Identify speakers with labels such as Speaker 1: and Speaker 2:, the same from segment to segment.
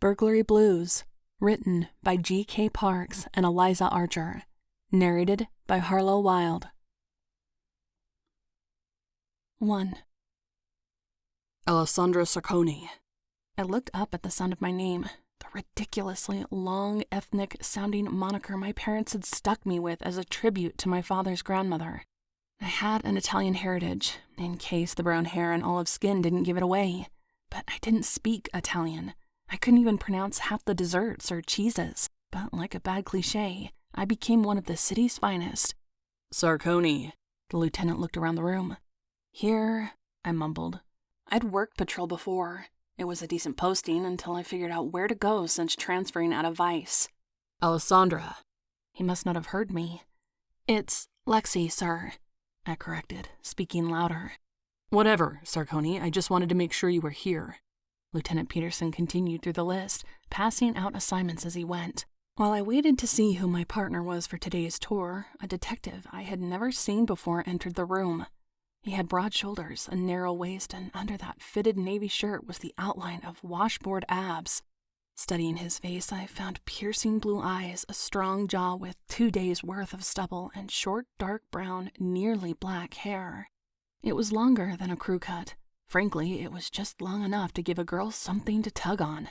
Speaker 1: Burglary Blues, written by G.K. Parks and Elisa Archer, narrated by Harlow Wilde. 1.
Speaker 2: Elisa Sarconi.
Speaker 1: I looked up at the sound of my name, the ridiculously long, ethnic-sounding moniker my parents had stuck me with as a tribute to my father's grandmother. I had an Italian heritage, in case the brown hair and olive skin didn't give it away, but I didn't speak Italian. I couldn't even pronounce half the desserts or cheeses, but like a bad cliché, I became one of the city's finest.
Speaker 2: Sarconi.
Speaker 1: The lieutenant looked around the room. Here, I mumbled. I'd worked patrol before. It was a decent posting until I figured out where to go since transferring out of Vice.
Speaker 2: Alessandra.
Speaker 1: He must not have heard me. It's Lexie, sir, I corrected, speaking louder.
Speaker 2: Whatever, Sarconi. I just wanted to make sure you were here.
Speaker 1: Lieutenant Peterson continued through the list, passing out assignments as he went. While I waited to see who my partner was for today's tour, a detective I had never seen before entered the room. He had broad shoulders, a narrow waist, and under that fitted navy shirt was the outline of washboard abs. Studying his face, I found piercing blue eyes, a strong jaw with 2 days' worth of stubble, and short, dark brown, nearly black hair. It was longer than a crew cut. Frankly, it was just long enough to give a girl something to tug on.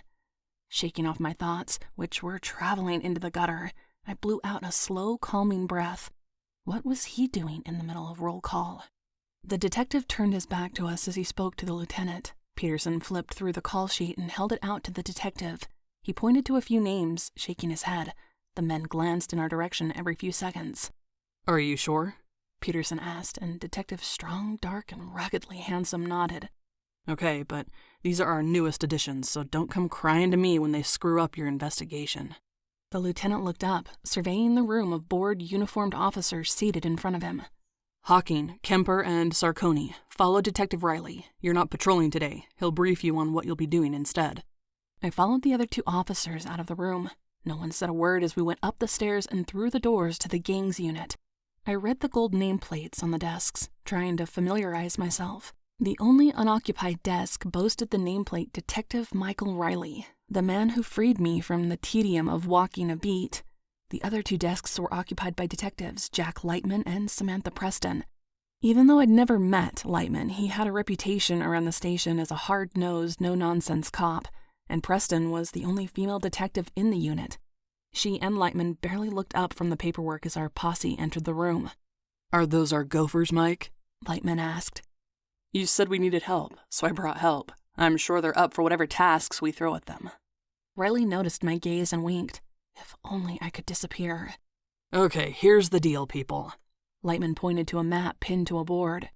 Speaker 1: Shaking off my thoughts, which were traveling into the gutter, I blew out a slow, calming breath. What was he doing in the middle of roll call? The detective turned his back to us as he spoke to the lieutenant. Peterson flipped through the call sheet and held it out to the detective. He pointed to a few names, shaking his head. The men glanced in our direction every few seconds.
Speaker 2: Are you sure?
Speaker 1: Peterson asked, and Detective Strong, Dark, and Ruggedly Handsome nodded.
Speaker 2: Okay, but these are our newest additions, so don't come crying to me when they screw up your investigation.
Speaker 1: The lieutenant looked up, surveying the room of bored, uniformed officers seated in front of him.
Speaker 2: Hawking, Kemper, and Sarconi. Follow Detective Riley. You're not patrolling today. He'll brief you on what you'll be doing instead.
Speaker 1: I followed the other 2 officers out of the room. No one said a word as we went up the stairs and through the doors to the gang's unit. I read the gold nameplates on the desks, trying to familiarize myself. The only unoccupied desk boasted the nameplate Detective Michael Riley, the man who freed me from the tedium of walking a beat. The other 2 desks were occupied by detectives Jack Lightman and Samantha Preston. Even though I'd never met Lightman, he had a reputation around the station as a hard-nosed, no-nonsense cop, and Preston was the only female detective in the unit. She and Lightman barely looked up from the paperwork as our posse entered the room.
Speaker 2: Are those our gophers, Mike?
Speaker 1: Lightman asked.
Speaker 2: You said we needed help, so I brought help. I'm sure they're up for whatever tasks we throw at them.
Speaker 1: Riley noticed my gaze and winked. If only I could disappear.
Speaker 2: Okay, here's the deal, people.
Speaker 1: Lightman pointed to a map pinned to a board.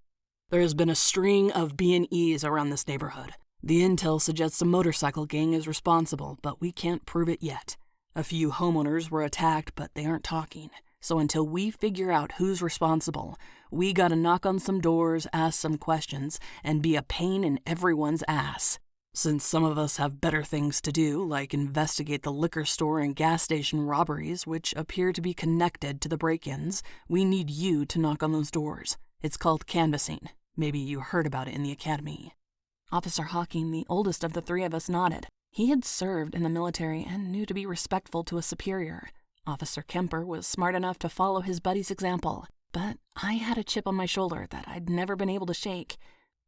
Speaker 2: There has been a string of B&Es around this neighborhood. The intel suggests a motorcycle gang is responsible, but we can't prove it yet. A few homeowners were attacked, but they aren't talking. So until we figure out who's responsible, we gotta knock on some doors, ask some questions, and be a pain in everyone's ass. Since some of us have better things to do, like investigate the liquor store and gas station robberies, which appear to be connected to the break-ins, we need you to knock on those doors. It's called canvassing. Maybe you heard about it in the academy.
Speaker 1: Officer Hawking, the oldest of the 3 of us, nodded. He had served in the military and knew to be respectful to a superior. Officer Kemper was smart enough to follow his buddy's example, but I had a chip on my shoulder that I'd never been able to shake.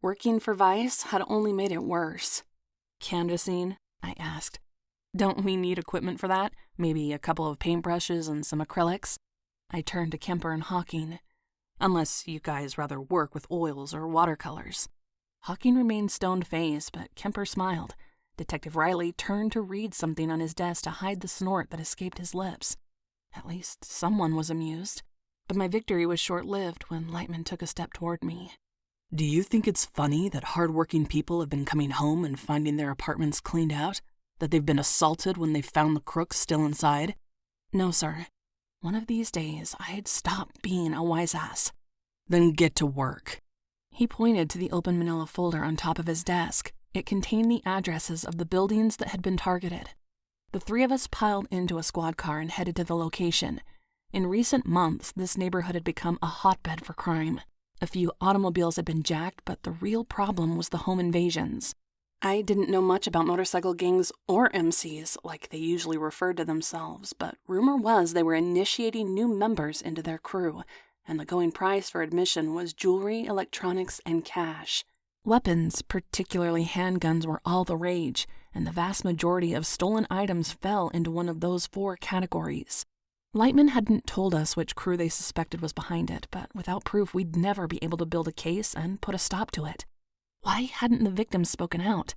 Speaker 1: Working for Vice had only made it worse. Canvassing? I asked. Don't we need equipment for that? Maybe a couple of paintbrushes and some acrylics? I turned to Kemper and Hawking. Unless you guys rather work with oils or watercolors. Hawking remained stone-faced, but Kemper smiled. Detective Riley turned to read something on his desk to hide the snort that escaped his lips. At least someone was amused. But my victory was short-lived when Lightman took a step toward me.
Speaker 2: Do you think it's funny that hard-working people have been coming home and finding their apartments cleaned out? That they've been assaulted when they found the crooks still inside?
Speaker 1: No, sir. One of these days, I'd stop being a wise-ass.
Speaker 2: Then get to work.
Speaker 1: He pointed to the open manila folder on top of his desk. It contained the addresses of the buildings that had been targeted. The 3 of us piled into a squad car and headed to the location. In recent months, this neighborhood had become a hotbed for crime. A few automobiles had been jacked, but the real problem was the home invasions. I didn't know much about motorcycle gangs or MCs like they usually referred to themselves, but rumor was they were initiating new members into their crew, and the going price for admission was jewelry, electronics, and cash. Weapons, particularly handguns, were all the rage, and the vast majority of stolen items fell into one of those 4 categories. Lightman hadn't told us which crew they suspected was behind it, but without proof we'd never be able to build a case and put a stop to it. Why hadn't the victims spoken out?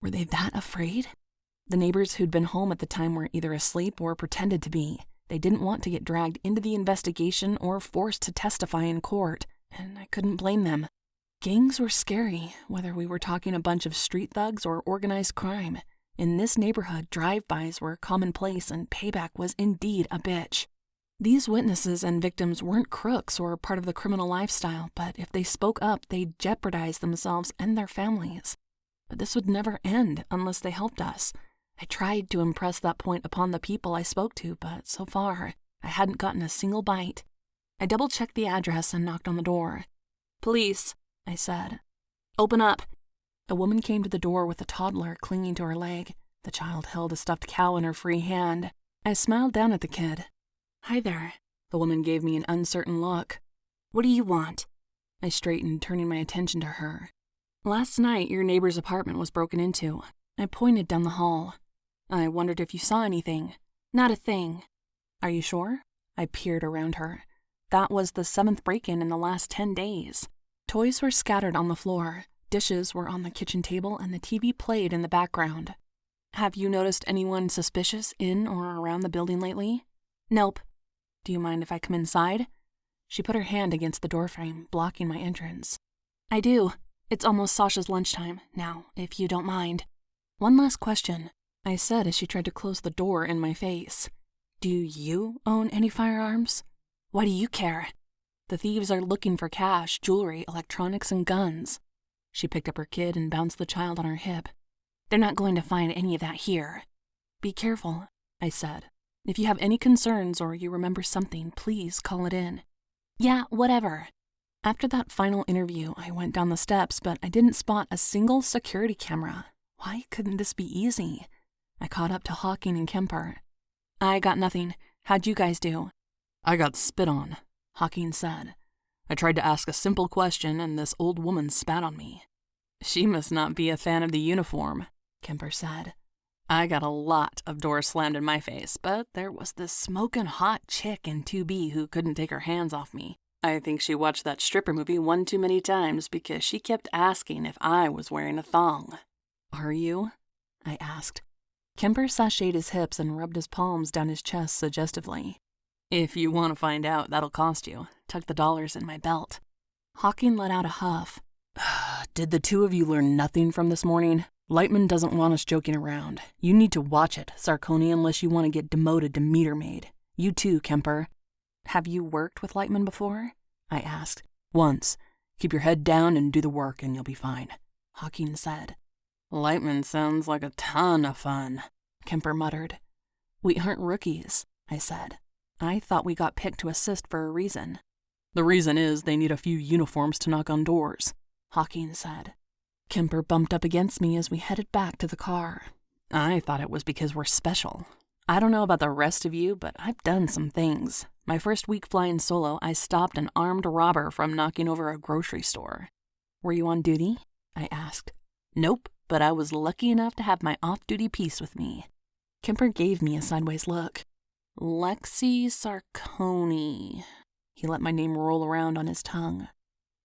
Speaker 1: Were they that afraid? The neighbors who'd been home at the time were either asleep or pretended to be. They didn't want to get dragged into the investigation or forced to testify in court, and I couldn't blame them. Gangs were scary, whether we were talking a bunch of street thugs or organized crime. In this neighborhood, drive-bys were commonplace and payback was indeed a bitch. These witnesses and victims weren't crooks or part of the criminal lifestyle, but if they spoke up, they'd jeopardize themselves and their families. But this would never end unless they helped us. I tried to impress that point upon the people I spoke to, but so far, I hadn't gotten a single bite. I double-checked the address and knocked on the door. "Police," I said. "Open up." A woman came to the door with a toddler clinging to her leg. The child held a stuffed cow in her free hand. I smiled down at the kid. "Hi there." The woman gave me an uncertain look. "What do you want?" I straightened, turning my attention to her. "Last night, your neighbor's apartment was broken into." I pointed down the hall. "I wondered if you saw anything." "Not a thing." "Are you sure?" I peered around her. That was the 7th break-in in the last 10 days. Toys were scattered on the floor. Dishes were on the kitchen table and the TV played in the background. "Have you noticed anyone suspicious in or around the building lately?" "Nope." "Do you mind if I come inside?" She put her hand against the doorframe, blocking my entrance. "I do. It's almost Sasha's lunchtime, now, if you don't mind." "One last question," I said as she tried to close the door in my face. "Do you own any firearms?" "Why do you care?" "The thieves are looking for cash, jewelry, electronics, and guns." She picked up her kid and bounced the child on her hip. "They're not going to find any of that here." "Be careful," I said. "If you have any concerns or you remember something, please call it in." "Yeah, whatever." After that final interview, I went down the steps, but I didn't spot a single security camera. Why couldn't this be easy? I caught up to Hawking and Kemper. "I got nothing. How'd you guys do?"
Speaker 2: "I got spit on," Hawking said. "I tried to ask a simple question and this old woman spat on me."
Speaker 1: "She must not be a fan of the uniform," Kemper said. "I got a lot of doors slammed in my face, but there was this smoking hot chick in 2B who couldn't take her hands off me. I think she watched that stripper movie one too many times because she kept asking if I was wearing a thong." "Are you?" I asked. Kemper sashayed his hips and rubbed his palms down his chest suggestively. "If you want to find out, that'll cost you. Tuck the dollars in my belt." Hawking let out a huff.
Speaker 2: "Did the 2 of you learn nothing from this morning? Lightman doesn't want us joking around. You need to watch it, Sarconi, unless you want to get demoted to meter maid. You too, Kemper."
Speaker 1: "Have you worked with Lightman before?" I asked.
Speaker 2: "Once. Keep your head down and do the work and you'll be fine,"
Speaker 1: Hawking said.
Speaker 2: "Lightman sounds like a ton of fun,"
Speaker 1: Kemper muttered. "We aren't rookies," I said. "I thought we got picked to assist for a reason."
Speaker 2: "The reason is they need a few uniforms to knock on doors,"
Speaker 1: Hawking said. Kemper bumped up against me as we headed back to the car. "I thought it was because we're special. I don't know about the rest of you, but I've done some things. My first week flying solo, I stopped an armed robber from knocking over a grocery store." "Were you on duty?" I asked. "Nope, but I was lucky enough to have my off-duty piece with me." Kemper gave me a sideways look. "Lexie Sarconi." He let my name roll around on his tongue.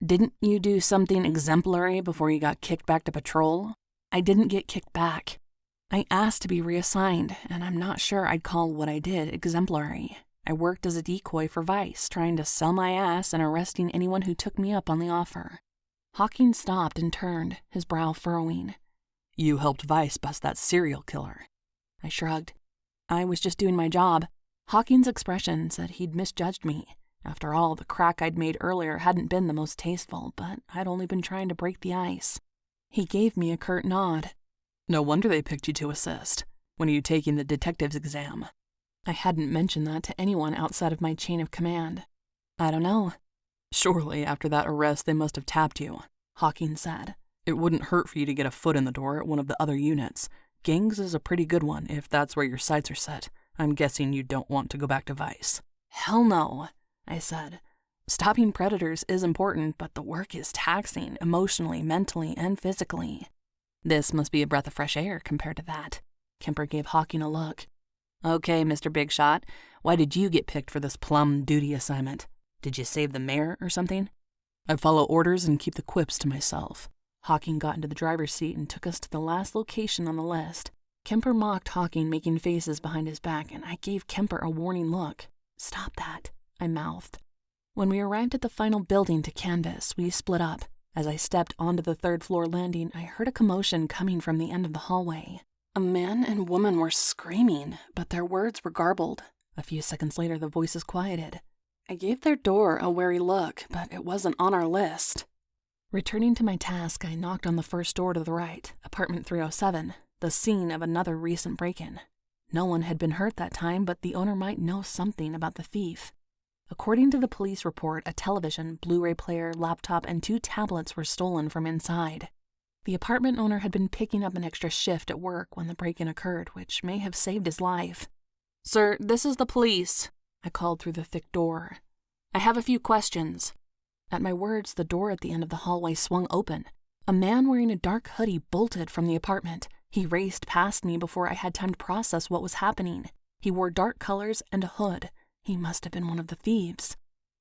Speaker 1: "Didn't you do something exemplary before you got kicked back to patrol?" "I didn't get kicked back. I asked to be reassigned, and I'm not sure I'd call what I did exemplary. I worked as a decoy for Vice, trying to sell my ass and arresting anyone who took me up on the offer." Hawking stopped and turned, his brow furrowing.
Speaker 2: "You helped Vice bust that serial killer."
Speaker 1: I shrugged. "I was just doing my job." Hawking's expression said he'd misjudged me. After all, the crack I'd made earlier hadn't been the most tasteful, but I'd only been trying to break the ice. He gave me a curt nod.
Speaker 2: "No wonder they picked you to assist. When are you taking the detective's exam?"
Speaker 1: I hadn't mentioned that to anyone outside of my chain of command. "I don't know."
Speaker 2: "Surely after that arrest they must have tapped you," Hawking said. It wouldn't hurt for you to get a foot in the door at one of the other units. Gangs is a pretty good one if that's where your sights are set. I'm guessing you don't want to go back to Vice.
Speaker 1: Hell no, I said. Stopping predators is important, but the work is taxing, emotionally, mentally, and physically. This must be a breath of fresh air compared to that. Kemper gave Hawking a look. Okay, Mr. Big Shot, why did you get picked for this plum duty assignment? Did you save the mayor or something?
Speaker 2: I follow orders and keep the quips to myself.
Speaker 1: Hawking got into the driver's seat and took us to the last location on the list. Kemper mocked Hawking, making faces behind his back, and I gave Kemper a warning look. Stop that, I mouthed. When we arrived at the final building to canvass, we split up. As I stepped onto the third-floor landing, I heard a commotion coming from the end of the hallway. A man and woman were screaming, but their words were garbled. A few seconds later, the voices quieted. I gave their door a wary look, but it wasn't on our list. Returning to my task, I knocked on the first door to the right, apartment 307, the scene of another recent break-in. No one had been hurt that time, but the owner might know something about the thief. According to the police report, a television, Blu-ray player, laptop, and 2 tablets were stolen from inside. The apartment owner had been picking up an extra shift at work when the break-in occurred, which may have saved his life. "Sir, this is the police," I called through the thick door. "I have a few questions." At my words, the door at the end of the hallway swung open. A man wearing a dark hoodie bolted from the apartment. He raced past me before I had time to process what was happening. He wore dark colors and a hood. He must have been one of the thieves.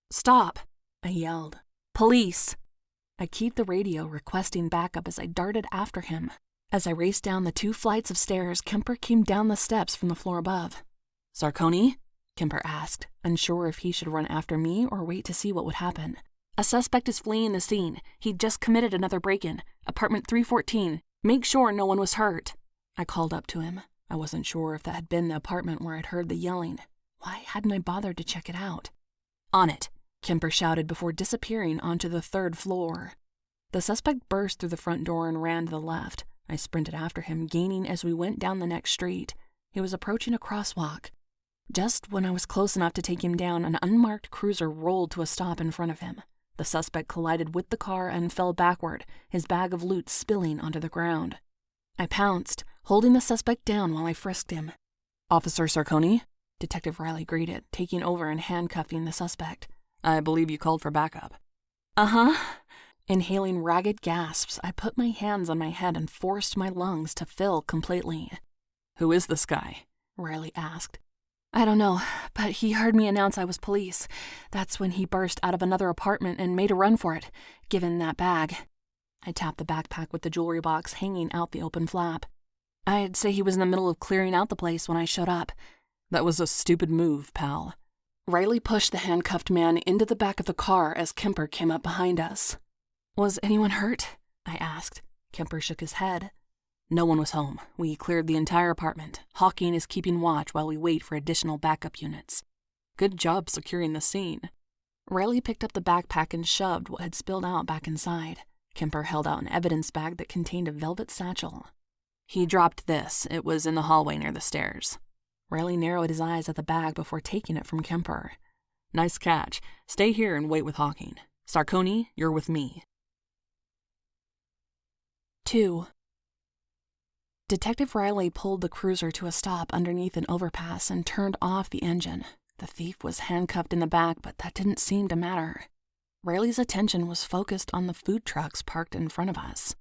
Speaker 1: "Stop!" I yelled. "Police!" I keyed the radio, requesting backup as I darted after him. As I raced down the 2 flights of stairs, Kemper came down the steps from the floor above. "Sarconi?" Kemper asked, unsure if he should run after me or wait to see what would happen. "A suspect is fleeing the scene. He just committed another break-in. Apartment 314. Make sure no one was hurt." I called up to him. I wasn't sure if that had been the apartment where I'd heard the yelling. Why hadn't I bothered to check it out? "On it," Kemper shouted before disappearing onto the 3rd floor. The suspect burst through the front door and ran to the left. I sprinted after him, gaining as we went down the next street. He was approaching a crosswalk. Just when I was close enough to take him down, an unmarked cruiser rolled to a stop in front of him. The suspect collided with the car and fell backward, his bag of loot spilling onto the ground. I pounced, holding the suspect down while I frisked him. "Officer Sarconi?" Detective Riley greeted, taking over and handcuffing the suspect. "I believe you called for backup." "Uh-huh." Inhaling ragged gasps, I put my hands on my head and forced my lungs to fill completely. "Who is this guy?" Riley asked. "I don't know, but he heard me announce I was police. That's when he burst out of another apartment and made a run for it, given that bag." I tapped the backpack with the jewelry box hanging out the open flap. "I'd say he was in the middle of clearing out the place when I showed up." "That was a stupid move, pal." Riley pushed the handcuffed man into the back of the car as Kemper came up behind us. "Was anyone hurt?" I asked. Kemper shook his head. "No one was home. We cleared the entire apartment. Hawking is keeping watch while we wait for additional backup units." "Good job securing the scene." Riley picked up the backpack and shoved what had spilled out back inside. Kemper held out an evidence bag that contained a velvet satchel. "He dropped this. It was in the hallway near the stairs." Riley narrowed his eyes at the bag before taking it from Kemper. "Nice catch. Stay here and wait with Hawking. Sarconi, you're with me." 2. Detective Riley pulled the cruiser to a stop underneath an overpass and turned off the engine. The thief was handcuffed in the back, but that didn't seem to matter. Riley's attention was focused on the food trucks parked in front of us.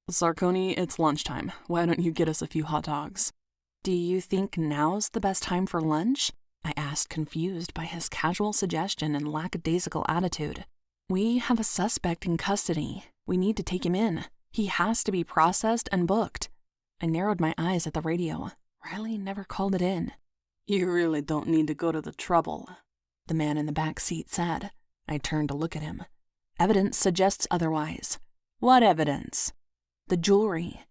Speaker 1: "Sarconi, it's lunchtime. Why don't you get us a few hot dogs?" "Do you think now's the best time for lunch?" I asked, confused by his casual suggestion and lackadaisical attitude. "We have a suspect in custody. We need to take him in. He has to be processed and booked." I narrowed my eyes at the radio. Riley never called it in. "You really don't need to go to the trouble," the man in the back seat said. I turned to look at him. "Evidence suggests otherwise." "What evidence?" "The jewelry."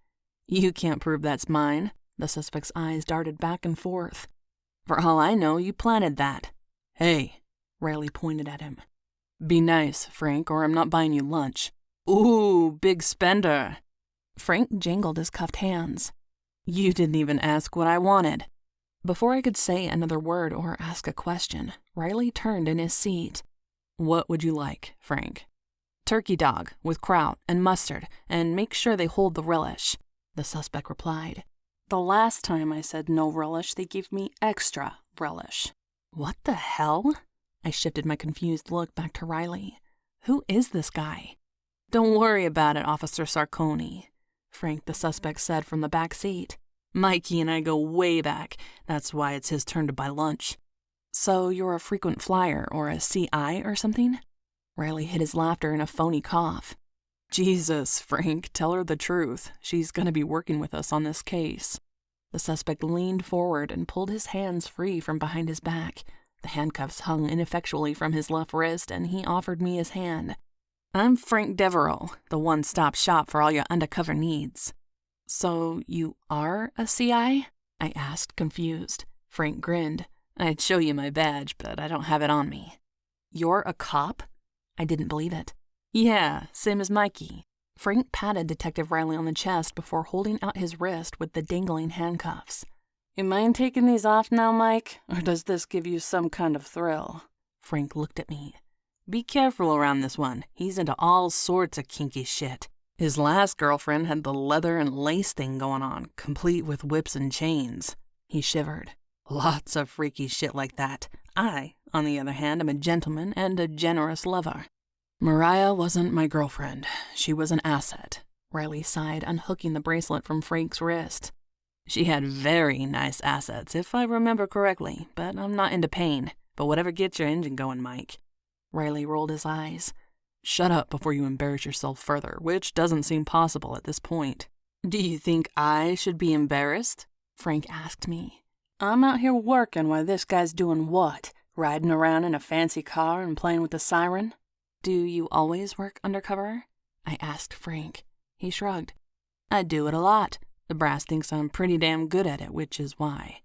Speaker 1: "You can't prove that's mine." The suspect's eyes darted back and forth. "For all I know, you planted that." "Hey," Riley pointed at him. "Be nice, Frank, or I'm not buying you lunch." "Ooh, big spender." Frank jangled his cuffed hands. "You didn't even ask what I wanted." Before I could say another word or ask a question, Riley turned in his seat. "What would you like, Frank?" Turkey dog with kraut and mustard, and make sure they hold the relish, the suspect replied. The last time I said no relish, they gave me extra relish. What the hell? I shifted my confused look back to Riley. Who is this guy? Don't worry about it, Officer Sarconi, Frank, the suspect, said from the back seat. Mikey and I go way back. That's why it's his turn to buy lunch. So you're a frequent flyer or a CI or something? Riley hid his laughter in a phony cough. Jesus, Frank, tell her the truth. She's gonna be working with us on this case. The suspect leaned forward and pulled his hands free from behind his back. The handcuffs hung ineffectually from his left wrist, and he offered me his hand. I'm Frank Devereaux, the one-stop shop for all your undercover needs. So you are a CI? I asked, confused. Frank grinned. I'd show you my badge, but I don't have it on me. You're a cop? I didn't believe it. Yeah, same as Mikey. Frank patted Detective Riley on the chest before holding out his wrist with the dangling handcuffs. You mind taking these off now, Mike? Or does this give you some kind of thrill? Frank looked at me. Be careful around this one. He's into all sorts of kinky shit. His last girlfriend had the leather and lace thing going on, complete with whips and chains. He shivered. Lots of freaky shit like that. I, on the other hand, am a gentleman and a generous lover. Mariah wasn't my girlfriend. She was an asset. Riley sighed, unhooking the bracelet from Frank's wrist. She had very nice assets, if I remember correctly, but I'm not into pain. But whatever gets your engine going, Mike. Riley rolled his eyes. Shut up before you embarrass yourself further, which doesn't seem possible at this point. Do you think I should be embarrassed? Frank asked me. I'm out here working while this guy's doing what? Riding around in a fancy car and playing with the siren? Do you always work undercover? I asked Frank. He shrugged. I do it a lot. The brass thinks I'm pretty damn good at it, which is why.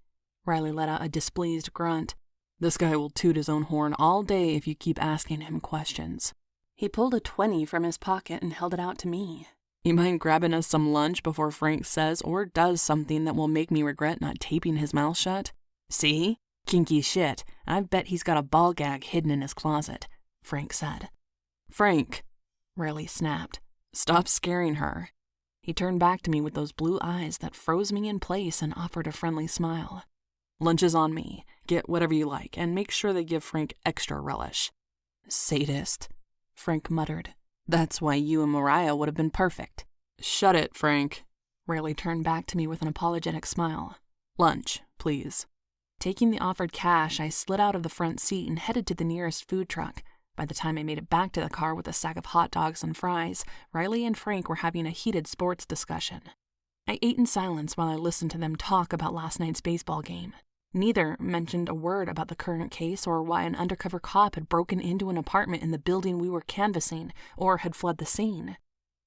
Speaker 1: Riley let out a displeased grunt. This guy will toot his own horn all day if you keep asking him questions. He pulled a 20 from his pocket and held it out to me. You mind grabbing us some lunch before Frank says or does something that will make me regret not taping his mouth shut? See? Kinky shit. I bet he's got a ball gag hidden in his closet, Frank said. Frank, Riley snapped. Stop scaring her. He turned back to me with those blue eyes that froze me in place and offered a friendly smile. Lunch is on me. Get whatever you like, and make sure they give Frank extra relish. Sadist, Frank muttered. That's why you and Mariah would have been perfect. Shut it, Frank. Riley turned back to me with an apologetic smile. Lunch, please. Taking the offered cash, I slid out of the front seat and headed to the nearest food truck. By the time I made it back to the car with a sack of hot dogs and fries, Riley and Frank were having a heated sports discussion. I ate in silence while I listened to them talk about last night's baseball game. Neither mentioned a word about the current case or why an undercover cop had broken into an apartment in the building we were canvassing or had fled the scene.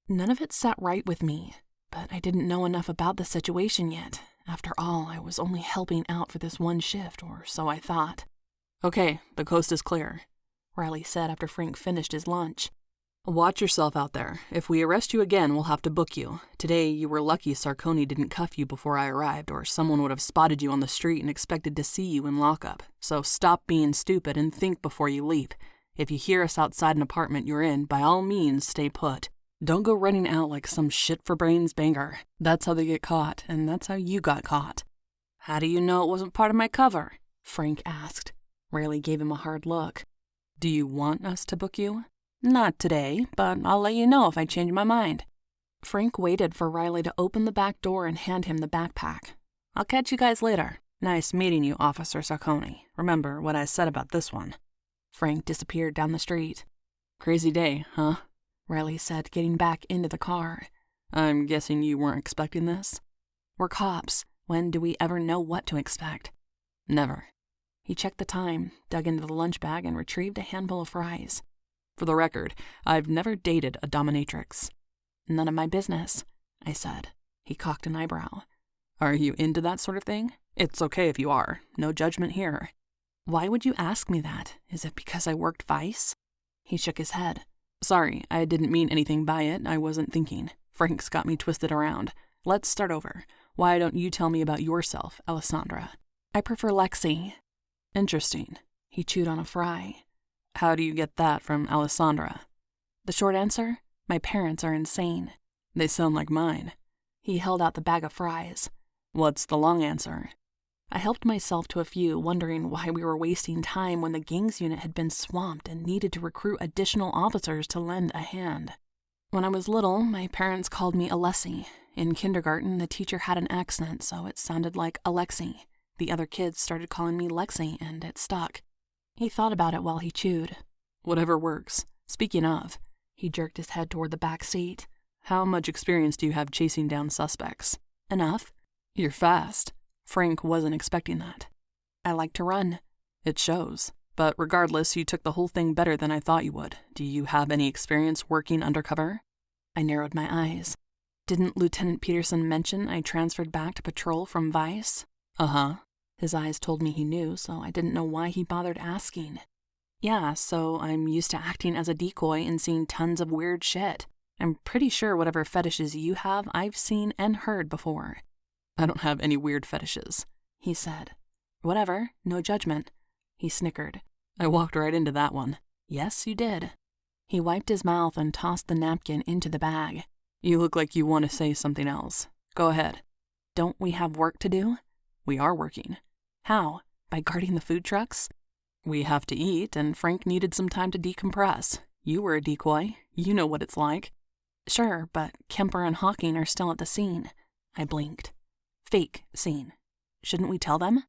Speaker 1: None of it sat right with me, but I didn't know enough about the situation yet. After all, I was only helping out for this one shift, or so I thought. Okay, the coast is clear, Riley said after Frank finished his lunch. Watch yourself out there. If we arrest you again, we'll have to book you. Today, you were lucky Sarconi didn't cuff you before I arrived, or someone would have spotted you on the street and expected to see you in lockup. So stop being stupid and think before you leap. If you hear us outside an apartment you're in, by all means, stay put. Don't go running out like some shit-for-brains banger. That's how they get caught, and that's how you got caught. How do you know it wasn't part of my cover? Frank asked. Riley gave him a hard look. Do you want us to book you? Not today, but I'll let you know if I change my mind. Frank waited for Riley to open the back door and hand him the backpack. I'll catch you guys later. Nice meeting you, Officer Sarconi. Remember what I said about this one. Frank disappeared down the street. Crazy day, huh? Riley said, getting back into the car. I'm guessing you weren't expecting this? We're cops. When do we ever know what to expect? Never. He checked the time, dug into the lunch bag, and retrieved a handful of fries. For the record, I've never dated a dominatrix. None of my business, I said. He cocked an eyebrow. Are you into that sort of thing? It's okay if you are. No judgment here. Why would you ask me that? Is it because I worked Vice? He shook his head. Sorry, I didn't mean anything by it. I wasn't thinking. Frank's got me twisted around. Let's start over. Why don't you tell me about yourself, Alessandra? I prefer Lexie. Interesting. He chewed on a fry. How do you get that from Alessandra? The short answer? My parents are insane.
Speaker 2: They sound like mine.
Speaker 1: He held out the bag of fries.
Speaker 2: What's the long answer?
Speaker 1: I helped myself to a few, wondering why we were wasting time when the gangs unit had been swamped and needed to recruit additional officers to lend a hand. When I was little, my parents called me Alessi. In kindergarten, the teacher had an accent, so it sounded like Alexi. The other kids started calling me Lexie, and it stuck. He thought about it while he chewed.
Speaker 2: Whatever works. Speaking of,
Speaker 1: he jerked his head toward the back seat.
Speaker 2: How much experience do you have chasing down suspects?
Speaker 1: Enough.
Speaker 2: You're fast. Frank wasn't expecting that.
Speaker 1: I like to run.
Speaker 2: It shows. But regardless, you took the whole thing better than I thought you would. Do you have any experience working undercover?
Speaker 1: I narrowed my eyes. Didn't Lieutenant Peterson mention I transferred back to patrol from Vice?
Speaker 2: Uh-huh.
Speaker 1: His eyes told me he knew, so I didn't know why he bothered asking. Yeah, so I'm used to acting as a decoy and seeing tons of weird shit. I'm pretty sure whatever fetishes you have, I've seen and heard before.
Speaker 2: I don't have any weird fetishes,
Speaker 1: he said. Whatever, no judgment. He snickered.
Speaker 2: I walked right into that one.
Speaker 1: Yes, you did. He wiped his mouth and tossed the napkin into the bag.
Speaker 2: You look like you want to say something else. Go ahead.
Speaker 1: Don't we have work to do?
Speaker 2: We are working.
Speaker 1: How? By guarding the food trucks?
Speaker 2: We have to eat, and Frank needed some time to decompress. You were a decoy. You know what it's like.
Speaker 1: Sure, but Kemper and Hawking are still at the scene. I blinked. Fake scene. Shouldn't we tell them?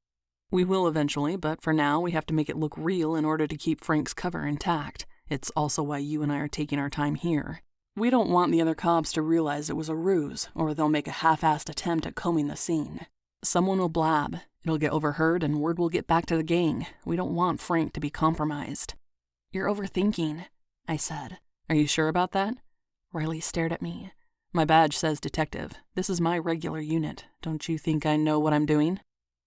Speaker 2: We will eventually, but for now we have to make it look real in order to keep Frank's cover intact. It's also why you and I are taking our time here. We don't want the other cops to realize it was a ruse, or they'll make a half-assed attempt at combing the scene. Someone will blab. It'll get overheard and word will get back to the gang. We don't want Frank to be compromised.
Speaker 1: You're overthinking, I said.
Speaker 2: Are you sure about that?
Speaker 1: Riley stared at me.
Speaker 2: My badge says detective. This is my regular unit. Don't you think I know what I'm doing?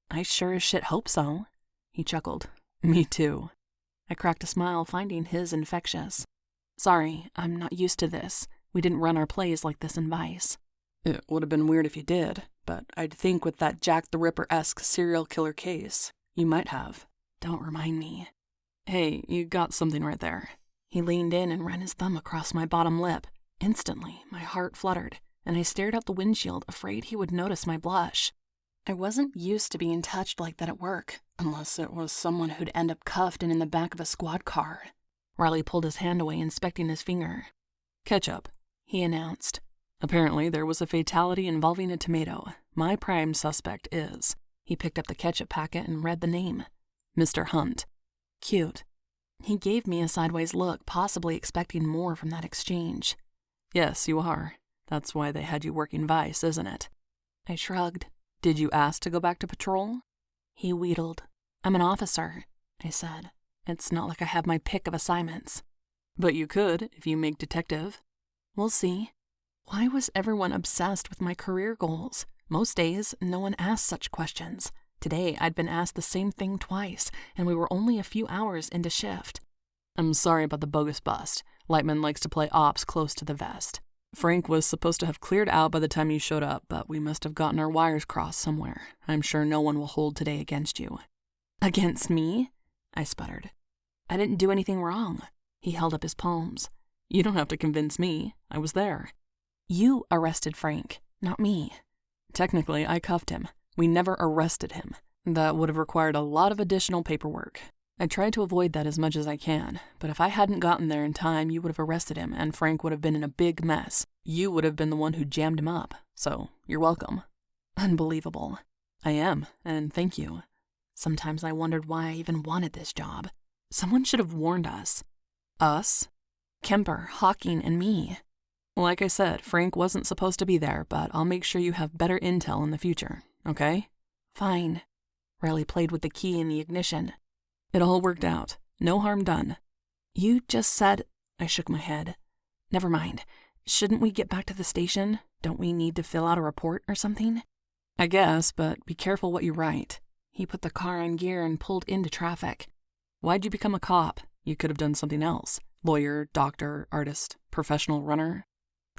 Speaker 1: I sure as shit hope so. He chuckled.
Speaker 2: Me too.
Speaker 1: I cracked a smile, finding his infectious. Sorry, I'm not used to this. We didn't run our plays like this in Vice.
Speaker 2: It would have been weird if you did, but I'd think with that Jack the Ripper-esque serial killer case, you might have.
Speaker 1: Don't remind me.
Speaker 2: Hey, you got something right there.
Speaker 1: He leaned in and ran his thumb across my bottom lip. Instantly, my heart fluttered, and I stared out the windshield, afraid he would notice my blush. I wasn't used to being touched like that at work, unless it was someone who'd end up cuffed and in the back of a squad car. Riley pulled his hand away, inspecting his finger.
Speaker 2: Ketchup,
Speaker 1: he announced.
Speaker 2: Apparently, there was a fatality involving a tomato. My prime suspect is... He picked up the ketchup packet and read the name. Mr. Hunt.
Speaker 1: Cute. He gave me a sideways look, possibly expecting more from that exchange.
Speaker 2: Yes, you are. That's why they had you working Vice, isn't it?
Speaker 1: I shrugged.
Speaker 2: Did you ask to go back to patrol?
Speaker 1: He wheedled. I'm an officer, I said. It's not like I have my pick of assignments.
Speaker 2: But you could, if you make detective.
Speaker 1: We'll see. Why was everyone obsessed with my career goals? Most days, no one asked such questions. Today, I'd been asked the same thing twice, and we were only a few hours into shift.
Speaker 2: I'm sorry about the bogus bust. Lightman likes to play ops close to the vest. Frank was supposed to have cleared out by the time you showed up, but we must have gotten our wires crossed somewhere. I'm sure no one will hold today against you.
Speaker 1: Against me? I sputtered. I didn't do anything wrong. He held up his palms.
Speaker 2: You don't have to convince me. I was there.
Speaker 1: You arrested Frank, not me.
Speaker 2: Technically, I cuffed him. We never arrested him. That would have required a lot of additional paperwork. I tried to avoid that as much as I can, but if I hadn't gotten there in time, you would have arrested him, and Frank would have been in a big mess. You would have been the one who jammed him up, so you're welcome.
Speaker 1: Unbelievable.
Speaker 2: I am, and thank you.
Speaker 1: Sometimes I wondered why I even wanted this job. Someone should have warned us.
Speaker 2: Us?
Speaker 1: Kemper, Hawking, and me.
Speaker 2: Like I said, Frank wasn't supposed to be there, but I'll make sure you have better intel in the future, okay?
Speaker 1: Fine. Riley played with the key in the ignition.
Speaker 2: It all worked out. No harm done.
Speaker 1: You just said... I shook my head. Never mind. Shouldn't we get back to the station? Don't we need to fill out a report or something?
Speaker 2: I guess, but be careful what you write.
Speaker 1: He put the car in gear and pulled into traffic.
Speaker 2: Why'd you become a cop? You could have done something else. Lawyer, doctor, artist, professional runner.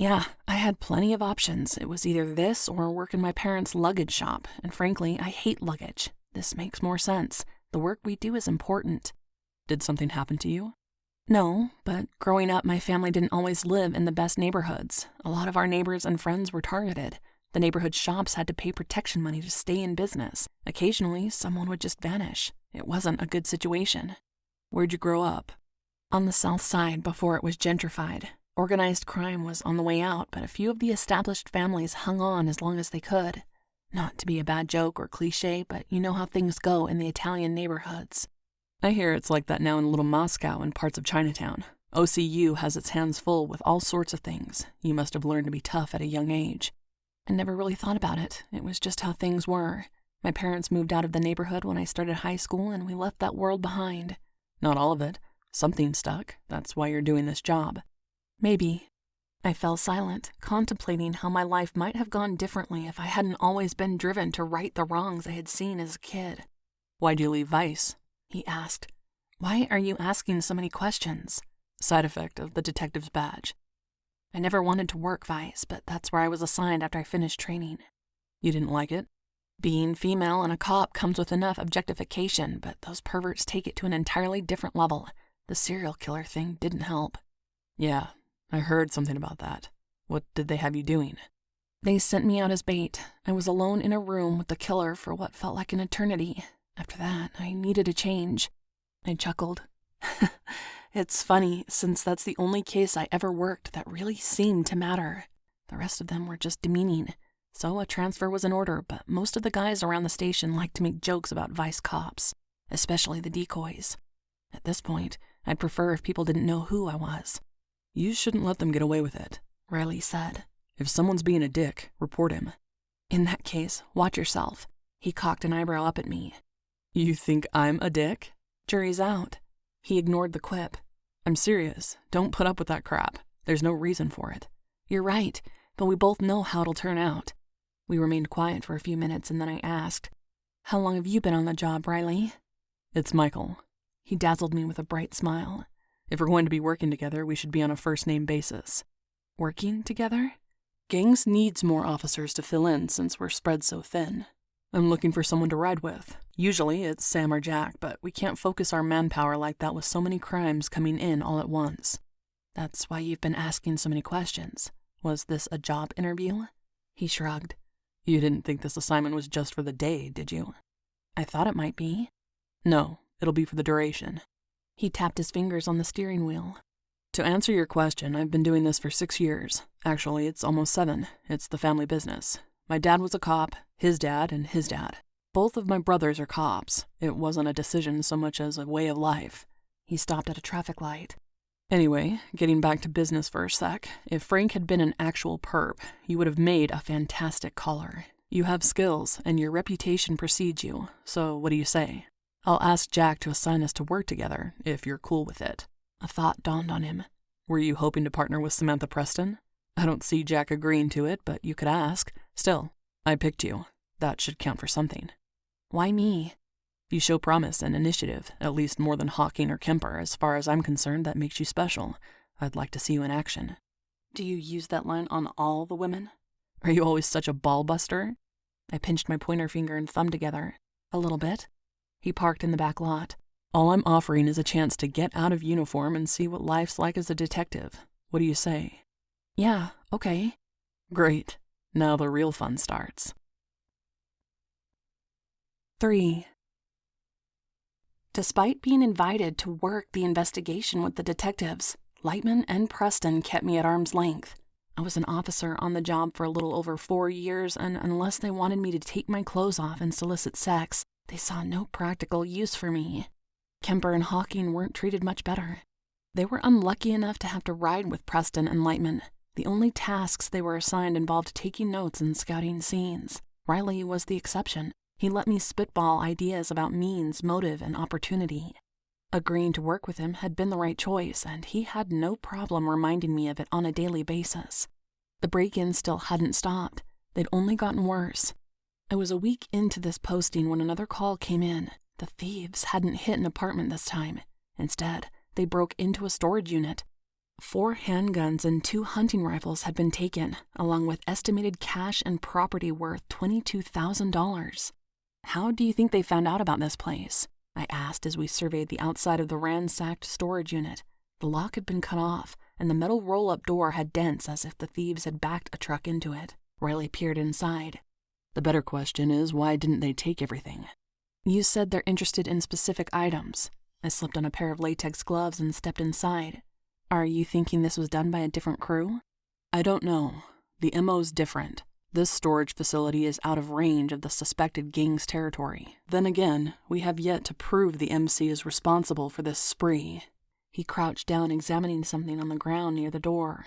Speaker 1: Yeah, I had plenty of options. It was either this or work in my parents' luggage shop, and frankly, I hate luggage. This makes more sense. The work we do is important.
Speaker 2: Did something happen to you?
Speaker 1: No, but growing up, my family didn't always live in the best neighborhoods. A lot of our neighbors and friends were targeted. The neighborhood shops had to pay protection money to stay in business. Occasionally, someone would just vanish. It wasn't a good situation.
Speaker 2: Where'd you grow up?
Speaker 1: On the south side before it was gentrified. Organized crime was on the way out, but a few of the established families hung on as long as they could. Not to be a bad joke or cliche, but you know how things go in the Italian neighborhoods.
Speaker 2: I hear it's like that now in Little Moscow and parts of Chinatown. OCU has its hands full with all sorts of things. You must have learned to be tough at a young age.
Speaker 1: I never really thought about it. It was just how things were. My parents moved out of the neighborhood when I started high school, and we left that world behind.
Speaker 2: Not all of it. Something stuck. That's why you're doing this job.
Speaker 1: Maybe. I fell silent, contemplating how my life might have gone differently if I hadn't always been driven to right the wrongs I had seen as a kid.
Speaker 2: Why'd you leave Vice?
Speaker 1: He asked. Why are you asking so many questions?
Speaker 2: Side effect of the detective's badge.
Speaker 1: I never wanted to work Vice, but that's where I was assigned after I finished training.
Speaker 2: You didn't like it?
Speaker 1: Being female and a cop comes with enough objectification, but those perverts take it to an entirely different level. The serial killer thing didn't help.
Speaker 2: Yeah, I heard something about that. What did they have you doing?
Speaker 1: They sent me out as bait. I was alone in a room with the killer for what felt like an eternity. After that, I needed a change. I chuckled. It's funny, since that's the only case I ever worked that really seemed to matter. The rest of them were just demeaning. So a transfer was in order, but most of the guys around the station liked to make jokes about Vice cops, especially the decoys. At this point, I'd prefer if people didn't know who I was.
Speaker 2: You shouldn't let them get away with it,
Speaker 1: Riley said.
Speaker 2: If someone's being a dick, report him.
Speaker 1: In that case, watch yourself. He cocked an eyebrow up at me.
Speaker 2: You think I'm a dick?
Speaker 1: Jury's out. He ignored the quip.
Speaker 2: I'm serious. Don't put up with that crap. There's no reason for it.
Speaker 1: You're right, but we both know how it'll turn out. We remained quiet for a few minutes, and then I asked, How long have you been on the job, Riley?
Speaker 2: It's Michael.
Speaker 1: He dazzled me with a bright smile.
Speaker 2: If we're going to be working together, we should be on a first-name basis.
Speaker 1: Working together?
Speaker 2: Gangs needs more officers to fill in since we're spread so thin. I'm looking for someone to ride with. Usually it's Sam or Jack, but we can't focus our manpower like that with so many crimes coming in all at once.
Speaker 1: That's why you've been asking so many questions. Was this a job interview? He shrugged.
Speaker 2: You didn't think this assignment was just for the day, did you?
Speaker 1: I thought it might be.
Speaker 2: No, it'll be for the duration.
Speaker 1: He tapped his fingers on the steering wheel.
Speaker 2: To answer your question, I've been doing this for 6 years. Actually, it's almost 7. It's the family business. My dad was a cop, his dad, and his dad. Both of my brothers are cops. It wasn't a decision so much as a way of life.
Speaker 1: He stopped at a traffic light.
Speaker 2: Anyway, getting back to business for a sec, if Frank had been an actual perp, you would have made a fantastic caller. You have skills, and your reputation precedes you, so what do you say? I'll ask Jack to assign us to work together, if you're cool with it.
Speaker 1: A thought dawned on him.
Speaker 2: Were you hoping to partner with Samantha Preston? I don't see Jack agreeing to it, but you could ask. Still, I picked you. That should count for something.
Speaker 1: Why me?
Speaker 2: You show promise and initiative, at least more than Hawking or Kemper. As far as I'm concerned, that makes you special. I'd like to see you in action.
Speaker 1: Do you use that line on all the women?
Speaker 2: Are you always such a ball buster?
Speaker 1: I pinched my pointer finger and thumb together. A little bit. He parked in the back lot.
Speaker 2: All I'm offering is a chance to get out of uniform and see what life's like as a detective. What do you say?
Speaker 1: Yeah, okay.
Speaker 2: Great. Now the real fun starts.
Speaker 1: 3. Despite being invited to work the investigation with the detectives, Lightman and Preston kept me at arm's length. I was an officer on the job for a little over 4 years, and unless they wanted me to take my clothes off and solicit sex, they saw no practical use for me. Kemper and Hawking weren't treated much better. They were unlucky enough to have to ride with Preston and Lightman. The only tasks they were assigned involved taking notes and scouting scenes. Riley was the exception. He let me spitball ideas about means, motive, and opportunity. Agreeing to work with him had been the right choice, and he had no problem reminding me of it on a daily basis. The break-ins still hadn't stopped. They'd only gotten worse. I was a week into this posting when another call came in. The thieves hadn't hit an apartment this time. Instead, they broke into a storage unit. 4 handguns and 2 hunting rifles had been taken, along with estimated cash and property worth $22,000. How do you think they found out about this place? I asked as we surveyed the outside of the ransacked storage unit. The lock had been cut off, and the metal roll-up door had dents as if the thieves had backed a truck into it. Riley peered inside.
Speaker 2: The better question is, why didn't they take everything?
Speaker 1: You said they're interested in specific items. I slipped on a pair of latex gloves and stepped inside. Are you thinking this was done by a different crew?
Speaker 2: I don't know. The MO's different. This storage facility is out of range of the suspected gang's territory. Then again, we have yet to prove the MC is responsible for this spree.
Speaker 1: He crouched down, examining something on the ground near the door.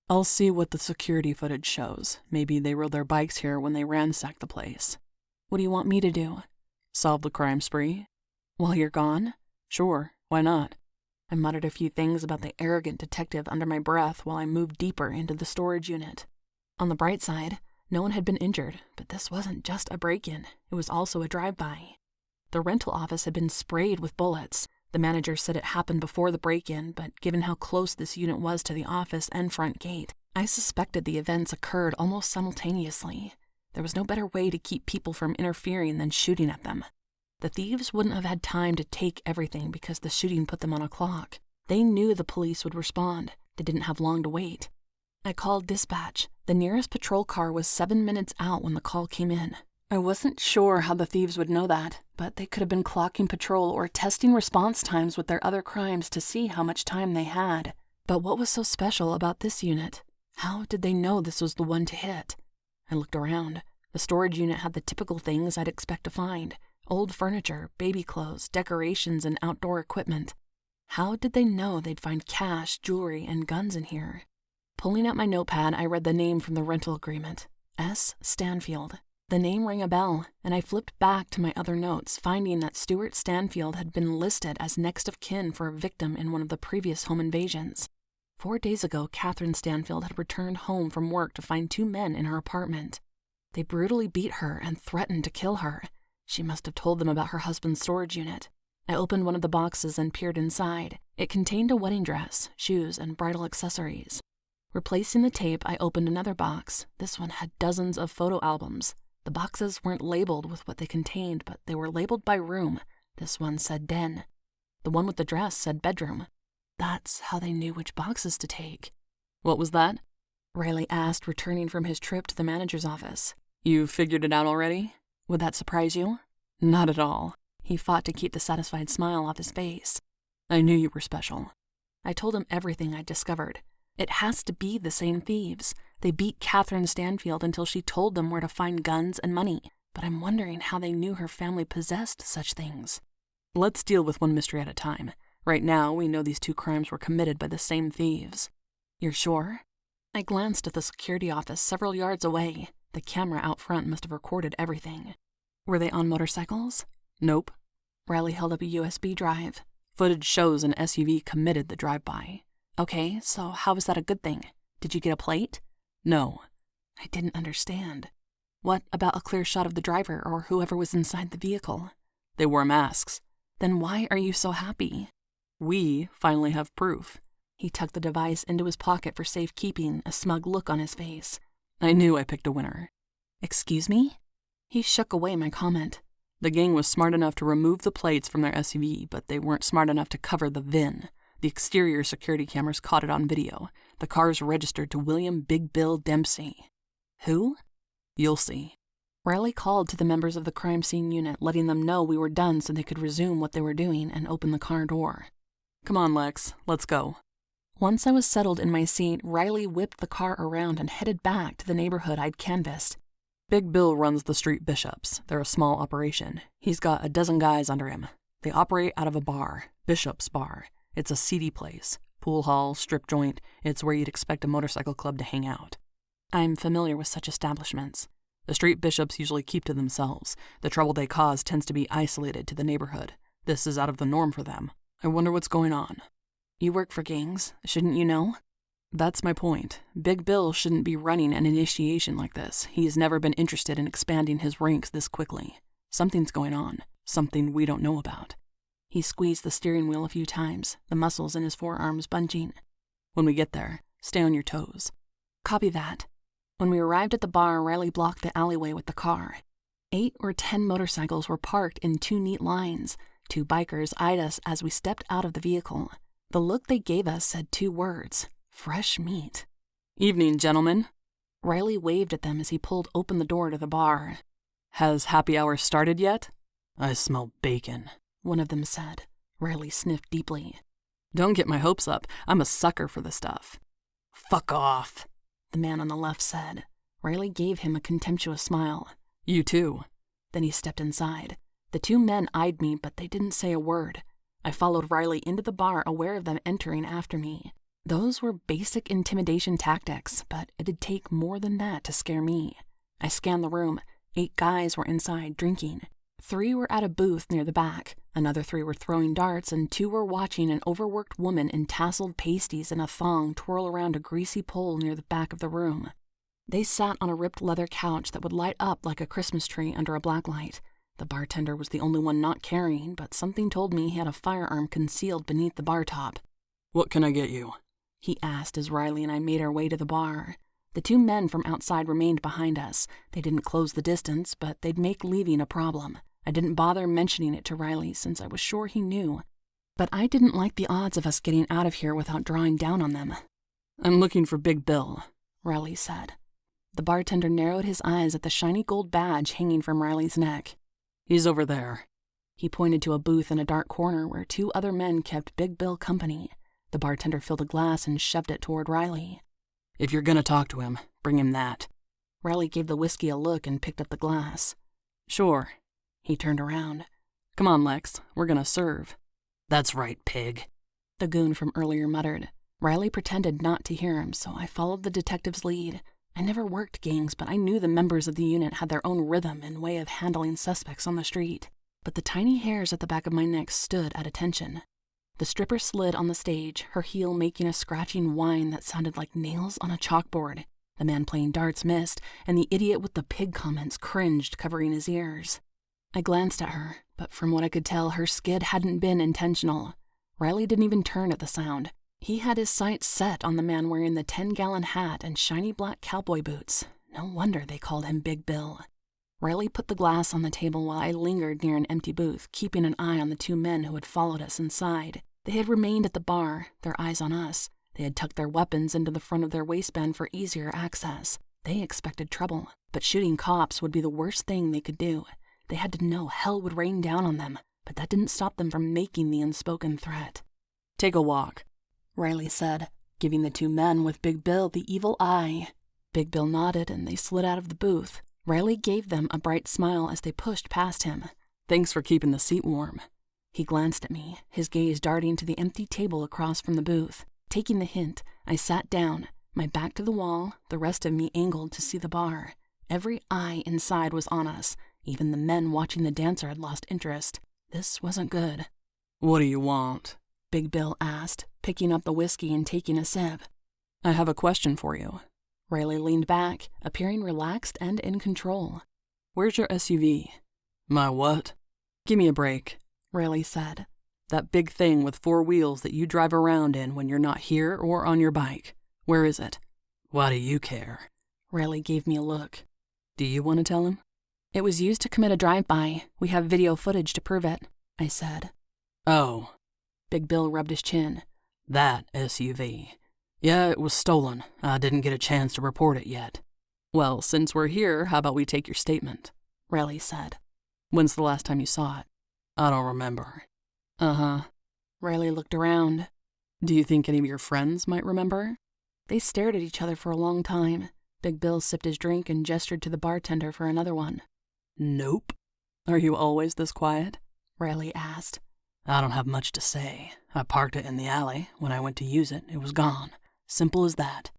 Speaker 2: I'll see what the security footage shows. Maybe they rode their bikes here when they ransacked the place.
Speaker 1: What do you want me to do?
Speaker 2: Solve the crime spree?
Speaker 1: While you're gone?
Speaker 2: Sure, why not?
Speaker 1: I muttered a few things about the arrogant detective under my breath while I moved deeper into the storage unit. On the bright side, no one had been injured, but this wasn't just a break-in. It was also a drive-by. The rental office had been sprayed with bullets. The manager said it happened before the break-in, but given how close this unit was to the office and front gate, I suspected the events occurred almost simultaneously. There was no better way to keep people from interfering than shooting at them. The thieves wouldn't have had time to take everything because the shooting put them on a clock. They knew the police would respond. They didn't have long to wait. I called dispatch. The nearest patrol car was 7 minutes out when the call came in. I wasn't sure how the thieves would know that, but they could have been clocking patrol or testing response times with their other crimes to see how much time they had. But what was so special about this unit? How did they know this was the one to hit? I looked around. The storage unit had the typical things I'd expect to find. Old furniture, baby clothes, decorations, and outdoor equipment. How did they know they'd find cash, jewelry, and guns in here? Pulling out my notepad, I read the name from the rental agreement. S. Stanfield. The name rang a bell, and I flipped back to my other notes, finding that Stuart Stanfield had been listed as next of kin for a victim in one of the previous home invasions. 4 days ago, Catherine Stanfield had returned home from work to find 2 men in her apartment. They brutally beat her and threatened to kill her. She must have told them about her husband's storage unit. I opened one of the boxes and peered inside. It contained a wedding dress, shoes, and bridal accessories. Replacing the tape, I opened another box. This one had dozens of photo albums. The boxes weren't labeled with what they contained, but they were labeled by room. This one said den. The one with the dress said bedroom. That's how they knew which boxes to take.
Speaker 2: What was that?
Speaker 1: Riley asked, returning from his trip to the manager's office.
Speaker 2: You figured it out already?
Speaker 1: Would that surprise you?
Speaker 2: Not at all.
Speaker 1: He fought to keep the satisfied smile off his face.
Speaker 2: I knew you were special.
Speaker 1: I told him everything I'd discovered. It has to be the same thieves. They beat Catherine Stanfield until she told them where to find guns and money. But I'm wondering how they knew her family possessed such things.
Speaker 2: Let's deal with one mystery at a time. Right now, we know these 2 crimes were committed by the same thieves.
Speaker 1: You're sure? I glanced at the security office several yards away. The camera out front must have recorded everything. Were they on motorcycles?
Speaker 2: Nope.
Speaker 1: Riley held up a USB drive.
Speaker 2: Footage shows an SUV committed the drive-by.
Speaker 1: Okay, so how is that a good thing? Did you get a plate?
Speaker 2: No.
Speaker 1: I didn't understand. What about a clear shot of the driver or whoever was inside the vehicle?
Speaker 2: They wore masks.
Speaker 1: Then why are you so happy?
Speaker 2: We finally have proof.
Speaker 1: He tucked the device into his pocket for safekeeping, a smug look on his face.
Speaker 2: I knew I picked a winner.
Speaker 1: Excuse me? He shook away my comment.
Speaker 2: The gang was smart enough to remove the plates from their SUV, but they weren't smart enough to cover the VIN. The exterior security cameras caught it on video. The car's registered to William Big Bill Dempsey.
Speaker 1: Who?
Speaker 2: You'll see.
Speaker 1: Riley called to the members of the crime scene unit, letting them know we were done so they could resume what they were doing and open the car door.
Speaker 2: Come on, Lex. Let's go.
Speaker 1: Once I was settled in my seat, Riley whipped the car around and headed back to the neighborhood I'd canvassed.
Speaker 2: Big Bill runs the Street Bishops. They're a small operation. He's got a dozen guys under him. They operate out of a bar, Bishop's Bar. It's a seedy place. Pool hall, strip joint. It's where you'd expect a motorcycle club to hang out.
Speaker 1: I'm familiar with such establishments.
Speaker 2: The Street Bishops usually keep to themselves. The trouble they cause tends to be isolated to the neighborhood. This is out of the norm for them. I wonder what's going on.
Speaker 1: You work for gangs. Shouldn't you know?
Speaker 2: That's my point. Big Bill shouldn't be running an initiation like this. He's never been interested in expanding his ranks this quickly. Something's going on. Something we don't know about.
Speaker 1: He squeezed the steering wheel a few times, the muscles in his forearms bunching.
Speaker 2: When we get there, stay on your toes.
Speaker 1: Copy that. When we arrived at the bar, Riley blocked the alleyway with the car. 8 or 10 motorcycles were parked in 2 neat lines. 2 bikers eyed us as we stepped out of the vehicle. The look they gave us said 2 words: fresh meat.
Speaker 2: "Evening, gentlemen."
Speaker 1: Riley waved at them as he pulled open the door to the bar.
Speaker 2: "Has happy hour started yet?" "I smell bacon,"
Speaker 1: one of them said. Riley sniffed deeply.
Speaker 2: "Don't get my hopes up. I'm a sucker for the stuff." "Fuck off,"
Speaker 1: the man on the left said. Riley gave him a contemptuous smile.
Speaker 2: "You too."
Speaker 1: Then he stepped inside. The 2 men eyed me, but they didn't say a word. I followed Riley into the bar, aware of them entering after me. Those were basic intimidation tactics, but it'd take more than that to scare me. I scanned the room. 8 guys were inside, drinking. 3 were at a booth near the back. Another 3 were throwing darts, and 2 were watching an overworked woman in tasseled pasties and a thong twirl around a greasy pole near the back of the room. They sat on a ripped leather couch that would light up like a Christmas tree under a blacklight. The bartender was the only one not carrying, but something told me he had a firearm concealed beneath the bar top.
Speaker 2: "What can I get you?"
Speaker 1: he asked as Riley and I made our way to the bar. The 2 men from outside remained behind us. They didn't close the distance, but they'd make leaving a problem. I didn't bother mentioning it to Riley since I was sure he knew. But I didn't like the odds of us getting out of here without drawing down on them.
Speaker 2: "I'm looking for Big Bill,"
Speaker 1: Riley said. The bartender narrowed his eyes at the shiny gold badge hanging from Riley's neck.
Speaker 2: "He's over there."
Speaker 1: He pointed to a booth in a dark corner where 2 other men kept Big Bill company. The bartender filled a glass and shoved it toward Riley.
Speaker 2: "If you're gonna talk to him, bring him that."
Speaker 1: Riley gave the whiskey a look and picked up the glass.
Speaker 2: "Sure."
Speaker 1: He turned around.
Speaker 2: "Come on, Lex. We're gonna serve."
Speaker 3: "That's right, pig,"
Speaker 1: the goon from earlier muttered. Riley pretended not to hear him, so I followed the detective's lead. I never worked gangs, but I knew the members of the unit had their own rhythm and way of handling suspects on the street. But the tiny hairs at the back of my neck stood at attention. The stripper slid on the stage, her heel making a scratching whine that sounded like nails on a chalkboard. The man playing darts missed, and the idiot with the pig comments cringed, covering his ears. I glanced at her, but from what I could tell, her skid hadn't been intentional. Riley didn't even turn at the sound. He had his sights set on the man wearing the 10-gallon hat and shiny black cowboy boots. No wonder they called him Big Bill. Riley put the glass on the table while I lingered near an empty booth, keeping an eye on the 2 men who had followed us inside. They had remained at the bar, their eyes on us. They had tucked their weapons into the front of their waistband for easier access. They expected trouble, but shooting cops would be the worst thing they could do. They had to know hell would rain down on them, but that didn't stop them from making the unspoken threat.
Speaker 2: "Take a walk,"
Speaker 1: Riley said, giving the 2 men with Big Bill the evil eye. Big Bill nodded and they slid out of the booth. Riley gave them a bright smile as they pushed past him.
Speaker 2: "Thanks for keeping the seat warm."
Speaker 1: He glanced at me, his gaze darting to the empty table across from the booth. Taking the hint, I sat down, my back to the wall, the rest of me angled to see the bar. Every eye inside was on us. Even the men watching the dancer had lost interest. This wasn't good.
Speaker 2: "What do you want?"
Speaker 1: Big Bill asked, picking up the whiskey and taking a sip.
Speaker 2: "I have a question for you."
Speaker 1: Riley leaned back, appearing relaxed and in control.
Speaker 2: "Where's your SUV?"
Speaker 3: "My what?"
Speaker 2: "Give me a break,"
Speaker 1: Riley said.
Speaker 2: "That big thing with 4 wheels that you drive around in when you're not here or on your bike. Where is it?"
Speaker 3: "Why do you care?"
Speaker 1: Riley gave me a look.
Speaker 2: "Do you want to tell him?"
Speaker 1: "It was used to commit a drive-by. We have video footage to prove it," I said.
Speaker 3: "Oh."
Speaker 1: Big Bill rubbed his chin.
Speaker 3: "That SUV. Yeah, it was stolen. I didn't get a chance to report it yet."
Speaker 2: "Well, since we're here, how about we take your statement?"
Speaker 1: Riley said.
Speaker 2: "When's the last time you saw it?"
Speaker 3: "I don't remember."
Speaker 2: "Uh-huh."
Speaker 1: Riley looked around.
Speaker 2: "Do you think any of your friends might remember?"
Speaker 1: They stared at each other for a long time. Big Bill sipped his drink and gestured to the bartender for another one.
Speaker 2: "Nope." "Are you always this quiet?"
Speaker 1: Riley asked.
Speaker 3: "I don't have much to say. I parked it in the alley. When I went to use it, it was gone. Simple as that."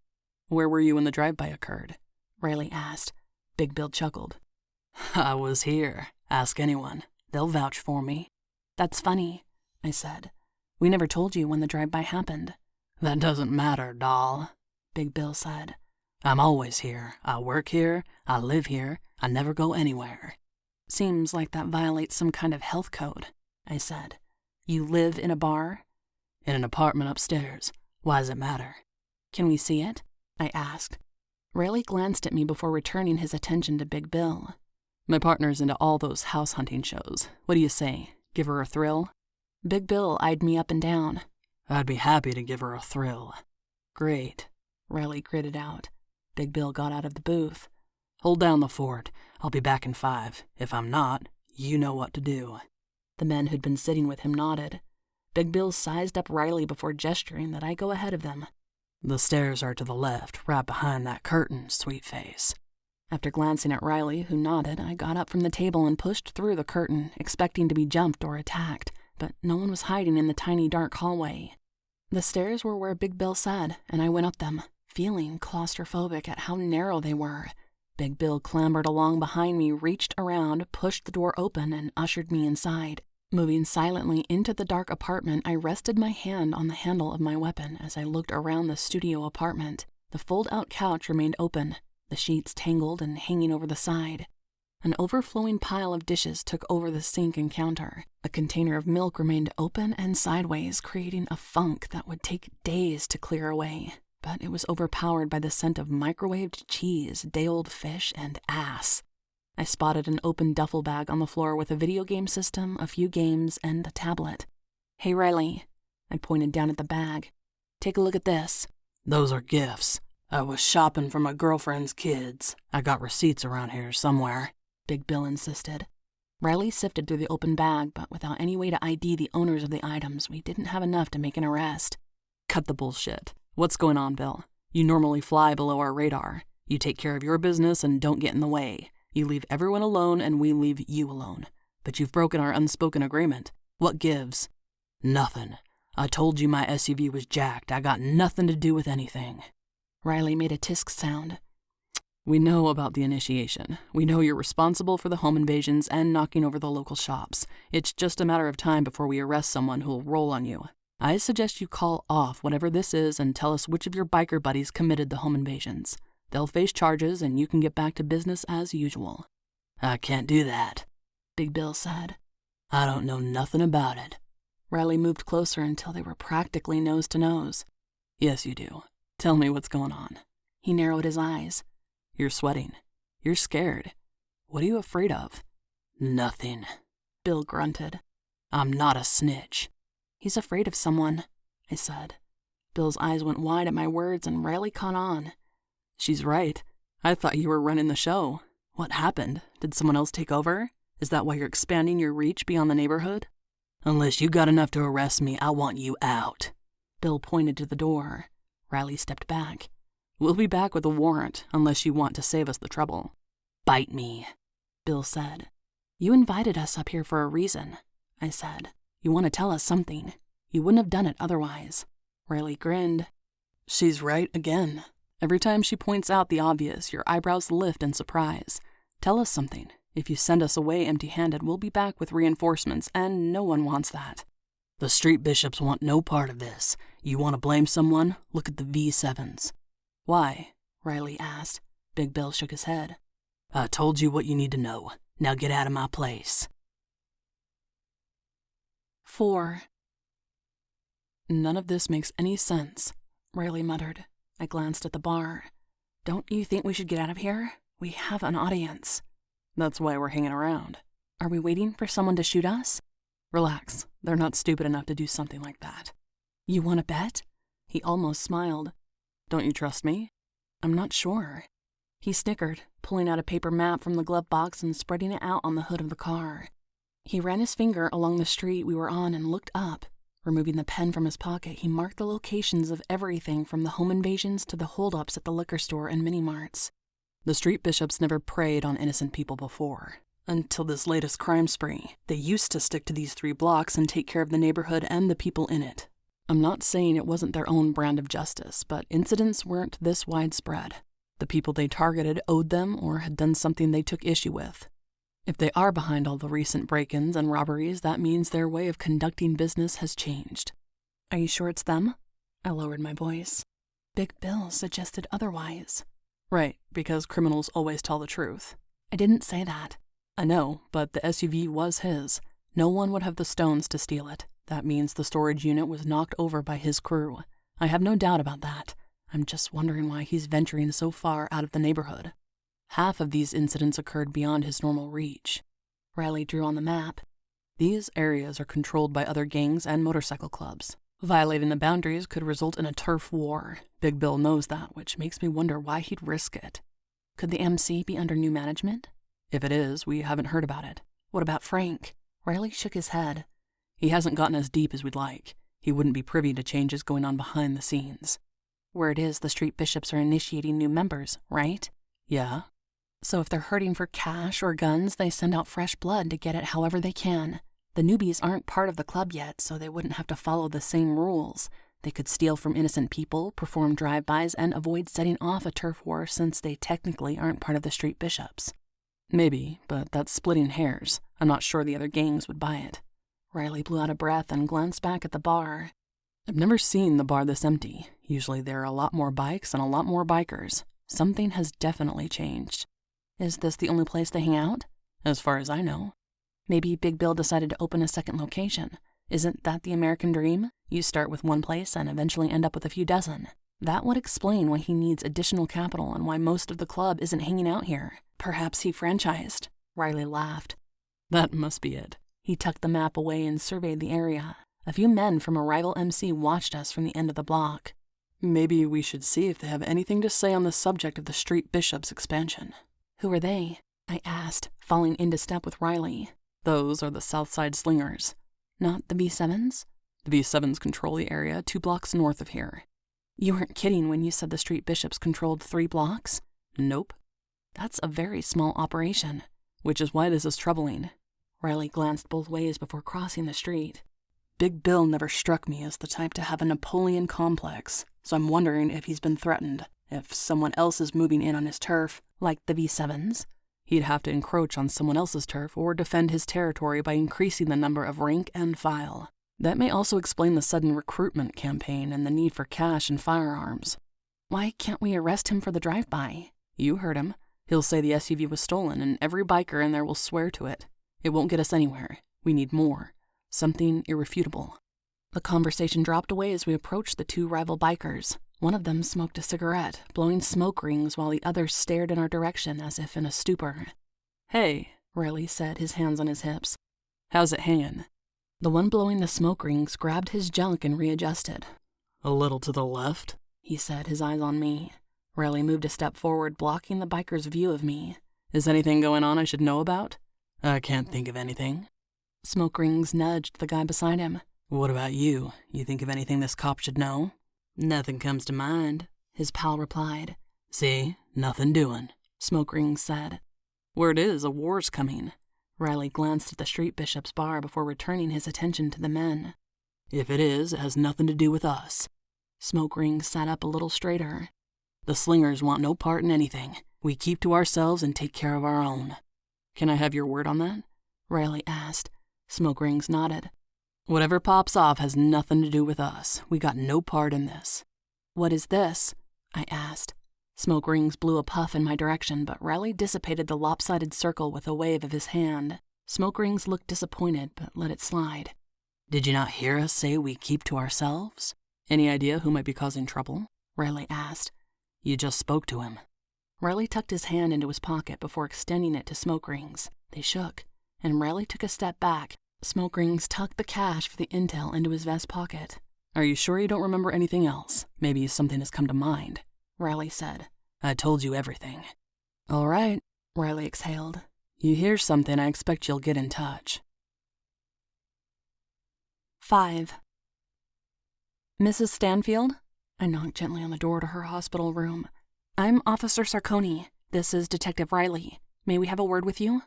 Speaker 2: "Where were you when the drive-by occurred?"
Speaker 1: Riley asked. Big Bill chuckled.
Speaker 3: "I was here. Ask anyone. They'll vouch for me."
Speaker 1: "That's funny," I said. "We never told you when the drive-by happened."
Speaker 3: "That doesn't matter, doll,"
Speaker 1: Big Bill said.
Speaker 3: "I'm always here. I work here. I live here. I never go anywhere."
Speaker 1: "Seems like that violates some kind of health code," I said. "You live in a bar?"
Speaker 3: "In an apartment upstairs. Why does it matter?"
Speaker 1: "Can we see it?" I asked. Riley glanced at me before returning his attention to Big Bill.
Speaker 2: "My partner's into all those house hunting shows. What do you say? Give her a thrill?"
Speaker 1: Big Bill eyed me up and down.
Speaker 3: I'd be happy to give her a thrill.
Speaker 1: Great, Riley gritted out. Big Bill got out of the booth.
Speaker 3: Hold down the fort. I'll be back in 5. If I'm not, you know what to do.
Speaker 1: The men who'd been sitting with him nodded. Big Bill sized up Riley before gesturing that I go ahead of them.
Speaker 3: The stairs are to the left, right behind that curtain, sweet face.
Speaker 1: After glancing at Riley, who nodded, I got up from the table and pushed through the curtain, expecting to be jumped or attacked, but no one was hiding in the tiny dark hallway. The stairs were where Big Bill said, and I went up them, feeling claustrophobic at how narrow they were. Big Bill clambered along behind me, reached around, pushed the door open, and ushered me inside. Moving silently into the dark apartment, I rested my hand on the handle of my weapon as I looked around the studio apartment. The fold-out couch remained open, the sheets tangled and hanging over the side. An overflowing pile of dishes took over the sink and counter. A container of milk remained open and sideways, creating a funk that would take days to clear away. But it was overpowered by the scent of microwaved cheese, day-old fish, and ass. I spotted an open duffel bag on the floor with a video game system, a few games, and a tablet. "Hey, Riley." I pointed down at the bag. "Take a look at this."
Speaker 3: Those are gifts. I was shopping for my girlfriend's kids. I got receipts around here somewhere,
Speaker 1: Big Bill insisted. Riley sifted through the open bag, but without any way to ID the owners of the items, we didn't have enough to make an arrest.
Speaker 2: Cut the bullshit. What's going on, Bill? You normally fly below our radar. You take care of your business and don't get in the way. You leave everyone alone and we leave you alone. But you've broken our unspoken agreement. What gives?
Speaker 3: Nothing. I told you my SUV was jacked. I got nothing to do with anything.
Speaker 1: Riley made a tisk sound.
Speaker 2: We know about the initiation. We know you're responsible for the home invasions and knocking over the local shops. It's just a matter of time before we arrest someone who'll roll on you. I suggest you call off whatever this is and tell us which of your biker buddies committed the home invasions. They'll face charges and you can get back to business as usual.
Speaker 3: I can't do that,
Speaker 1: Big Bill said.
Speaker 3: I don't know nothing about it.
Speaker 1: Riley moved closer until they were practically nose to nose.
Speaker 2: Yes, you do. Tell me what's going on.
Speaker 1: He narrowed his eyes.
Speaker 2: You're sweating. You're scared. What are you afraid of?
Speaker 3: Nothing.
Speaker 1: Bill grunted.
Speaker 3: I'm not a snitch.
Speaker 1: He's afraid of someone, I said. Bill's eyes went wide at my words and Riley caught on.
Speaker 2: She's right. I thought you were running the show. What happened? Did someone else take over? Is that why you're expanding your reach beyond the neighborhood?
Speaker 3: Unless you got enough to arrest me, I want you out.
Speaker 1: Bill pointed to the door. Riley stepped back.
Speaker 2: We'll be back with a warrant, unless you want to save us the trouble.
Speaker 3: Bite me,
Speaker 1: Bill said. You invited us up here for a reason, I said. You want to tell us something. You wouldn't have done it otherwise. Riley grinned.
Speaker 2: She's right again. Every time she points out the obvious, your eyebrows lift in surprise. Tell us something. If you send us away empty-handed, we'll be back with reinforcements, and no one wants that.
Speaker 3: The street bishops want no part of this. You want to blame someone? Look at the V7s.
Speaker 1: Why? Riley asked. Big Bill shook his head.
Speaker 3: I told you what you need to know. Now get out of my place.
Speaker 1: 4. None of this makes any sense, Riley muttered. I glanced at the bar. Don't you think we should get out of here? We have an audience.
Speaker 2: That's why we're hanging around.
Speaker 1: Are we waiting for someone to shoot us?
Speaker 2: Relax. They're not stupid enough to do something like that.
Speaker 1: You want to bet? He almost smiled.
Speaker 2: Don't you trust me?
Speaker 1: I'm not sure. He snickered, pulling out a paper map from the glove box and spreading it out on the hood of the car. He ran his finger along the street we were on and looked up. Removing the pen from his pocket, he marked the locations of everything from the home invasions to the holdups at the liquor store and mini-marts.
Speaker 2: The street bishops never preyed on innocent people before. Until this latest crime spree. They used to stick to these 3 blocks and take care of the neighborhood and the people in it. I'm not saying it wasn't their own brand of justice, but incidents weren't this widespread. The people they targeted owed them or had done something they took issue with. If they are behind all the recent break-ins and robberies, that means their way of conducting business has changed.
Speaker 1: Are you sure it's them? I lowered my voice. Big Bill suggested otherwise.
Speaker 2: Right, because criminals always tell the truth.
Speaker 1: I didn't say that.
Speaker 2: I know, but the SUV was his. No one would have the stones to steal it. That means the storage unit was knocked over by his crew. I have no doubt about that. I'm just wondering why he's venturing so far out of the neighborhood. Half of these incidents occurred beyond his normal reach.
Speaker 1: Riley drew on the map.
Speaker 2: These areas are controlled by other gangs and motorcycle clubs. Violating the boundaries could result in a turf war. Big Bill knows that, which makes me wonder why he'd risk it.
Speaker 1: Could the MC be under new management?
Speaker 2: If it is, we haven't heard about it.
Speaker 1: What about Frank? Riley shook his head.
Speaker 2: He hasn't gotten as deep as we'd like. He wouldn't be privy to changes going on behind the scenes.
Speaker 1: Word is the street bishops are initiating new members, right?
Speaker 2: Yeah.
Speaker 1: So if they're hurting for cash or guns, they send out fresh blood to get it however they can. The newbies aren't part of the club yet, so they wouldn't have to follow the same rules. They could steal from innocent people, perform drive-bys, and avoid setting off a turf war since they technically aren't part of the street bishops.
Speaker 2: Maybe, but that's splitting hairs. I'm not sure the other gangs would buy it.
Speaker 1: Riley blew out a breath and glanced back at the bar.
Speaker 2: I've never seen the bar this empty. Usually there are a lot more bikes and a lot more bikers. Something has definitely changed.
Speaker 1: Is this the only place they hang out?
Speaker 2: As far as I know.
Speaker 1: Maybe Big Bill decided to open a second location. Isn't that the American dream? You start with one place and eventually end up with a few dozen. That would explain why he needs additional capital and why most of the club isn't hanging out here. Perhaps he franchised. Riley laughed.
Speaker 2: That must be it.
Speaker 1: He tucked the map away and surveyed the area. A few men from a rival MC watched us from the end of the block.
Speaker 2: Maybe we should see if they have anything to say on the subject of the street bishop's expansion.
Speaker 1: Who are they? I asked, falling into step with Riley.
Speaker 2: Those are the Southside Slingers.
Speaker 1: Not the V7s?
Speaker 2: The V7s control the area 2 blocks north of here.
Speaker 1: You weren't kidding when you said the street bishops controlled 3 blocks?
Speaker 2: Nope.
Speaker 1: That's a very small operation.
Speaker 2: Which is why this is troubling.
Speaker 1: Riley glanced both ways before crossing the street.
Speaker 2: Big Bill never struck me as the type to have a Napoleon complex, so I'm wondering if he's been threatened. If someone else is moving in on his turf,
Speaker 1: like the V7s,
Speaker 2: he'd have to encroach on someone else's turf or defend his territory by increasing the number of rank and file. That may also explain the sudden recruitment campaign and the need for cash and firearms.
Speaker 1: Why can't we arrest him for the drive-by?
Speaker 2: You heard him. He'll say the SUV was stolen, and every biker in there will swear to it. It won't get us anywhere. We need more. Something irrefutable.
Speaker 1: The conversation dropped away as we approached the 2 rival bikers. One of them smoked a cigarette, blowing smoke rings while the other stared in our direction as if in a stupor.
Speaker 2: Hey,
Speaker 1: Riley said, his hands on his hips.
Speaker 2: How's it hanging?
Speaker 1: The one blowing the smoke rings grabbed his junk and readjusted.
Speaker 2: A little to the left,
Speaker 1: he said, his eyes on me. Riley moved a step forward, blocking the biker's view of me.
Speaker 2: Is anything going on I should know about? I can't think of anything.
Speaker 1: Smoke rings nudged the guy beside him.
Speaker 2: What about you? You think of anything this cop should know? Nothing comes to mind,
Speaker 1: his pal replied.
Speaker 2: See, nothing doing,
Speaker 1: Smoke rings said.
Speaker 2: Word is a war's coming.
Speaker 1: Riley glanced at the street bishop's bar before returning his attention to the men.
Speaker 2: If it is, it has nothing to do with us.
Speaker 1: Smoke rings sat up a little straighter.
Speaker 2: The Slingers want no part in anything. We keep to ourselves and take care of our own. Can I have your word on that?
Speaker 1: Riley asked. Smoke rings nodded.
Speaker 2: Whatever pops off has nothing to do with us. We got no part in this.
Speaker 1: What is this? I asked. Smoke rings blew a puff in my direction, but Riley dissipated the lopsided circle with a wave of his hand. Smoke rings looked disappointed, but let it slide.
Speaker 2: Did you not hear us say we keep to ourselves? Any idea who might be causing trouble?
Speaker 1: Riley asked.
Speaker 2: You just spoke to him.
Speaker 1: Riley tucked his hand into his pocket before extending it to Smoke rings. They shook, and Riley took a step back. Smoke rings tucked the cash for the intel into his vest pocket.
Speaker 2: Are you sure you don't remember anything else? Maybe something has come to mind,
Speaker 1: Riley said.
Speaker 2: I told you everything.
Speaker 1: All right, Riley exhaled.
Speaker 2: You hear something, I expect you'll get in touch.
Speaker 1: 5. Mrs. Stanfield? I knocked gently on the door to her hospital room. I'm Officer Sarconi. This is Detective Riley. May we have a word with you?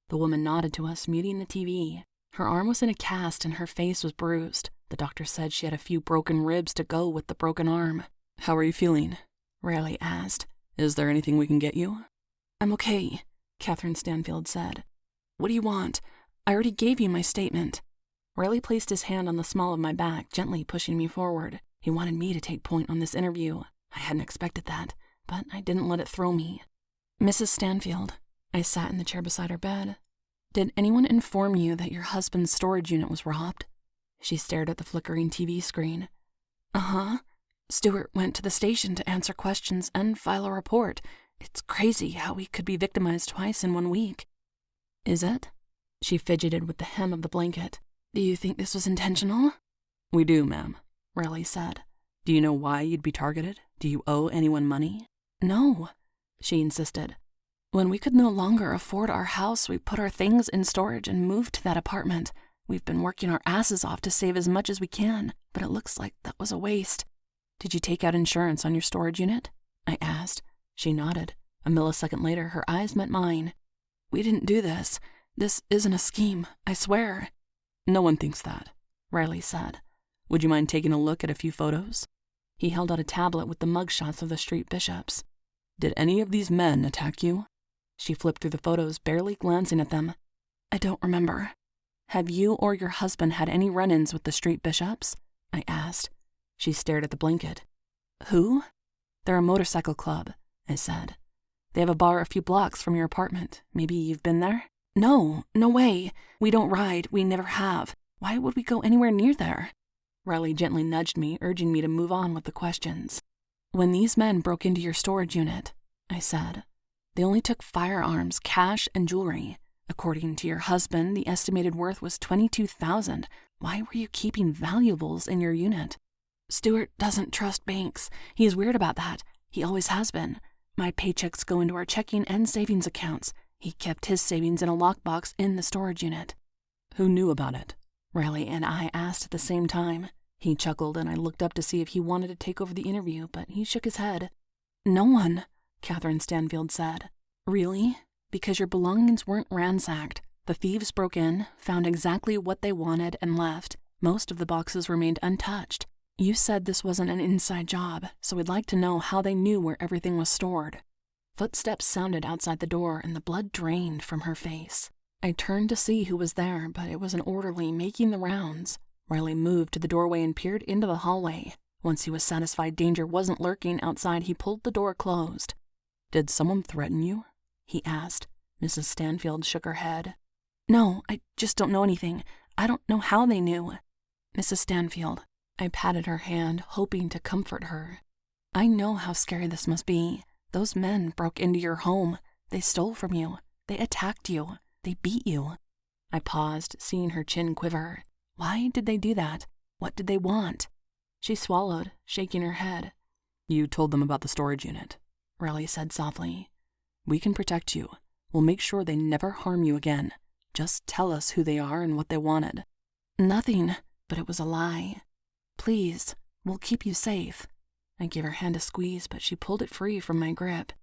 Speaker 1: The woman nodded to us, muting the TV. Her arm was in a cast and her face was bruised. The doctor said she had a few broken ribs to go with the broken arm.
Speaker 2: How are you feeling?
Speaker 1: Riley asked.
Speaker 2: Is there anything we can get you?
Speaker 1: I'm okay, Catherine Stanfield said. What do you want? I already gave you my statement. Riley placed his hand on the small of my back, gently pushing me forward. He wanted me to take point on this interview. I hadn't expected that, but I didn't let it throw me. Mrs. Stanfield, I sat in the chair beside her bed. Did anyone inform you that your husband's storage unit was robbed? She stared at the flickering TV screen. Uh-huh. Stuart went to the station to answer questions and file a report. It's crazy how we could be victimized twice in 1 week. Is it? She fidgeted with the hem of the blanket. Do you think this was intentional?
Speaker 2: We do, ma'am.
Speaker 1: Riley said.
Speaker 3: Do you know why you'd be targeted? Do you owe anyone money?
Speaker 1: No, she insisted. When we could no longer afford our house, we put our things in storage and moved to that apartment. We've been working our asses off to save as much as we can, but it looks like that was a waste.
Speaker 3: Did you take out insurance on your storage unit?
Speaker 1: I asked.
Speaker 3: She nodded. A millisecond later, her eyes met mine.
Speaker 1: We didn't do this. This isn't a scheme, I swear.
Speaker 3: No one thinks that,
Speaker 1: Riley said.
Speaker 3: Would you mind taking a look at a few photos?
Speaker 1: He held out a tablet with the mugshots of the street bishops.
Speaker 3: Did any of these men attack you?
Speaker 1: She flipped through the photos, barely glancing at them. I don't remember. Have you or your husband had any run-ins with the street bishops? I asked.
Speaker 3: She stared at the blanket.
Speaker 1: Who?
Speaker 3: They're a motorcycle club, I said.
Speaker 1: They have a bar a few blocks from your apartment. Maybe you've been there? No way. We don't ride. We never have. Why would we go anywhere near there? Riley gently nudged me, urging me to move on with the questions. When these men broke into your storage unit, I said, they only took firearms, cash, and jewelry. According to your husband, the estimated worth was $22,000. Why were you keeping valuables in your unit? Stuart doesn't trust banks. He's weird about that. He always has been. My paychecks go into our checking and savings accounts. He kept his savings in a lockbox in the storage unit.
Speaker 3: Who knew about it?
Speaker 1: Riley and I asked at the same time. He chuckled and I looked up to see if he wanted to take over the interview, but he shook his head. No one, Catherine Stanfield said. Really? Because your belongings weren't ransacked. The thieves broke in, found exactly what they wanted, and left. Most of the boxes remained untouched. You said this wasn't an inside job, so we'd like to know how they knew where everything was stored. Footsteps sounded outside the door and the blood drained from her face. I turned to see who was there, but it was an orderly making the rounds. Riley moved to the doorway and peered into the hallway. Once he was satisfied danger wasn't lurking outside, he pulled the door closed.
Speaker 3: Did someone threaten you?
Speaker 1: He asked. Mrs. Stanfield shook her head. No, I just don't know anything. I don't know how they knew. Mrs. Stanfield. I patted her hand, hoping to comfort her. I know how scary this must be. Those men broke into your home. They stole from you. They attacked you. They beat you. I paused, seeing her chin quiver. Why did they do that? What did they want? She swallowed, shaking her head.
Speaker 3: You told them about the storage unit,
Speaker 1: Riley said softly.
Speaker 3: We can protect you. We'll make sure they never harm you again. Just tell us who they are and what they wanted.
Speaker 1: Nothing, but it was a lie. Please, we'll keep you safe. I gave her hand a squeeze, but she pulled it free from my grip.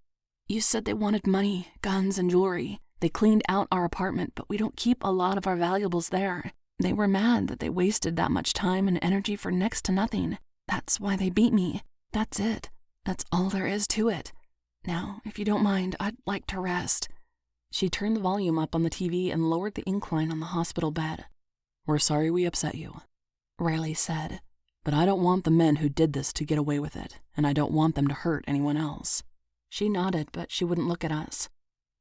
Speaker 1: You said they wanted money, guns, and jewelry. They cleaned out our apartment, but we don't keep a lot of our valuables there. They were mad that they wasted that much time and energy for next to nothing. That's why they beat me. That's it. That's all there is to it. Now, if you don't mind, I'd like to rest. She turned the volume up on the TV and lowered the incline on the hospital bed.
Speaker 3: We're sorry we upset you,
Speaker 1: Riley said.
Speaker 3: But I don't want the men who did this to get away with it, and I don't want them to hurt anyone else.
Speaker 1: She nodded, but she wouldn't look at us.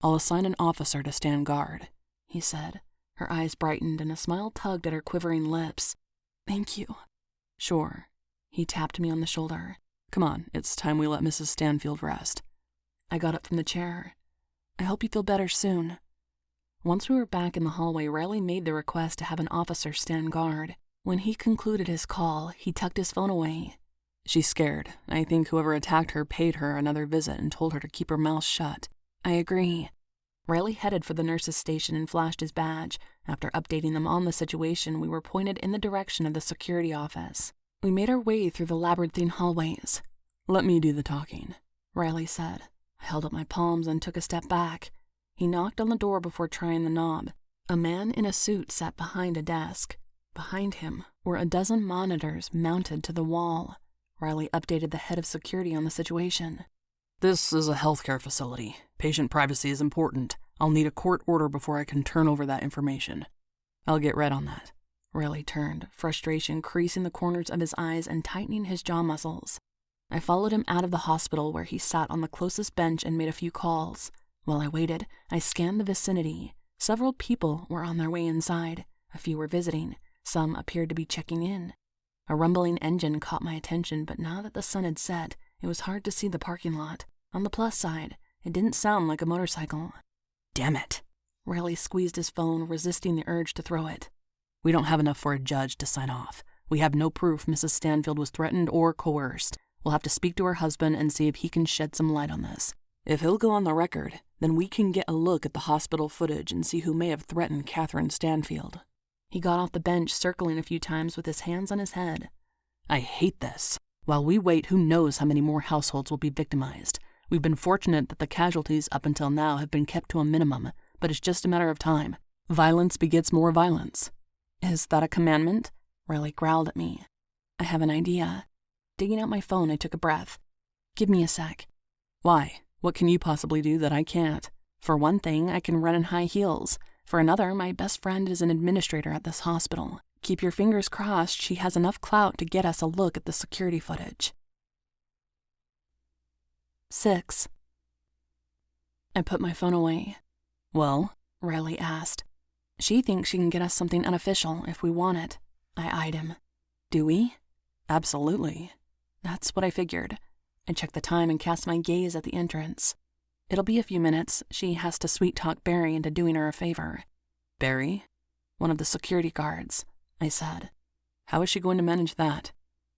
Speaker 3: I'll assign an officer to stand guard,
Speaker 1: he said. Her eyes brightened and a smile tugged at her quivering lips. Thank you.
Speaker 3: Sure.
Speaker 1: He tapped me on the shoulder.
Speaker 3: Come on, it's time we let Mrs. Stanfield rest.
Speaker 1: I got up from the chair. I hope you feel better soon. Once we were back in the hallway, Riley made the request to have an officer stand guard. When he concluded his call, he tucked his phone away.
Speaker 3: She's scared. I think whoever attacked her paid her another visit and told her to keep her mouth shut.
Speaker 1: I agree. Riley headed for the nurse's station and flashed his badge. After updating them on the situation, we were pointed in the direction of the security office. We made our way through the labyrinthine hallways.
Speaker 3: Let me do the talking,
Speaker 1: Riley said. I held up my palms and took a step back. He knocked on the door before trying the knob. A man in a suit sat behind a desk. Behind him were a dozen monitors mounted to the wall. Riley updated the head of security on the situation.
Speaker 3: This is a healthcare facility. Patient privacy is important. I'll need a court order before I can turn over that information.
Speaker 1: I'll get right on that. Riley turned, frustration creasing the corners of his eyes and tightening his jaw muscles. I followed him out of the hospital where he sat on the closest bench and made a few calls. While I waited, I scanned the vicinity. Several people were on their way inside. A few were visiting. Some appeared to be checking in. A rumbling engine caught my attention, but now that the sun had set, it was hard to see the parking lot. On the plus side, it didn't sound like a motorcycle.
Speaker 3: Damn it.
Speaker 1: Riley squeezed his phone, resisting the urge to throw it.
Speaker 3: We don't have enough for a judge to sign off. We have no proof Mrs. Stanfield was threatened or coerced. We'll have to speak to her husband and see if he can shed some light on this. If he'll go on the record, then we can get a look at the hospital footage and see who may have threatened Catherine Stanfield."
Speaker 1: He got off the bench, circling a few times with his hands on his head.
Speaker 3: "I hate this. While we wait, who knows how many more households will be victimized. We've been fortunate that the casualties up until now have been kept to a minimum, but it's just a matter of time. Violence begets more violence."
Speaker 1: "Is that a commandment?" Riley growled at me. "I have an idea." Digging out my phone, I took a breath. "Give me a sec."
Speaker 3: "Why? What can you possibly do that I can't?"
Speaker 1: "For one thing, I can run in high heels. For another, my best friend is an administrator at this hospital. Keep your fingers crossed she has enough clout to get us a look at the security footage." 6. I put my phone away.
Speaker 3: "Well?"
Speaker 1: Riley asked. "She thinks she can get us something unofficial if we want it." I eyed him. "Do we?"
Speaker 3: "Absolutely."
Speaker 1: That's what I figured. I checked the time and cast my gaze at the entrance. "It'll be a few minutes. She has to sweet-talk Barry into doing her a favor."
Speaker 3: "Barry?"
Speaker 1: "One of the security guards," I said.
Speaker 3: "How is she going to manage that?"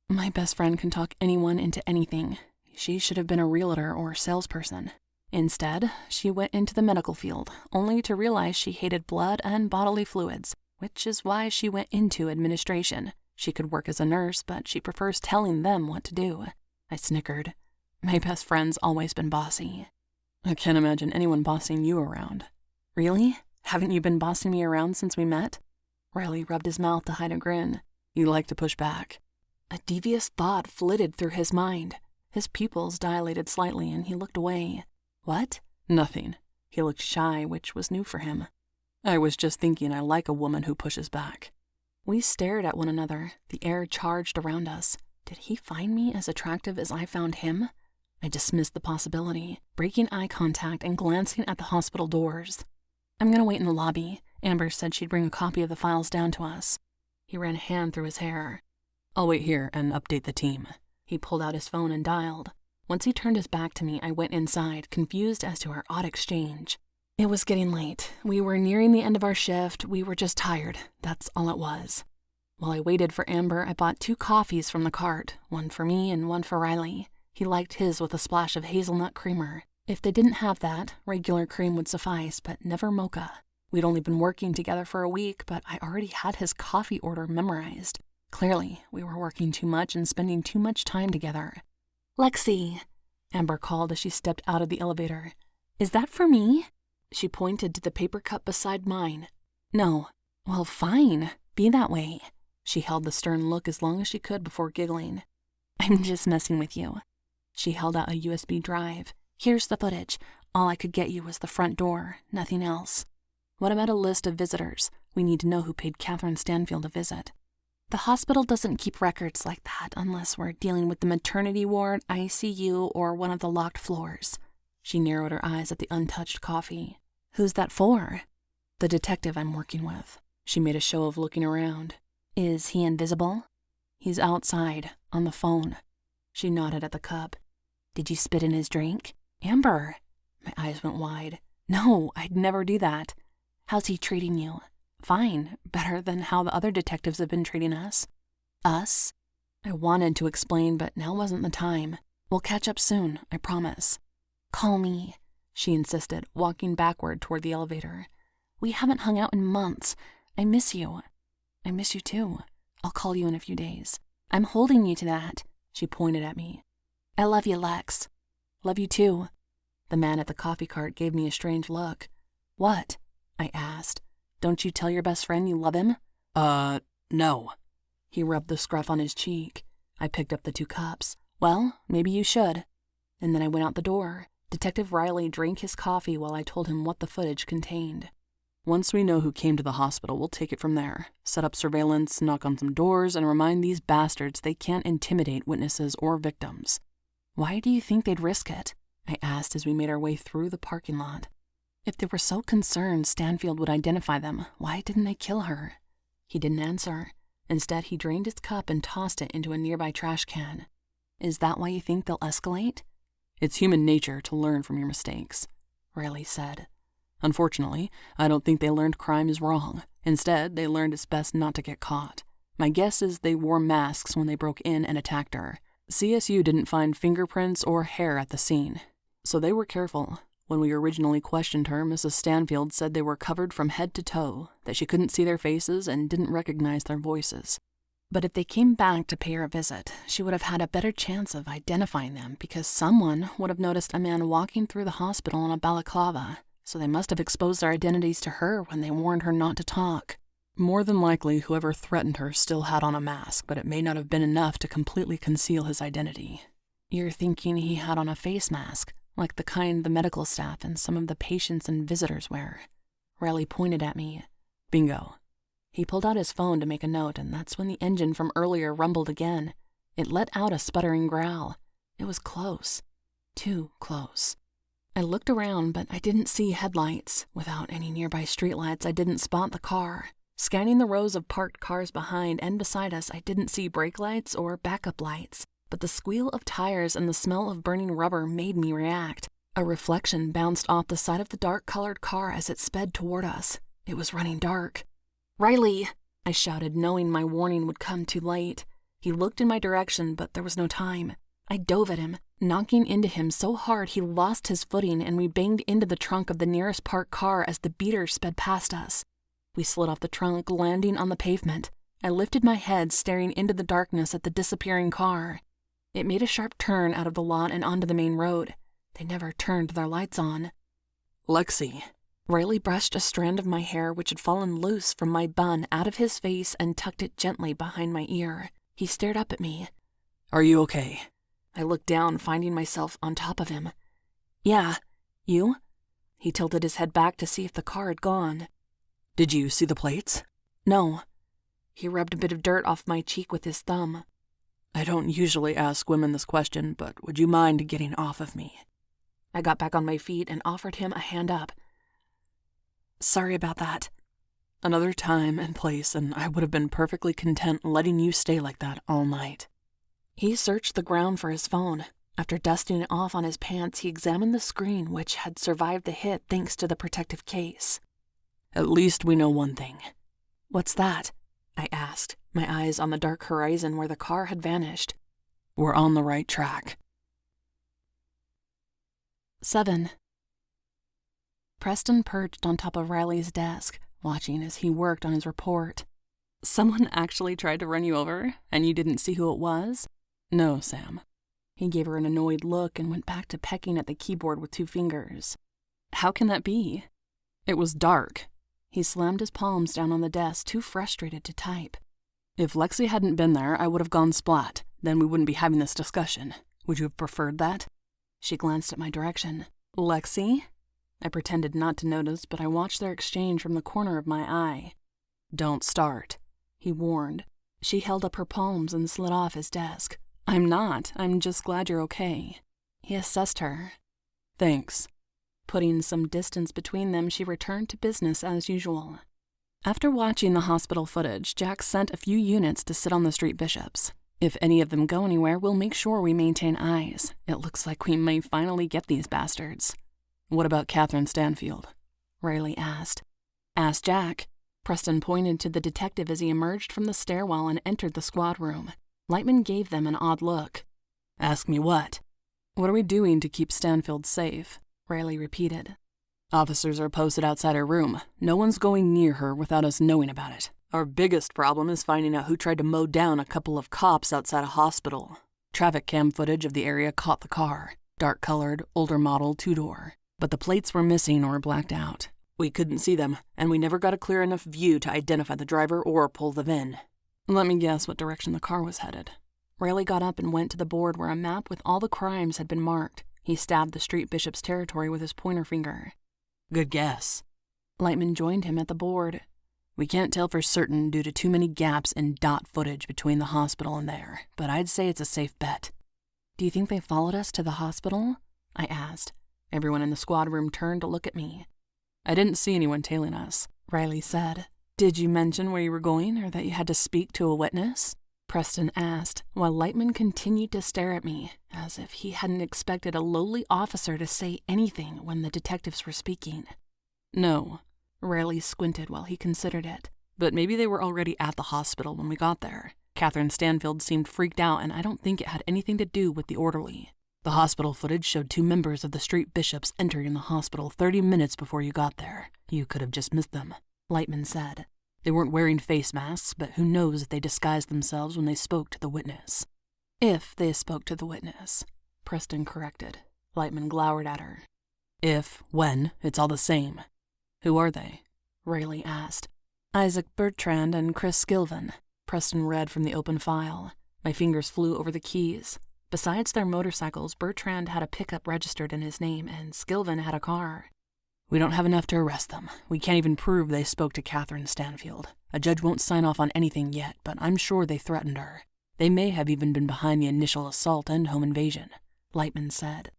Speaker 1: "My best friend can talk anyone into anything. She should have been a realtor or salesperson. Instead, she went into the medical field, only to realize she hated blood and bodily fluids, which is why she went into administration. She could work as a nurse, but she prefers telling them what to do." I snickered. My best friend's always been bossy.
Speaker 3: "I can't imagine anyone bossing you around."
Speaker 1: "Really? Haven't you been bossing me around since we met?" Riley rubbed his mouth to hide a grin.
Speaker 3: "You like to push back."
Speaker 1: A devious thought flitted through his mind. His pupils dilated slightly, and he looked away. "What?"
Speaker 3: "Nothing."
Speaker 1: He looked shy, which was new for him.
Speaker 3: "I was just thinking I like a woman who pushes back."
Speaker 1: We stared at one another, the air charged around us. Did he find me as attractive as I found him? I dismissed the possibility, breaking eye contact and glancing at the hospital doors. "I'm gonna wait in the lobby. Amber said she'd bring a copy of the files down to us." He ran a hand through his hair.
Speaker 3: "I'll wait here and update the team."
Speaker 1: He pulled out his phone and dialed. Once he turned his back to me, I went inside, confused as to our odd exchange. It was getting late. We were nearing the end of our shift. We were just tired. That's all it was. While I waited for Amber, I bought 2 coffees from the cart, one for me and one for Riley. He liked his with a splash of hazelnut creamer. If they didn't have that, regular cream would suffice, but never mocha. We'd only been working together for a week, but I already had his coffee order memorized. Clearly, we were working too much and spending too much time together. "Lexie," Amber called as she stepped out of the elevator. "Is that for me?" She pointed to the paper cup beside mine. "No." "Well, fine. Be that way." She held the stern look as long as she could before giggling. "I'm just messing with you." She held out a USB drive. "Here's the footage. All I could get you was the front door, nothing else." "What about a list of visitors? We need to know who paid Catherine Stanfield a visit." "The hospital doesn't keep records like that unless we're dealing with the maternity ward, ICU, or one of the locked floors." She narrowed her eyes at the untouched coffee. "Who's that for?" "The detective I'm working with." She made a show of looking around. "Is he invisible?" "He's outside, on the phone." She nodded at the cup. "Did you spit in his drink?" "Amber!" My eyes went wide. "No, I'd never do that." "How's he treating you?" "Fine. Better than how the other detectives have been treating us." "Us?" I wanted to explain, but now wasn't the time. "We'll catch up soon, I promise." "Call me," she insisted, walking backward toward the elevator. "We haven't hung out in months. I miss you." "I miss you too. I'll call you in a few days." "I'm holding you to that." She pointed at me. "I love you, Lex." "Love you too." The man at the coffee cart gave me a strange look. "What?" I asked. "Don't you tell your best friend you love him?"
Speaker 3: No."
Speaker 1: He rubbed the scruff on his cheek. I picked up the 2 cups. "Well, maybe you should." And then I went out the door. Detective Riley drank his coffee while I told him what the footage contained.
Speaker 3: "Once we know who came to the hospital, we'll take it from there. Set up surveillance, knock on some doors, and remind these bastards they can't intimidate witnesses or victims."
Speaker 1: "Why do you think they'd risk it?" I asked as we made our way through the parking lot. "If they were so concerned Stanfield would identify them, why didn't they kill her?" He didn't answer. Instead, he drained his cup and tossed it into a nearby trash can. "Is that why you think they'll escalate?"
Speaker 3: "It's human nature to learn from your mistakes," Riley said. "Unfortunately, I don't think they learned crime is wrong. Instead, they learned it's best not to get caught. My guess is they wore masks when they broke in and attacked her. CSU didn't find fingerprints or hair at the scene, so they were careful. When we originally questioned her, Mrs. Stanfield said they were covered from head to toe, that she couldn't see their faces and didn't recognize their voices. But if they came back to pay her a visit, she would have had a better chance of identifying them because someone would have noticed a man walking through the hospital in a balaclava, so they must have exposed their identities to her when they warned her not to talk. More than likely, whoever threatened her still had on a mask, but it may not have been enough to completely conceal his identity. You're thinking he had on a face mask, like the kind the medical staff and some of the patients and visitors wear. Riley pointed at me. Bingo. He pulled out his phone to make a note, and that's when the engine from earlier rumbled again. It let out a sputtering growl. It was close. Too close. I looked around, but I didn't see headlights. Without any nearby streetlights, I didn't spot the car. Scanning the rows of parked cars behind and beside us, I didn't see brake lights or backup lights. But the squeal of tires and the smell of burning rubber made me react. A reflection bounced off the side of the dark-colored car as it sped toward us. It was running dark. "Riley!" I shouted, knowing my warning would come too late. He looked in my direction, but there was no time. I dove at him, knocking into him so hard he lost his footing and we banged into the trunk of the nearest parked car as the beater sped past us. We slid off the trunk, landing on the pavement. I lifted my head, staring into the darkness at the disappearing car. It made a sharp turn out of the lot and onto the main road. They never turned their lights on.
Speaker 2: Lexie.
Speaker 3: Riley brushed a strand of my hair which had fallen loose from my bun out of his face and tucked it gently behind my ear. He stared up at me.
Speaker 2: Are you okay?
Speaker 3: I looked down, finding myself on top of him. Yeah. You? He tilted his head back to see if the car had gone.
Speaker 2: Did you see the plates?
Speaker 3: No. He rubbed a bit of dirt off my cheek with his thumb.
Speaker 2: I don't usually ask women this question, but would you mind getting off of me?
Speaker 3: I got back on my feet and offered him a hand up. Sorry about that.
Speaker 2: Another time and place, and I would have been perfectly content letting you stay like that all night.
Speaker 3: He searched the ground for his phone. After dusting it off on his pants, he examined the screen, which had survived the hit thanks to the protective case.
Speaker 2: At least we know one thing.
Speaker 3: What's that? I asked, my eyes on the dark horizon where the car had vanished.
Speaker 2: We're on the right track.
Speaker 3: 7. Preston perched on top of Riley's desk, watching as he worked on his report. Someone actually tried to run you over, and you didn't see who it was?
Speaker 2: No, Sam.
Speaker 3: He gave her an annoyed look and went back to pecking at the keyboard with 2 fingers. How can that be?
Speaker 2: It was dark.
Speaker 3: He slammed his palms down on the desk, too frustrated to type.
Speaker 2: If Lexie hadn't been there, I would have gone splat. Then we wouldn't be having this discussion. Would you have preferred that?
Speaker 3: She glanced at my direction. Lexie? I pretended not to notice, but I watched their exchange from the corner of my eye.
Speaker 2: Don't start,
Speaker 3: he warned. She held up her palms and slid off his desk. I'm not. I'm just glad you're okay. He assessed her.
Speaker 2: Thanks.
Speaker 3: Putting some distance between them, she returned to business as usual. After watching the hospital footage, Jack sent a few units to sit on the street bishops. If any of them go anywhere, we'll make sure we maintain eyes. It looks like we may finally get these bastards.
Speaker 2: What about Catherine Stanfield?
Speaker 3: Riley asked. Ask Jack. Preston pointed to the detective as he emerged from the stairwell and entered the squad room. Lightman gave them an odd look.
Speaker 2: Ask me what?
Speaker 3: What are we doing to keep Stanfield safe? Riley repeated.
Speaker 2: Officers are posted outside her room. No one's going near her without us knowing about it. Our biggest problem is finding out who tried to mow down a couple of cops outside a hospital. Traffic cam footage of the area caught the car. Dark-colored, older model, 2-door. But the plates were missing or blacked out. We couldn't see them, and we never got a clear enough view to identify the driver or pull the VIN.
Speaker 3: Let me guess what direction the car was headed. Riley got up and went to the board where a map with all the crimes had been marked. He stabbed the street bishop's territory with his pointer finger.
Speaker 2: Good guess.
Speaker 3: Lightman joined him at the board.
Speaker 2: We can't tell for certain due to too many gaps in dot footage between the hospital and there, but I'd say it's a safe bet.
Speaker 3: Do you think they followed us to the hospital? I asked. Everyone in the squad room turned to look at me.
Speaker 2: I didn't see anyone tailing us,
Speaker 3: Riley said.
Speaker 2: Did you mention where you were going or that you had to speak to a witness?
Speaker 3: Preston asked, while Lightman continued to stare at me, as if he hadn't expected a lowly officer to say anything when the detectives were speaking.
Speaker 2: No.
Speaker 3: Riley squinted while he considered it. But maybe they were already at the hospital when we got there. Catherine Stanfield seemed freaked out, and I don't think it had anything to do with the orderly. The hospital footage showed 2 members of the street bishops entering the hospital 30 minutes before you got there. You could have just missed them, Lightman said. They weren't wearing face masks, but who knows if they disguised themselves when they spoke to the witness.
Speaker 1: If they spoke to the witness, Preston corrected. Lightman glowered at her.
Speaker 3: If, when, it's all the same. Who are they?
Speaker 1: Rayleigh asked. Isaac Bertrand and Chris Skilvin, Preston read from the open file. My fingers flew over the keys. Besides their motorcycles, Bertrand had a pickup registered in his name, and Skilvin had a car.
Speaker 3: We don't have enough to arrest them. We can't even prove they spoke to Catherine Stanfield. A judge won't sign off on anything yet, but I'm sure they threatened her. They may have even been behind the initial assault and home invasion, Lightman said.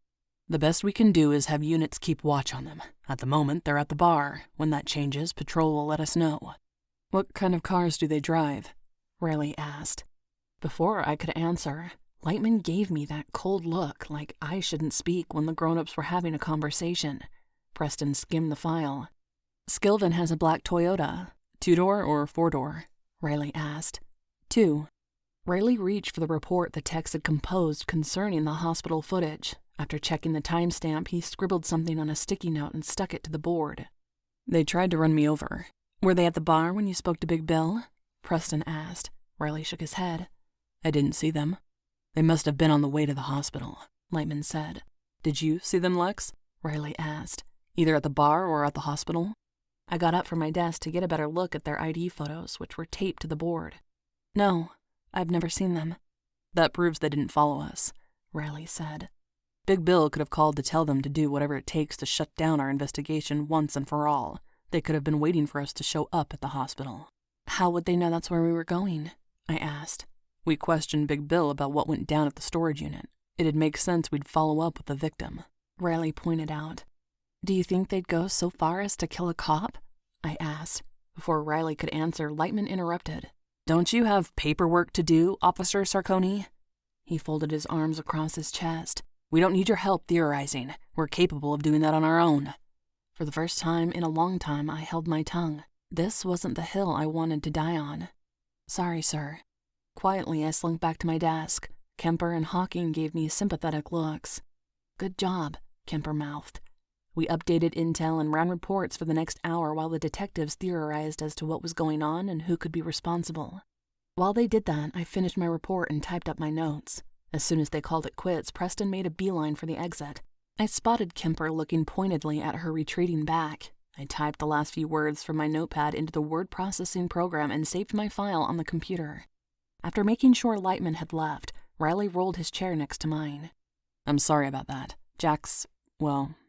Speaker 3: The best we can do is have units keep watch on them. At the moment, they're at the bar. When that changes, patrol will let us know.
Speaker 1: What kind of cars do they drive? Rayleigh asked. Before I could answer, Lightman gave me that cold look like I shouldn't speak when the grown-ups were having a conversation. Preston skimmed the file. Skilvin has a black Toyota.
Speaker 3: 2-door or 4-door?
Speaker 1: Rayleigh asked. 2. Rayleigh reached for the report the text had composed concerning the hospital footage. After checking the timestamp, he scribbled something on a sticky note and stuck it to the board.
Speaker 3: They tried to run me over.
Speaker 1: Were they at the bar when you spoke to Big Bill? Preston asked. Rayleigh shook his head.
Speaker 3: I didn't see them. They must have been on the way to the hospital, Lightman said. Did you see them, Lex?
Speaker 1: Rayleigh asked.
Speaker 3: Either at the bar or at the hospital?
Speaker 1: I got up from my desk to get a better look at their ID photos, which were taped to the board. No, I've never seen them.
Speaker 3: That proves they didn't follow us,
Speaker 1: Rayleigh said.
Speaker 3: Big Bill could have called to tell them to do whatever it takes to shut down our investigation once and for all. They could have been waiting for us to show up at the hospital.
Speaker 1: How would they know that's where we were going? I asked.
Speaker 3: We questioned Big Bill about what went down at the storage unit. It'd make sense we'd follow up with the victim,
Speaker 1: Rayleigh pointed out. Do you think they'd go so far as to kill a cop? I asked. Before Rayleigh could answer, Lightman interrupted.
Speaker 3: Don't you have paperwork to do, Officer Sarconi?
Speaker 1: He folded his arms across his chest.
Speaker 3: We don't need your help theorizing. We're capable of doing that on our own.
Speaker 1: For the first time in a long time, I held my tongue. This wasn't the hill I wanted to die on. Sorry, sir. Quietly, I slunk back to my desk. Kemper and Hawking gave me sympathetic looks. Good job, Kemper mouthed. We updated intel and ran reports for the next hour while the detectives theorized as to what was going on and who could be responsible. While they did that, I finished my report and typed up my notes. As soon as they called it quits, Preston made a beeline for the exit. I spotted Kemper looking pointedly at her retreating back. I typed the last few words from my notepad into the word processing program and saved my file on the computer. After making sure Lightman had left, Rayleigh rolled his chair next to mine.
Speaker 3: I'm sorry about that.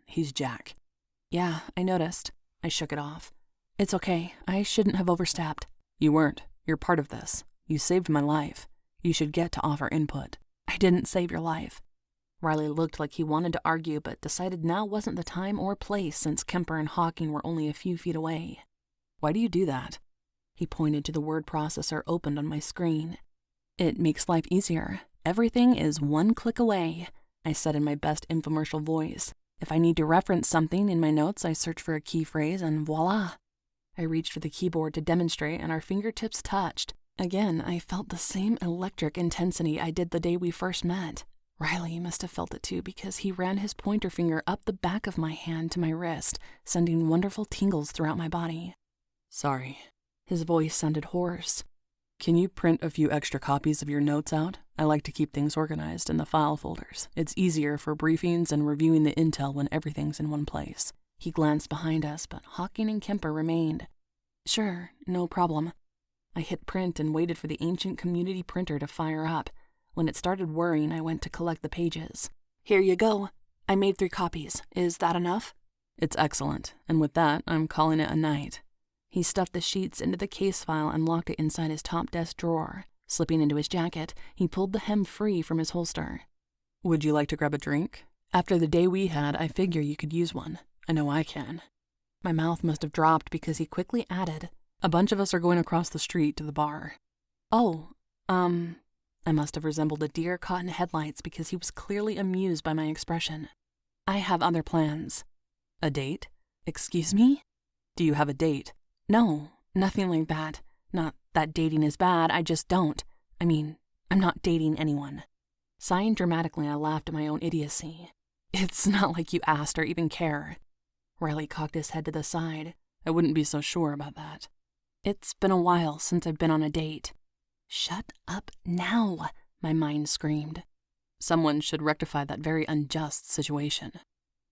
Speaker 3: He's Jack.
Speaker 1: Yeah, I noticed. I shook it off. It's okay. I shouldn't have overstepped.
Speaker 3: You weren't. You're part of this. You saved my life. You should get to offer input.
Speaker 1: I didn't save your life. Rayleigh looked like he wanted to argue, but decided now wasn't the time or place since Kemper and Hawking were only a few feet away.
Speaker 3: Why do you do that?
Speaker 1: He pointed to the word processor opened on my screen. It makes life easier. Everything is one click away, I said in my best infomercial voice. If I need to reference something in my notes, I search for a key phrase and voila. I reached for the keyboard to demonstrate and our fingertips touched. Again, I felt the same electric intensity I did the day we first met. Rayleigh must have felt it too because he ran his pointer finger up the back of my hand to my wrist, sending wonderful tingles throughout my body.
Speaker 3: Sorry.
Speaker 1: His voice sounded hoarse.
Speaker 3: Can you print a few extra copies of your notes out? I like to keep things organized in the file folders. It's easier for briefings and reviewing the intel when everything's in one place.
Speaker 1: He glanced behind us, but Hawking and Kemper remained. Sure, no problem. I hit print and waited for the ancient community printer to fire up. When it started whirring, I went to collect the pages. Here you go. I made 3 copies. Is that enough?
Speaker 3: It's excellent, and with that, I'm calling it a night.
Speaker 1: He stuffed the sheets into the case file and locked it inside his top desk drawer. Slipping into his jacket, he pulled the hem free from his holster.
Speaker 3: Would you like to grab a drink?
Speaker 1: After the day we had, I figure you could use one. I know I can. My mouth must have dropped because he quickly added,
Speaker 3: A bunch of us are going across the street to the bar.
Speaker 1: Oh, I must have resembled a deer caught in headlights because he was clearly amused by my expression. I have other plans.
Speaker 3: A date?
Speaker 1: Excuse me?
Speaker 3: Do you have a date?
Speaker 1: No, Nothing like that. Not that dating is bad, I just don't. I'm not dating anyone. Sighing dramatically, I laughed at my own idiocy. It's not like you asked or even care. Riley cocked his head to the side.
Speaker 3: I wouldn't be so sure about that.
Speaker 1: It's been a while since I've been on a date. Shut up now, my mind screamed.
Speaker 3: Someone should rectify that very unjust situation.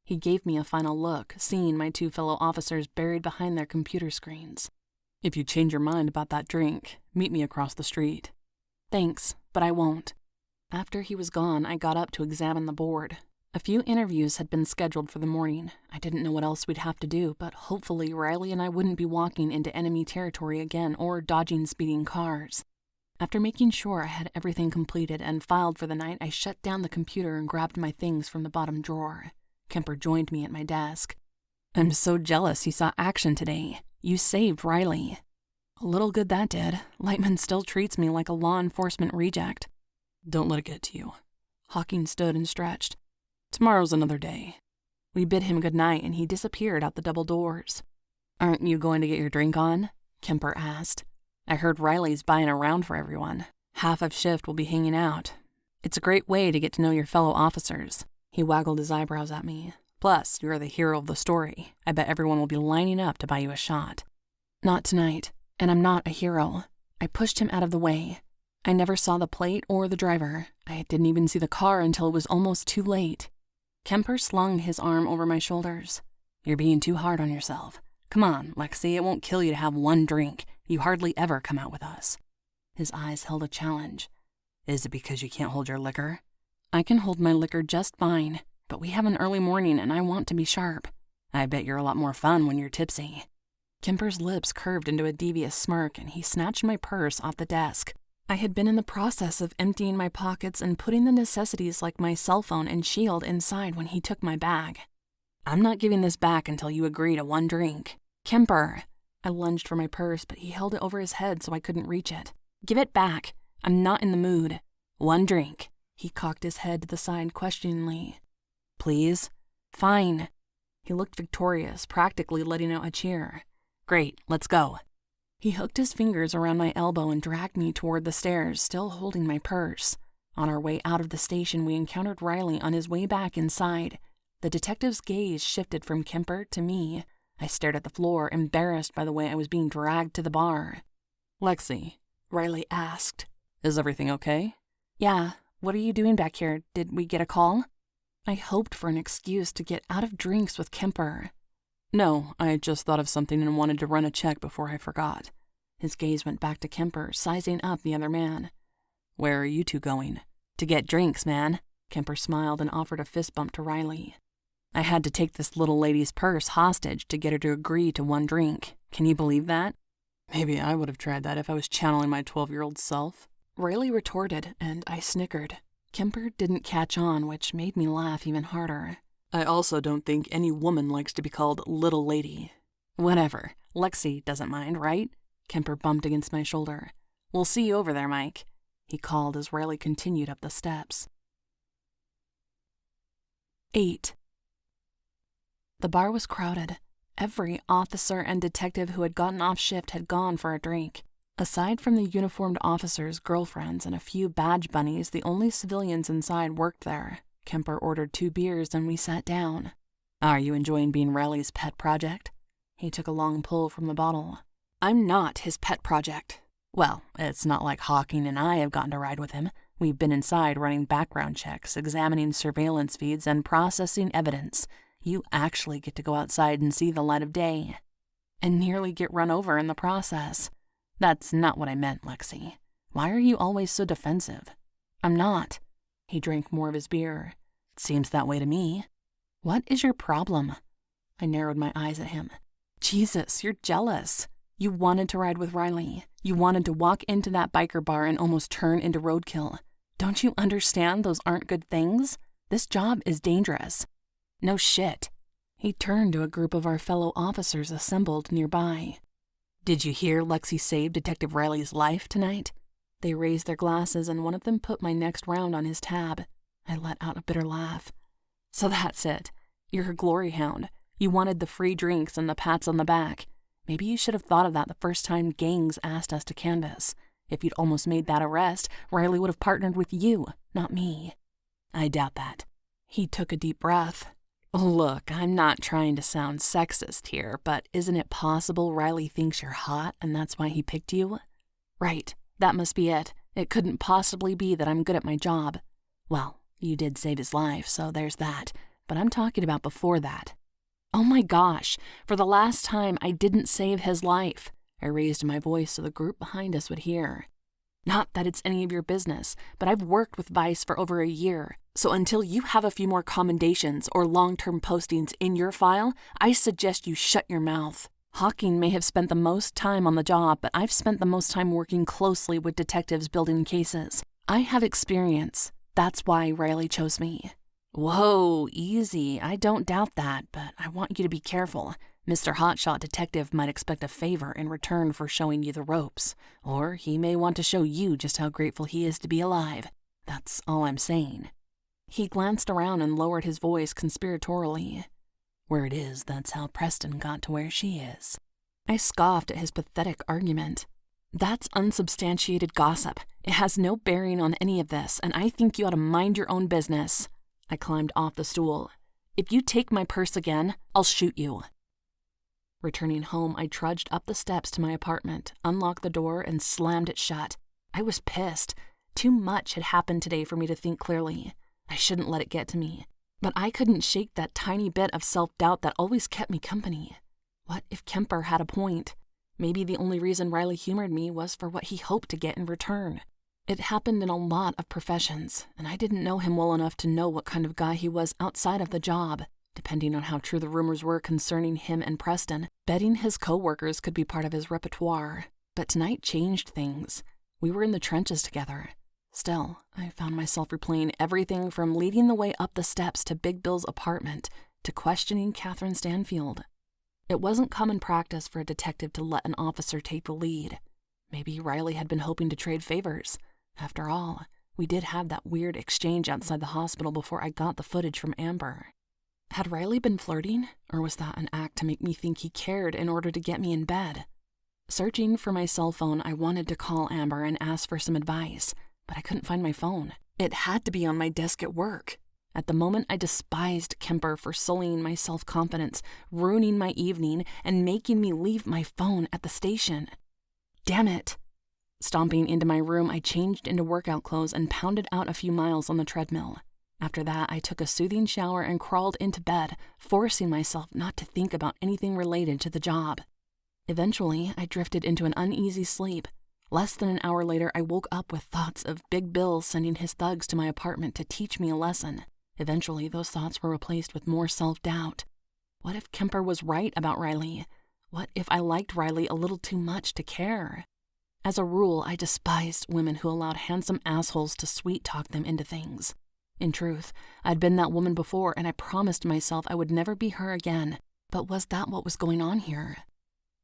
Speaker 1: He gave me a final look, seeing my 2 fellow officers buried behind their computer screens.
Speaker 3: If you change your mind about that drink, meet me across the street.
Speaker 1: Thanks, but I won't. After he was gone, I got up to examine the board. A few interviews had been scheduled for the morning. I didn't know what else we'd have to do, but hopefully Riley and I wouldn't be walking into enemy territory again or dodging speeding cars. After making sure I had everything completed and filed for the night, I shut down the computer and grabbed my things from the bottom drawer. Kemper joined me at my desk.
Speaker 3: I'm so jealous you saw action today. You saved Riley.
Speaker 1: A little good that did. Lightman still treats me like a law enforcement reject.
Speaker 3: Don't let it get to you.
Speaker 1: Hawking stood and stretched.
Speaker 3: Tomorrow's another day.
Speaker 1: We bid him good night and he disappeared out the double doors.
Speaker 3: Aren't you going to get your drink on? Kemper asked. I heard Riley's buying around for everyone. Half of shift will be hanging out. It's a great way to get to know your fellow officers. He waggled his eyebrows at me. Plus, you're the hero of the story. I bet everyone will be lining up to buy you a shot.
Speaker 1: Not tonight, and I'm not a hero. I pushed him out of the way. I never saw the plate or the driver. I didn't even see the car until it was almost too late. Kemper slung his arm over my shoulders.
Speaker 3: You're being too hard on yourself. Come on, Lexie, it won't kill you to have one drink. You hardly ever come out with us.
Speaker 1: His eyes held a challenge.
Speaker 3: Is it because you can't hold your liquor?
Speaker 1: I can hold my liquor just fine, but we have an early morning and I want to be sharp.
Speaker 3: I bet you're a lot more fun when you're tipsy.
Speaker 1: Kemper's lips curved into a devious smirk and he snatched my purse off the desk. I had been in the process of emptying my pockets and putting the necessities like my cell phone and shield inside when he took my bag.
Speaker 3: I'm not giving this back until you agree to one drink.
Speaker 1: Kemper! I lunged for my purse, but he held it over his head so I couldn't reach it. Give it back. I'm not in the mood.
Speaker 3: One drink.
Speaker 1: He cocked his head to the side questioningly.
Speaker 3: Please?
Speaker 1: Fine. He looked victorious, practically letting out a cheer.
Speaker 3: Great, let's go.
Speaker 1: He hooked his fingers around my elbow and dragged me toward the stairs, still holding my purse. On our way out of the station, we encountered Riley on his way back inside. The detective's gaze shifted from Kemper to me. I stared at the floor, embarrassed by the way I was being dragged to the bar.
Speaker 3: Lexie,
Speaker 1: Riley asked.
Speaker 3: Is everything okay?
Speaker 1: Yeah. What are you doing back here? Did we get a call? I hoped for an excuse to get out of drinks with Kemper.
Speaker 3: No, I just thought of something and wanted to run a check before I forgot.
Speaker 1: His gaze went back to Kemper, sizing up the other man.
Speaker 3: Where are you two going?
Speaker 1: To get drinks, man. Kemper smiled and offered a fist bump to Riley.
Speaker 3: I had to take this little lady's purse hostage to get her to agree to one drink. Can you believe that? Maybe I would have tried that if I was channeling my 12-year-old self.
Speaker 1: Riley retorted, and I snickered. Kemper didn't catch on, which made me laugh even harder.
Speaker 3: I also don't think any woman likes to be called little lady.
Speaker 1: Whatever. Lexie doesn't mind, right? Kemper bumped against my shoulder. We'll see you over there, Mike. He called as Riley continued up the steps. 8. The bar was crowded. Every officer and detective who had gotten off shift had gone for a drink. Aside from the uniformed officers' girlfriends and a few badge bunnies, the only civilians inside worked there. Kemper ordered 2 beers and we sat down.
Speaker 3: Are you enjoying being Riley's pet project?
Speaker 1: He took a long pull from the bottle.
Speaker 3: I'm not his pet project. Well, it's not like Hawking and I have gotten to ride with him. We've been inside running background checks, examining surveillance feeds, and processing evidence. You actually get to go outside and see the light of day.
Speaker 1: And nearly get run over in the process.
Speaker 3: That's not what I meant, Lexie. Why are you always so defensive?
Speaker 1: I'm not. He drank more of his beer.
Speaker 3: It seems that way to me.
Speaker 1: What is your problem? I narrowed my eyes at him. Jesus, you're jealous. You wanted to ride with Riley. You wanted to walk into that biker bar and almost turn into roadkill. Don't you understand those aren't good things? This job is dangerous.
Speaker 3: No shit.
Speaker 1: He turned to a group of our fellow officers assembled nearby.
Speaker 3: Did you hear Lexie saved Detective Riley's life tonight?
Speaker 1: They raised their glasses and one of them put my next round on his tab. I let out a bitter laugh. So that's it. You're a glory hound. You wanted the free drinks and the pats on the back.
Speaker 3: Maybe you should have thought of that the first time gangs asked us to canvass. If you'd almost made that arrest, Riley would have partnered with you, not me."
Speaker 2: "I doubt that." He took a deep breath. "Look, I'm not trying to sound sexist here, but isn't it possible Riley thinks you're hot and that's why he picked you?"
Speaker 3: "Right, that must be it. It couldn't possibly be that I'm good at my job."
Speaker 2: "Well, you did save his life, so there's that. But I'm talking about before that."
Speaker 3: "Oh my gosh, for the last time, I didn't save his life." I raised my voice so the group behind us would hear. "Not that it's any of your business, but I've worked with Vice for over a year. So until you have a few more commendations or long-term postings in your file, I suggest you shut your mouth. Hawking may have spent the most time on the job, but I've spent the most time working closely with detectives building cases. I have experience. That's why Riley chose me." "Whoa, easy. I don't doubt that, but I want you to be careful. Mr. Hotshot Detective might expect a favor in return for showing you the ropes, or he may want to show you just how grateful he is to be alive. That's all I'm saying." He glanced around and lowered his voice conspiratorially.
Speaker 2: "Where it is, that's how Preston got to where she is."
Speaker 3: I scoffed at his pathetic argument. "That's unsubstantiated gossip. It has no bearing on any of this, and I think you ought to mind your own business." I climbed off the stool. "If you take my purse again, I'll shoot you." Returning home, I trudged up the steps to my apartment, unlocked the door, and slammed it shut. I was pissed. Too much had happened today for me to think clearly. I shouldn't let it get to me. But I couldn't shake that tiny bit of self-doubt that always kept me company. What if Kemper had a point? Maybe the only reason Riley humored me was for what he hoped to get in return. It happened in a lot of professions, and I didn't know him well enough to know what kind of guy he was outside of the job. Depending on how true the rumors were concerning him and Preston, betting his co-workers could be part of his repertoire. But tonight changed things. We were in the trenches together. Still, I found myself replaying everything from leading the way up the steps to Big Bill's apartment to questioning Catherine Stanfield. It wasn't common practice for a detective to let an officer take the lead. Maybe Riley had been hoping to trade favors. After all, we did have that weird exchange outside the hospital before I got the footage from Amber. Had Riley been flirting, or was that an act to make me think he cared in order to get me in bed? Searching for my cell phone, I wanted to call Amber and ask for some advice, but I couldn't find my phone. It had to be on my desk at work. At the moment, I despised Kemper for sullying my self-confidence, ruining my evening, and making me leave my phone at the station. Damn it! Stomping into my room, I changed into workout clothes and pounded out a few miles on the treadmill. After that, I took a soothing shower and crawled into bed, forcing myself not to think about anything related to the job. Eventually, I drifted into an uneasy sleep. Less than an hour later, I woke up with thoughts of Big Bill sending his thugs to my apartment to teach me a lesson. Eventually, those thoughts were replaced with more self-doubt. What if Kemper was right about Riley? What if I liked Riley a little too much to care? As a rule, I despised women who allowed handsome assholes to sweet-talk them into things. In truth, I'd been that woman before, and I promised myself I would never be her again. But was that what was going on here?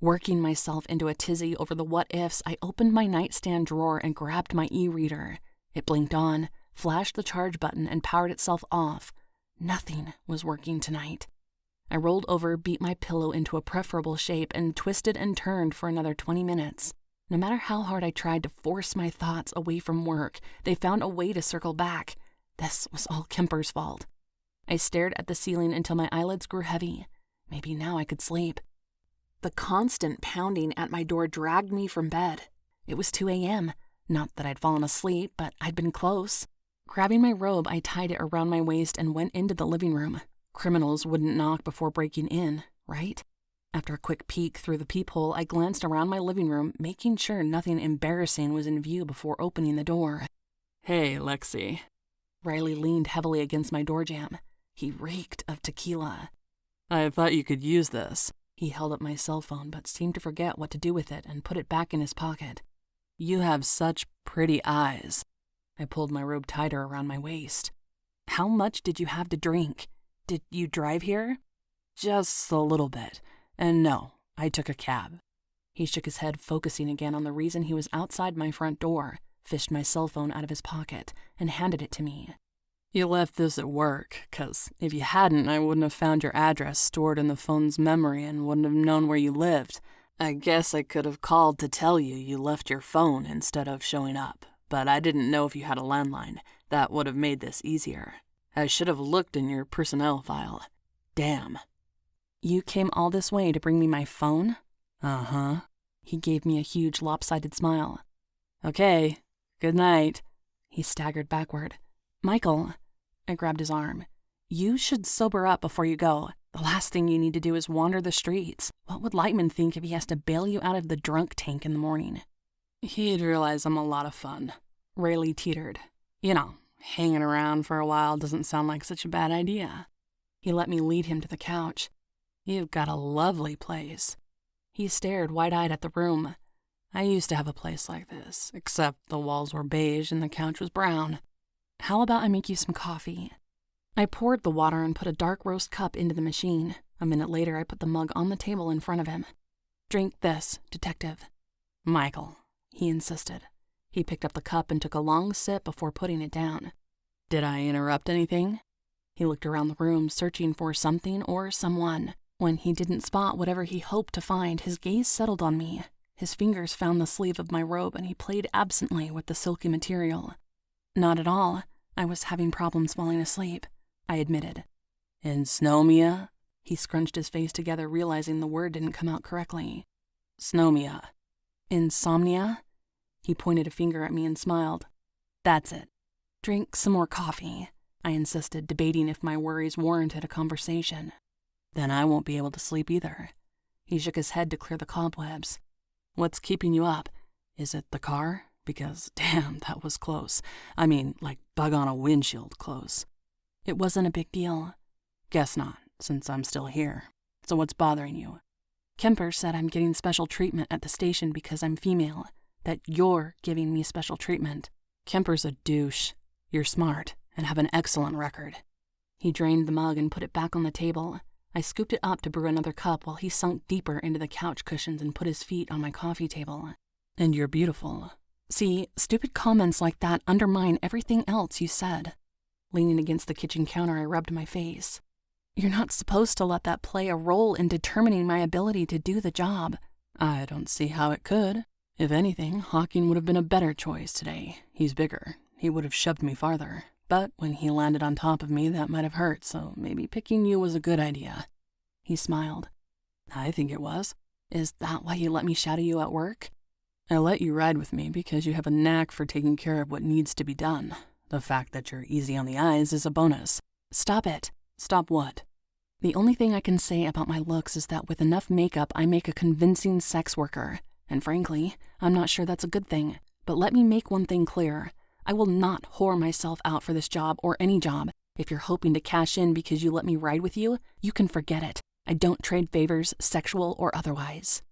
Speaker 3: Working myself into a tizzy over the what-ifs, I opened my nightstand drawer and grabbed my e-reader. It blinked on, flashed the charge button, and powered itself off. Nothing was working tonight. I rolled over, beat my pillow into a preferable shape, and twisted and turned for another 20 minutes. No matter how hard I tried to force my thoughts away from work, they found a way to circle back. This was all Kemper's fault. I stared at the ceiling until my eyelids grew heavy. Maybe now I could sleep. The constant pounding at my door dragged me from bed. It was 2 a.m. Not that I'd fallen asleep, but I'd been close. Grabbing my robe, I tied it around my waist and went into the living room. Criminals wouldn't knock before breaking in, right? After a quick peek through the peephole, I glanced around my living room, making sure nothing embarrassing was in view before opening the door.
Speaker 2: "Hey, Lexie."
Speaker 3: Riley leaned heavily against my door jamb. He reeked of tequila.
Speaker 2: "I thought you could use this."
Speaker 3: He held up my cell phone, but seemed to forget what to do with it and put it back in his pocket.
Speaker 2: "You have such pretty eyes."
Speaker 3: I pulled my robe tighter around my waist. "How much did you have to drink? Did you drive here?"
Speaker 2: "Just a little bit. And no, I took a cab."
Speaker 3: He shook his head, focusing again on the reason he was outside my front door, fished my cell phone out of his pocket, and handed it to me.
Speaker 2: "You left this at work, 'cause if you hadn't, I wouldn't have found your address stored in the phone's memory and wouldn't have known where you lived. I guess I could have called to tell you left your phone instead of showing up, but I didn't know if you had a landline. That would have made this easier. I should have looked in your personnel file. Damn.
Speaker 1: You came all this way to bring me my phone?
Speaker 2: Uh-huh.
Speaker 1: He gave me a huge lopsided smile.
Speaker 2: Okay, good night.
Speaker 1: He staggered backward. Michael, I grabbed his arm. You should sober up before you go. The last thing you need to do is wander the streets. What would Lightman think if he has to bail you out of the drunk tank in the morning?
Speaker 2: He'd realize I'm a lot of fun. Rayleigh teetered. You know, hanging around for a while doesn't sound like such a bad idea.
Speaker 1: He let me lead him to the couch.
Speaker 2: You've got a lovely place.
Speaker 1: He stared wide-eyed at the room.
Speaker 2: I used to have a place like this, except the walls were beige and the couch was brown.
Speaker 1: How about I make you some coffee? I poured the water and put a dark roast cup into the machine. A minute later, I put the mug on the table in front of him. Drink this, detective.
Speaker 2: Michael,
Speaker 1: he insisted. He picked up the cup and took a long sip before putting it down.
Speaker 2: Did I interrupt anything?
Speaker 1: He looked around the room, searching for something or someone. When he didn't spot whatever he hoped to find, his gaze settled on me. His fingers found the sleeve of my robe and he played absently with the silky material. Not at all. I was having problems falling asleep, I admitted.
Speaker 2: Insomnia?
Speaker 1: He scrunched his face together, realizing the word didn't come out correctly.
Speaker 2: Snomia.
Speaker 1: Insomnia? He pointed a finger at me and smiled.
Speaker 2: That's it.
Speaker 1: Drink some more coffee, I insisted, debating if my worries warranted a conversation.
Speaker 2: Then I won't be able to sleep either.
Speaker 1: He shook his head to clear the cobwebs.
Speaker 2: What's keeping you up? Is it the car? Because, damn, that was close. I mean, like bug on a windshield close.
Speaker 1: It wasn't a big deal.
Speaker 2: Guess not, since I'm still here. So what's bothering you?
Speaker 1: Kemper said I'm getting special treatment at the station because I'm female. That you're giving me special treatment.
Speaker 2: Kemper's a douche. You're smart and have an excellent record.
Speaker 1: He drained the mug and put it back on the table. I scooped it up to brew another cup while he sunk deeper into the couch cushions and put his feet on my coffee table.
Speaker 2: And you're beautiful.
Speaker 1: See, stupid comments like that undermine everything else you said. Leaning against the kitchen counter, I rubbed my face. You're not supposed to let that play a role in determining my ability to do the job.
Speaker 2: I don't see how it could. If anything, Hawking would have been a better choice today. He's bigger. He would have shoved me farther. But when he landed on top of me, that might have hurt, so maybe picking you was a good idea.
Speaker 1: He smiled.
Speaker 2: I think it was.
Speaker 1: Is that why you let me shadow you at work?
Speaker 2: I let you ride with me because you have a knack for taking care of what needs to be done. The fact that you're easy on the eyes is a bonus.
Speaker 1: Stop it.
Speaker 2: Stop what?
Speaker 1: The only thing I can say about my looks is that with enough makeup, I make a convincing sex worker. And frankly, I'm not sure that's a good thing. But let me make one thing clear. I will not whore myself out for this job or any job. If you're hoping to cash in because you let me ride with you, you can forget it. I don't trade favors, sexual or otherwise.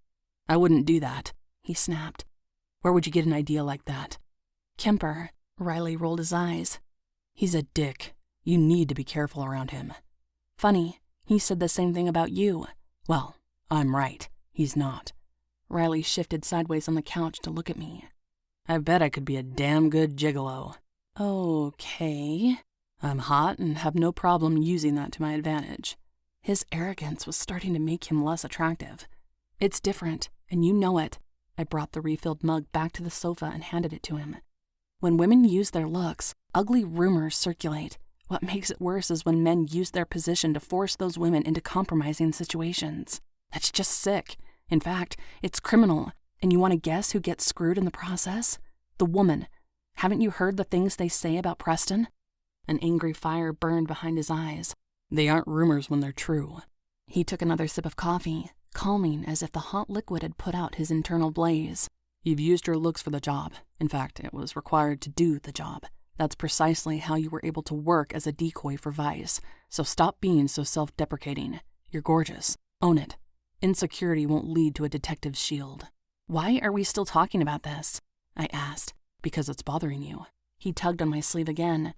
Speaker 2: I wouldn't do that,
Speaker 1: he snapped.
Speaker 2: Where would you get an idea like that?
Speaker 1: Kemper. Riley rolled his eyes.
Speaker 2: He's a dick. You need to be careful around him.
Speaker 1: Funny, he said the same thing about you.
Speaker 2: Well, I'm right. He's not.
Speaker 1: Riley shifted sideways on the couch to look at me.
Speaker 2: I bet I could be a damn good gigolo.
Speaker 1: Okay.
Speaker 2: I'm hot and have no problem using that to my advantage.
Speaker 1: His arrogance was starting to make him less attractive. It's different, and you know it. I brought the refilled mug back to the sofa and handed it to him. When women use their looks, ugly rumors circulate. What makes it worse is when men use their position to force those women into compromising situations. That's just sick. In fact, it's criminal. And you want to guess who gets screwed in the process? The woman. Haven't you heard the things they say about Preston? An angry fire burned behind his eyes.
Speaker 2: They aren't rumors when they're true.
Speaker 1: He took another sip of coffee, calming as if the hot liquid had put out his internal blaze.
Speaker 2: You've used your looks for the job. In fact, it was required to do the job. That's precisely how you were able to work as a decoy for Vice. So stop being so self-deprecating. You're gorgeous. Own it. Insecurity won't lead to a detective's shield.
Speaker 1: Why are we still talking about this? I asked.
Speaker 2: Because it's bothering you.
Speaker 1: He tugged on my sleeve again.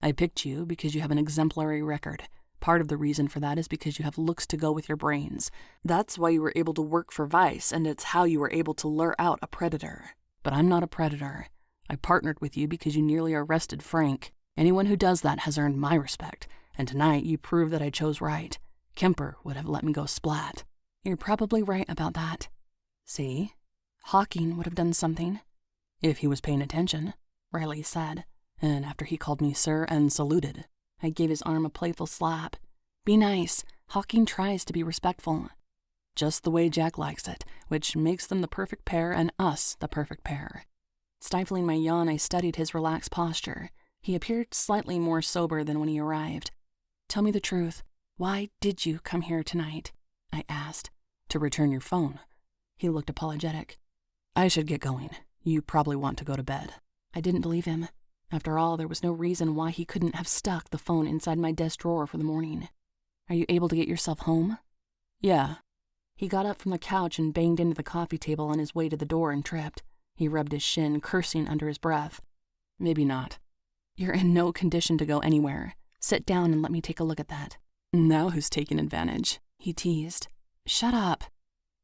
Speaker 2: I picked you because you have an exemplary record. Part of the reason for that is because you have looks to go with your brains. That's why you were able to work for Vice, and it's how you were able to lure out a predator. But I'm not a predator. I partnered with you because you nearly arrested Frank. Anyone who does that has earned my respect, and tonight you proved that I chose right. Kemper would have let me go splat.
Speaker 1: You're probably right about that.
Speaker 3: See? Hawking would have done something. If he was paying attention, Riley said, and after he called me sir and saluted. I gave his arm a playful slap. Be nice. Hawking tries to be respectful. Just the way Jack likes it, which makes them the perfect pair and us the perfect pair. Stifling my yawn, I studied his relaxed posture. He appeared slightly more sober than when he arrived. Tell me the truth. Why did you come here tonight? I asked. To return your phone. He looked apologetic. I should get going. You probably want to go to bed. I didn't believe him. After all, there was no reason why he couldn't have stuck the phone inside my desk drawer for the morning. Are you able to get yourself home? Yeah. He got up from the couch and banged into the coffee table on his way to the door and tripped. He rubbed his shin, cursing under his breath. Maybe not. You're in no condition to go anywhere. Sit down and let me take a look at that. Now who's taking advantage? He teased. Shut up.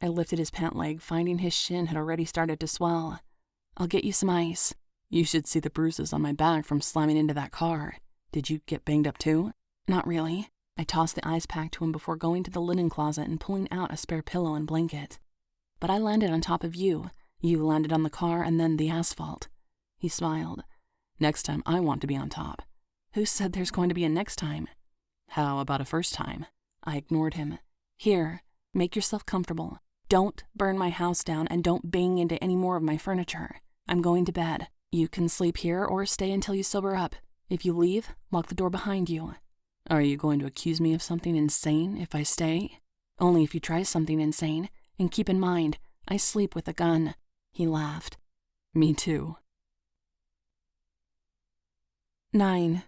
Speaker 3: I lifted his pant leg, finding his shin had already started to swell. I'll get you some ice. You should see the bruises on my back from slamming into that car. Did you get banged up too? Not really. I tossed the ice pack to him before going to the linen closet and pulling out a spare pillow and blanket. But I landed on top of you. You landed on the car and then the asphalt. He smiled. Next time I want to be on top. Who said there's going to be a next time? How about a first time? I ignored him. Here, make yourself comfortable. Don't burn my house down and don't bang into any more of my furniture. I'm going to bed. You can sleep here or stay until you sober up. If you leave, lock the door behind you. Are you going to accuse me of something insane if I stay? Only if you try something insane. And keep in mind, I sleep with a gun. He laughed. Me too. 9.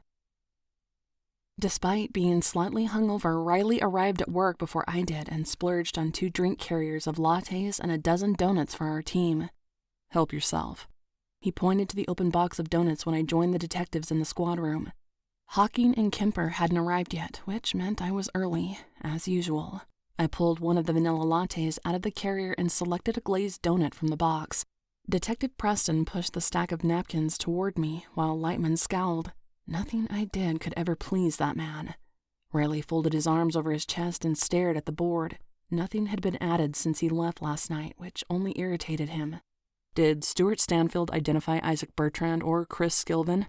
Speaker 3: Despite being slightly hungover, Riley arrived at work before I did and splurged on 2 drink carriers of lattes and a dozen donuts for our team. Help yourself. He pointed to the open box of donuts when I joined the detectives in the squad room. Hawking and Kemper hadn't arrived yet, which meant I was early, as usual. I pulled one of the vanilla lattes out of the carrier and selected a glazed donut from the box. Detective Preston pushed the stack of napkins toward me, while Lightman scowled. Nothing I did could ever please that man. Riley folded his arms over his chest and stared at the board. Nothing had been added since he left last night, which only irritated him. Did Stuart Stanfield identify Isaac Bertrand or Chris Skilvin?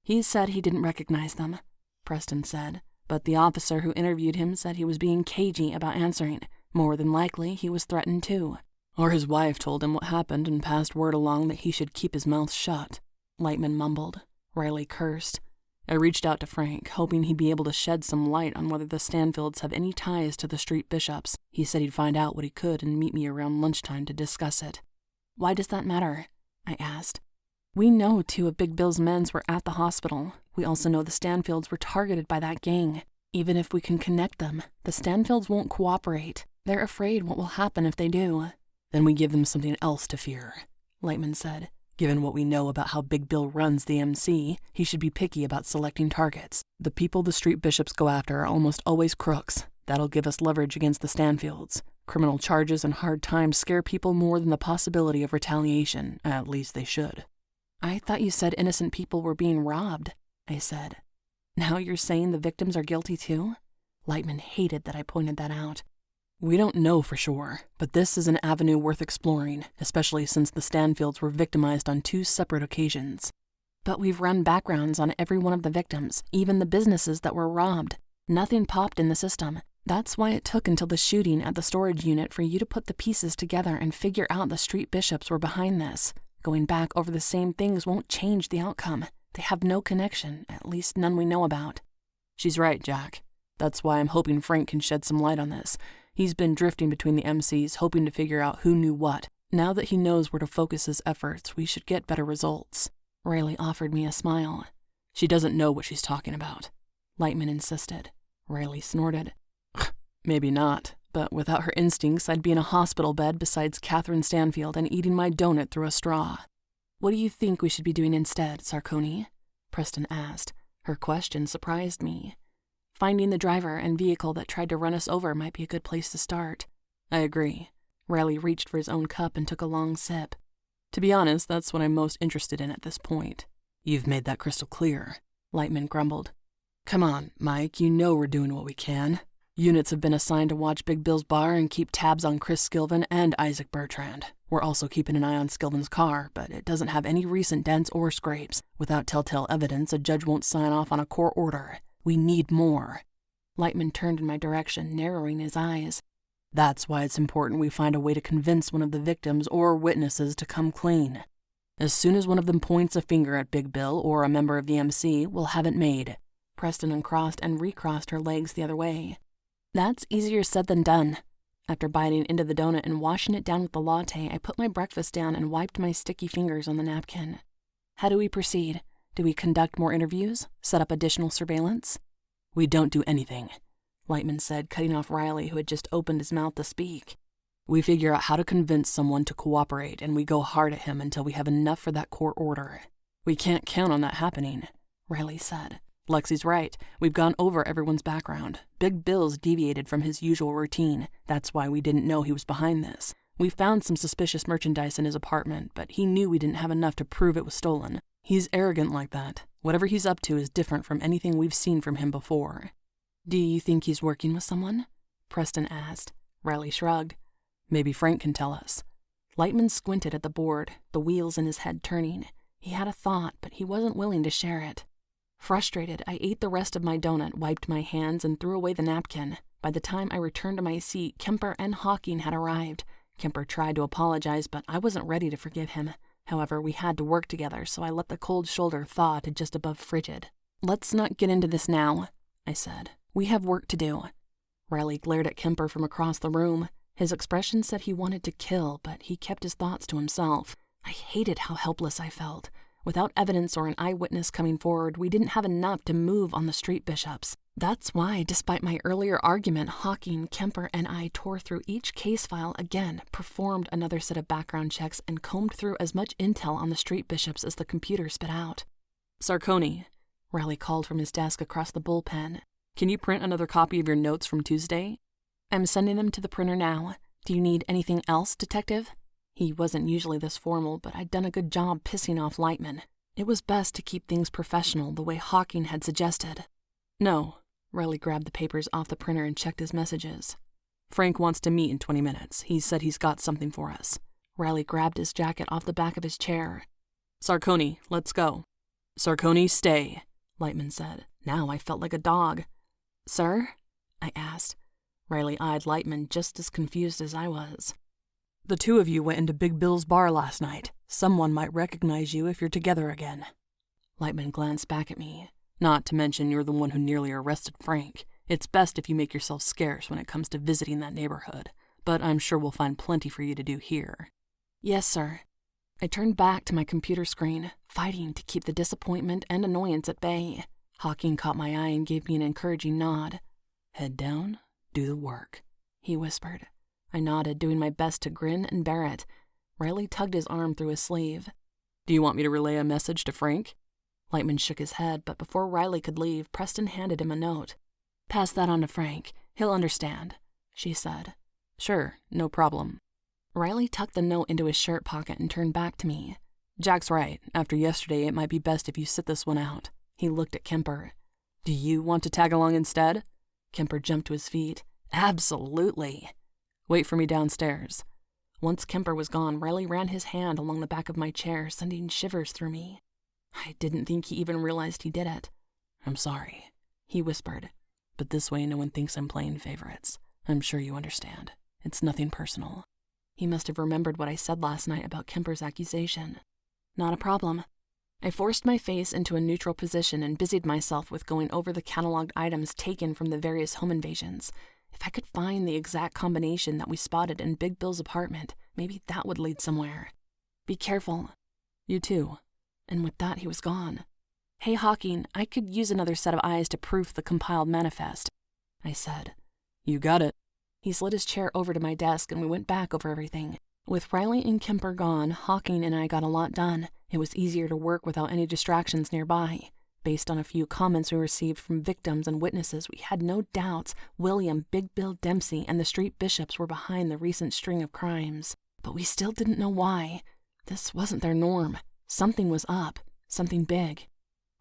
Speaker 3: He said he didn't recognize them, Preston said, but the officer who interviewed him said he was being cagey about answering. More than likely, he was threatened too. Or his wife told him what happened and passed word along that he should keep his mouth shut. Lightman mumbled. Riley cursed. I reached out to Frank, hoping he'd be able to shed some light on whether the Stanfields have any ties to the street bishops. He said he'd find out what he could and meet me around lunchtime to discuss it. Why does that matter? I asked. We know 2 of Big Bill's men were at the hospital. We also know the Stanfields were targeted by that gang. Even if we can connect them, the Stanfields won't cooperate. They're afraid what will happen if they do. Then we give them something else to fear, Lightman said. Given what we know about how Big Bill runs the MC, he should be picky about selecting targets. The people the street bishops go after are almost always crooks. That'll give us leverage against the Stanfields. Criminal charges and hard times scare people more than the possibility of retaliation. At least they should. I thought you said innocent people were being robbed, I said. Now you're saying the victims are guilty too? Lightman hated that I pointed that out. We don't know for sure, but this is an avenue worth exploring, especially since the Stanfields were victimized on 2 separate occasions. But we've run backgrounds on every one of the victims, even the businesses that were robbed. Nothing popped in the system. That's why it took until the shooting at the storage unit for you to put the pieces together and figure out the street bishops were behind this. Going back over the same things won't change the outcome. They have no connection, at least none we know about. She's right, Jack. That's why I'm hoping Frank can shed some light on this. He's been drifting between the MCs, hoping to figure out who knew what. Now that he knows where to focus his efforts, we should get better results. Riley offered me a smile. She doesn't know what she's talking about, Lightman insisted. Riley snorted. Maybe not, but without her instincts, I'd be in a hospital bed besides Catherine Stanfield and eating my donut through a straw. What do you think we should be doing instead, Sarconi? Preston asked. Her question surprised me. Finding the driver and vehicle that tried to run us over might be a good place to start. I agree. Riley reached for his own cup and took a long sip. To be honest, that's what I'm most interested in at this point. You've made that crystal clear, Lightman grumbled. Come on, Mike, you know we're doing what we can. Units have been assigned to watch Big Bill's bar and keep tabs on Chris Skilvin and Isaac Bertrand. We're also keeping an eye on Skilvin's car, but it doesn't have any recent dents or scrapes. Without telltale evidence, a judge won't sign off on a court order. We need more.
Speaker 1: Lightman turned in my direction, narrowing his eyes.
Speaker 3: That's why it's important we find a way to convince one of the victims or witnesses to come clean. As soon as one of them points a finger at Big Bill or a member of the MC, we'll have it made.
Speaker 1: Preston uncrossed and recrossed her legs the other way. That's easier said than done. After biting into the donut and washing it down with the latte, I put my breakfast down and wiped my sticky fingers on the napkin. How do we proceed? Do we conduct more interviews? Set up additional surveillance?
Speaker 3: We don't do anything,
Speaker 1: Lightman said, cutting off Riley, who had just opened his mouth to speak.
Speaker 3: We figure out how to convince someone to cooperate, and we go hard at him until we have enough for that court order. We can't count on that happening,
Speaker 1: Riley said.
Speaker 3: Lexie's right. We've gone over everyone's background. Big Bill's deviated from his usual routine. That's why we didn't know he was behind this. We found some suspicious merchandise in his apartment, but he knew we didn't have enough to prove it was stolen. He's arrogant like that. Whatever he's up to is different from anything we've seen from him before.
Speaker 1: Do you think he's working with someone? Preston asked.
Speaker 3: Riley shrugged. Maybe Frank can tell us.
Speaker 1: Lightman squinted at the board, the wheels in his head turning. He had a thought, but he wasn't willing to share it. Frustrated, I ate the rest of my donut, wiped my hands, and threw away the napkin. By the time I returned to my seat, Kemper and Hawking had arrived. Kemper tried to apologize, but I wasn't ready to forgive him. However, we had to work together, so I let the cold shoulder thaw to just above frigid. Let's not get into this now, I said. We have work to do. Riley glared at Kemper from across the room. His expression said he wanted to kill, but he kept his thoughts to himself. I hated how helpless I felt. Without evidence or an eyewitness coming forward, we didn't have enough to move on the street bishops. That's why, despite my earlier argument, Hawking, Kemper, and I tore through each case file again, performed another set of background checks, and combed through as much intel on the street bishops as the computer spit out.
Speaker 3: Sarconi,
Speaker 1: Riley called from his desk across the bullpen.
Speaker 3: Can you print another copy of your notes from Tuesday?
Speaker 1: I'm sending them to the printer now. Do you need anything else, Detective? He wasn't usually this formal, but I'd done a good job pissing off Lightman. It was best to keep things professional, the way Hawking had suggested.
Speaker 3: No.
Speaker 1: Riley grabbed the papers off the printer and checked his messages.
Speaker 3: Frank wants to meet in 20 minutes. He said he's got something for us.
Speaker 1: Riley grabbed his jacket off the back of his chair.
Speaker 3: Sarconi, let's go. Sarconi, stay,
Speaker 1: Lightman said. Now I felt like a dog. Sir? I asked. Riley eyed Lightman just as confused as I was.
Speaker 3: The two of you went into Big Bill's bar last night. Someone might recognize you if you're together again.
Speaker 1: Lightman glanced back at me.
Speaker 3: Not to mention you're the one who nearly arrested Frank. It's best if you make yourself scarce when it comes to visiting that neighborhood, but I'm sure we'll find plenty for you to do here.
Speaker 1: Yes, sir. I turned back to my computer screen, fighting to keep the disappointment and annoyance at bay. Hawking caught my eye and gave me an encouraging nod.
Speaker 3: Head down, do the work,
Speaker 1: he whispered. I nodded, doing my best to grin and bear it. Riley tugged his arm through his sleeve.
Speaker 3: Do you want me to relay a message to Frank?
Speaker 1: Lightman shook his head, but before Riley could leave, Preston handed him a note. Pass that on to Frank. He'll understand, she said.
Speaker 3: Sure, no problem.
Speaker 1: Riley tucked the note into his shirt pocket and turned back to me.
Speaker 3: Jack's right. After yesterday, it might be best if you sit this one out.
Speaker 1: He looked at Kemper.
Speaker 3: Do you want to tag along instead?
Speaker 1: Kemper jumped to his feet.
Speaker 3: Absolutely. Wait for me downstairs.
Speaker 1: Once Kemper was gone, Riley ran his hand along the back of my chair, sending shivers through me. I didn't think he even realized he did it.
Speaker 3: I'm sorry,
Speaker 1: he whispered.
Speaker 3: But this way no one thinks I'm playing favorites. I'm sure you understand. It's nothing personal.
Speaker 1: He must have remembered what I said last night about Kemper's accusation. Not a problem. I forced my face into a neutral position and busied myself with going over the cataloged items taken from the various home invasions. If I could find the exact combination that we spotted in Big Bill's apartment, maybe that would lead somewhere. Be careful.
Speaker 3: You too.
Speaker 1: And with that, he was gone. Hey, Hawking, I could use another set of eyes to proof the compiled manifest, I said.
Speaker 3: You got it.
Speaker 1: He slid his chair over to my desk and we went back over everything. With Riley and Kemper gone, Hawking and I got a lot done. It was easier to work without any distractions nearby. Based on a few comments we received from victims and witnesses, we had no doubts William Big Bill Dempsey and the street bishops were behind the recent string of crimes. But we still didn't know why. This wasn't their norm. Something was up. Something big.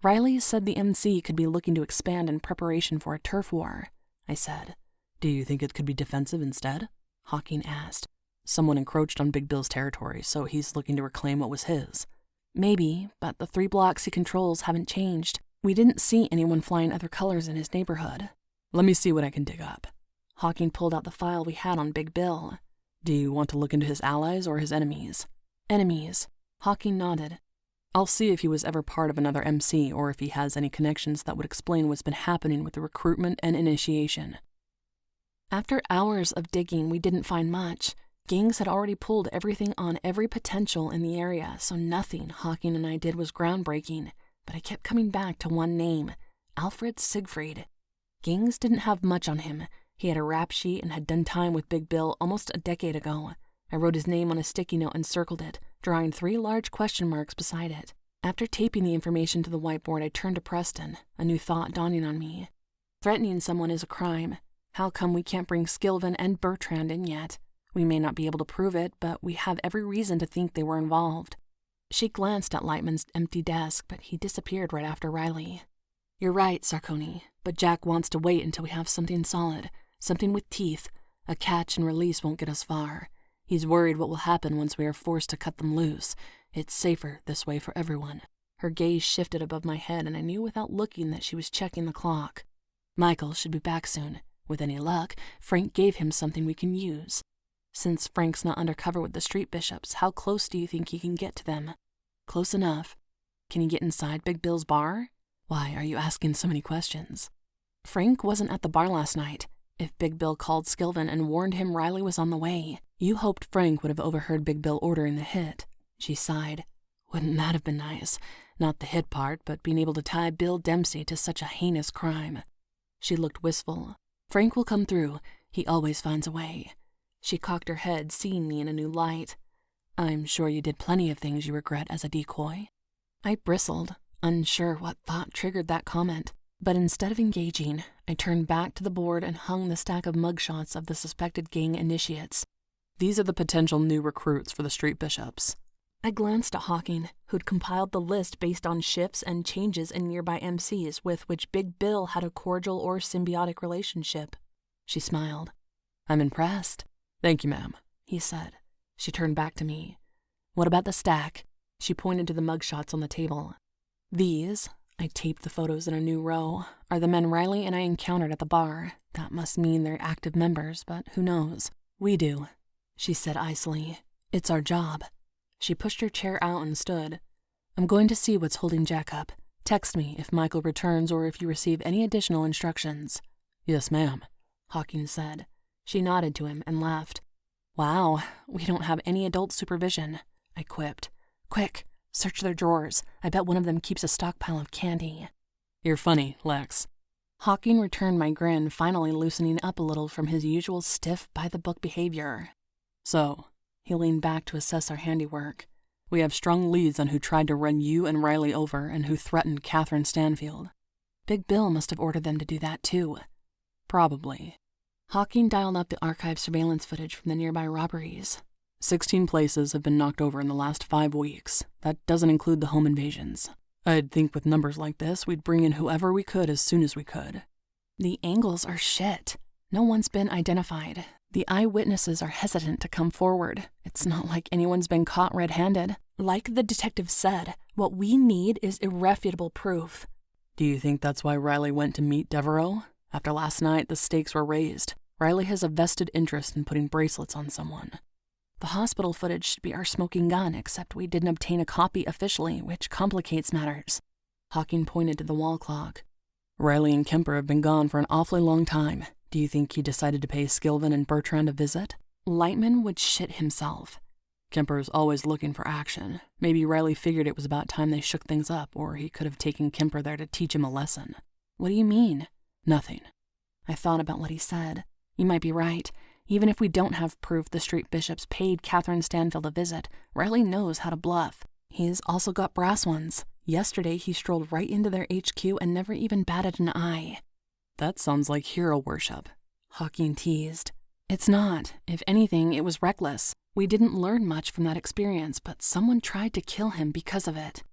Speaker 1: Riley said the MC could be looking to expand in preparation for a turf war, I said.
Speaker 3: Do you think it could be defensive instead? Hawking asked. Someone encroached on Big Bill's territory, so he's looking to reclaim what was his.
Speaker 1: Maybe, but the 3 blocks he controls haven't changed. We didn't see anyone flying other colors in his neighborhood.
Speaker 3: Let me see what I can dig up.
Speaker 1: Hawking pulled out the file we had on Big Bill.
Speaker 3: Do you want to look into his allies or his enemies?
Speaker 1: Enemies. Hawking nodded.
Speaker 3: I'll see if he was ever part of another MC or if he has any connections that would explain what's been happening with the recruitment and initiation.
Speaker 1: After hours of digging, we didn't find much. Gangs had already pulled everything on every potential in the area, so nothing Hawking and I did was groundbreaking. But I kept coming back to one name, Alfred Siegfried. Gangs didn't have much on him. He had a rap sheet and had done time with Big Bill almost a decade ago. I wrote his name on a sticky note and circled it, drawing 3 large question marks beside it. After taping the information to the whiteboard, I turned to Preston, a new thought dawning on me. Threatening someone is a crime. How come we can't bring Skilvin and Bertrand in yet? We may not be able to prove it, but we have every reason to think they were involved. She glanced at Lightman's empty desk, but he disappeared right after Riley. You're right, Sarconi, but Jack wants to wait until we have something solid, something with teeth. A catch and release won't get us far. He's worried what will happen once we are forced to cut them loose. It's safer this way for everyone. Her gaze shifted above my head, and I knew without looking that she was checking the clock. Michael should be back soon. With any luck, Frank gave him something we can use. Since Frank's not undercover with the street bishops, how close do you think he can get to them? Close enough. Can he get inside Big Bill's bar? Why are you asking so many questions? Frank wasn't at the bar last night. If Big Bill called Skilvin and warned him Riley was on the way, you hoped Frank would have overheard Big Bill ordering the hit. She sighed. Wouldn't that have been nice? Not the hit part, but being able to tie Bill Dempsey to such a heinous crime. She looked wistful. Frank will come through. He always finds a way. She cocked her head, seeing me in a new light. I'm sure you did plenty of things you regret as a decoy. I bristled, unsure what thought triggered that comment. But instead of engaging, I turned back to the board and hung the stack of mugshots of the suspected gang initiates.
Speaker 3: These are the potential new recruits for the street bishops.
Speaker 1: I glanced at Hawking, who'd compiled the list based on shifts and changes in nearby MCs with which Big Bill had a cordial or symbiotic relationship. She smiled.
Speaker 3: I'm impressed. Thank you, ma'am,
Speaker 1: he said. She turned back to me. What about the stack? She pointed to the mugshots on the table. These, I taped the photos in a new row, are the men Riley and I encountered at the bar. That must mean they're active members, but who knows? We do, she said icily. It's our job. She pushed her chair out and stood. I'm going to see what's holding Jack up. Text me if Michael returns or if you receive any additional instructions.
Speaker 3: Yes, ma'am,
Speaker 1: Hawking said. She nodded to him and laughed. Wow, we don't have any adult supervision, I quipped. Quick, search their drawers. I bet one of them keeps a stockpile of candy.
Speaker 3: You're funny, Lex.
Speaker 1: Hawking returned my grin, finally loosening up a little from his usual stiff, by-the-book behavior.
Speaker 3: So,
Speaker 1: he leaned back to assess our handiwork.
Speaker 3: We have strong leads on who tried to run you and Riley over and who threatened Catherine Stanfield.
Speaker 1: Big Bill must have ordered them to do that, too.
Speaker 3: Probably.
Speaker 1: Hawking dialed up the archived surveillance footage from the nearby robberies.
Speaker 3: 16 places have been knocked over in the last 5 weeks. That doesn't include the home invasions. I'd think with numbers like this, we'd bring in whoever we could as soon as we could.
Speaker 1: The angles are shit. No one's been identified. The eyewitnesses are hesitant to come forward. It's not like anyone's been caught red-handed. Like the detective said, what we need is irrefutable proof.
Speaker 3: Do you think that's why Riley went to meet Devereaux? After last night, the stakes were raised. Riley has a vested interest in putting bracelets on someone.
Speaker 1: The hospital footage should be our smoking gun, except we didn't obtain a copy officially, which complicates matters. Hawking pointed to the wall clock.
Speaker 3: Riley and Kemper have been gone for an awfully long time. Do you think he decided to pay Skilvin and Bertrand a visit?
Speaker 1: Lightman would shit himself.
Speaker 3: Kemper's always looking for action. Maybe Riley figured it was about time they shook things up, or he could have taken Kemper there to teach him a lesson.
Speaker 1: What do you mean?
Speaker 3: Nothing.
Speaker 1: I thought about what he said. You might be right. Even if we don't have proof the street bishops paid Catherine Stanfield a visit, Riley knows how to bluff. He's also got brass ones. Yesterday he strolled right into their HQ and never even batted an eye.
Speaker 3: That sounds like hero worship,
Speaker 1: Hawking teased. It's not. If anything, it was reckless. We didn't learn much from that experience, but someone tried to kill him because of it.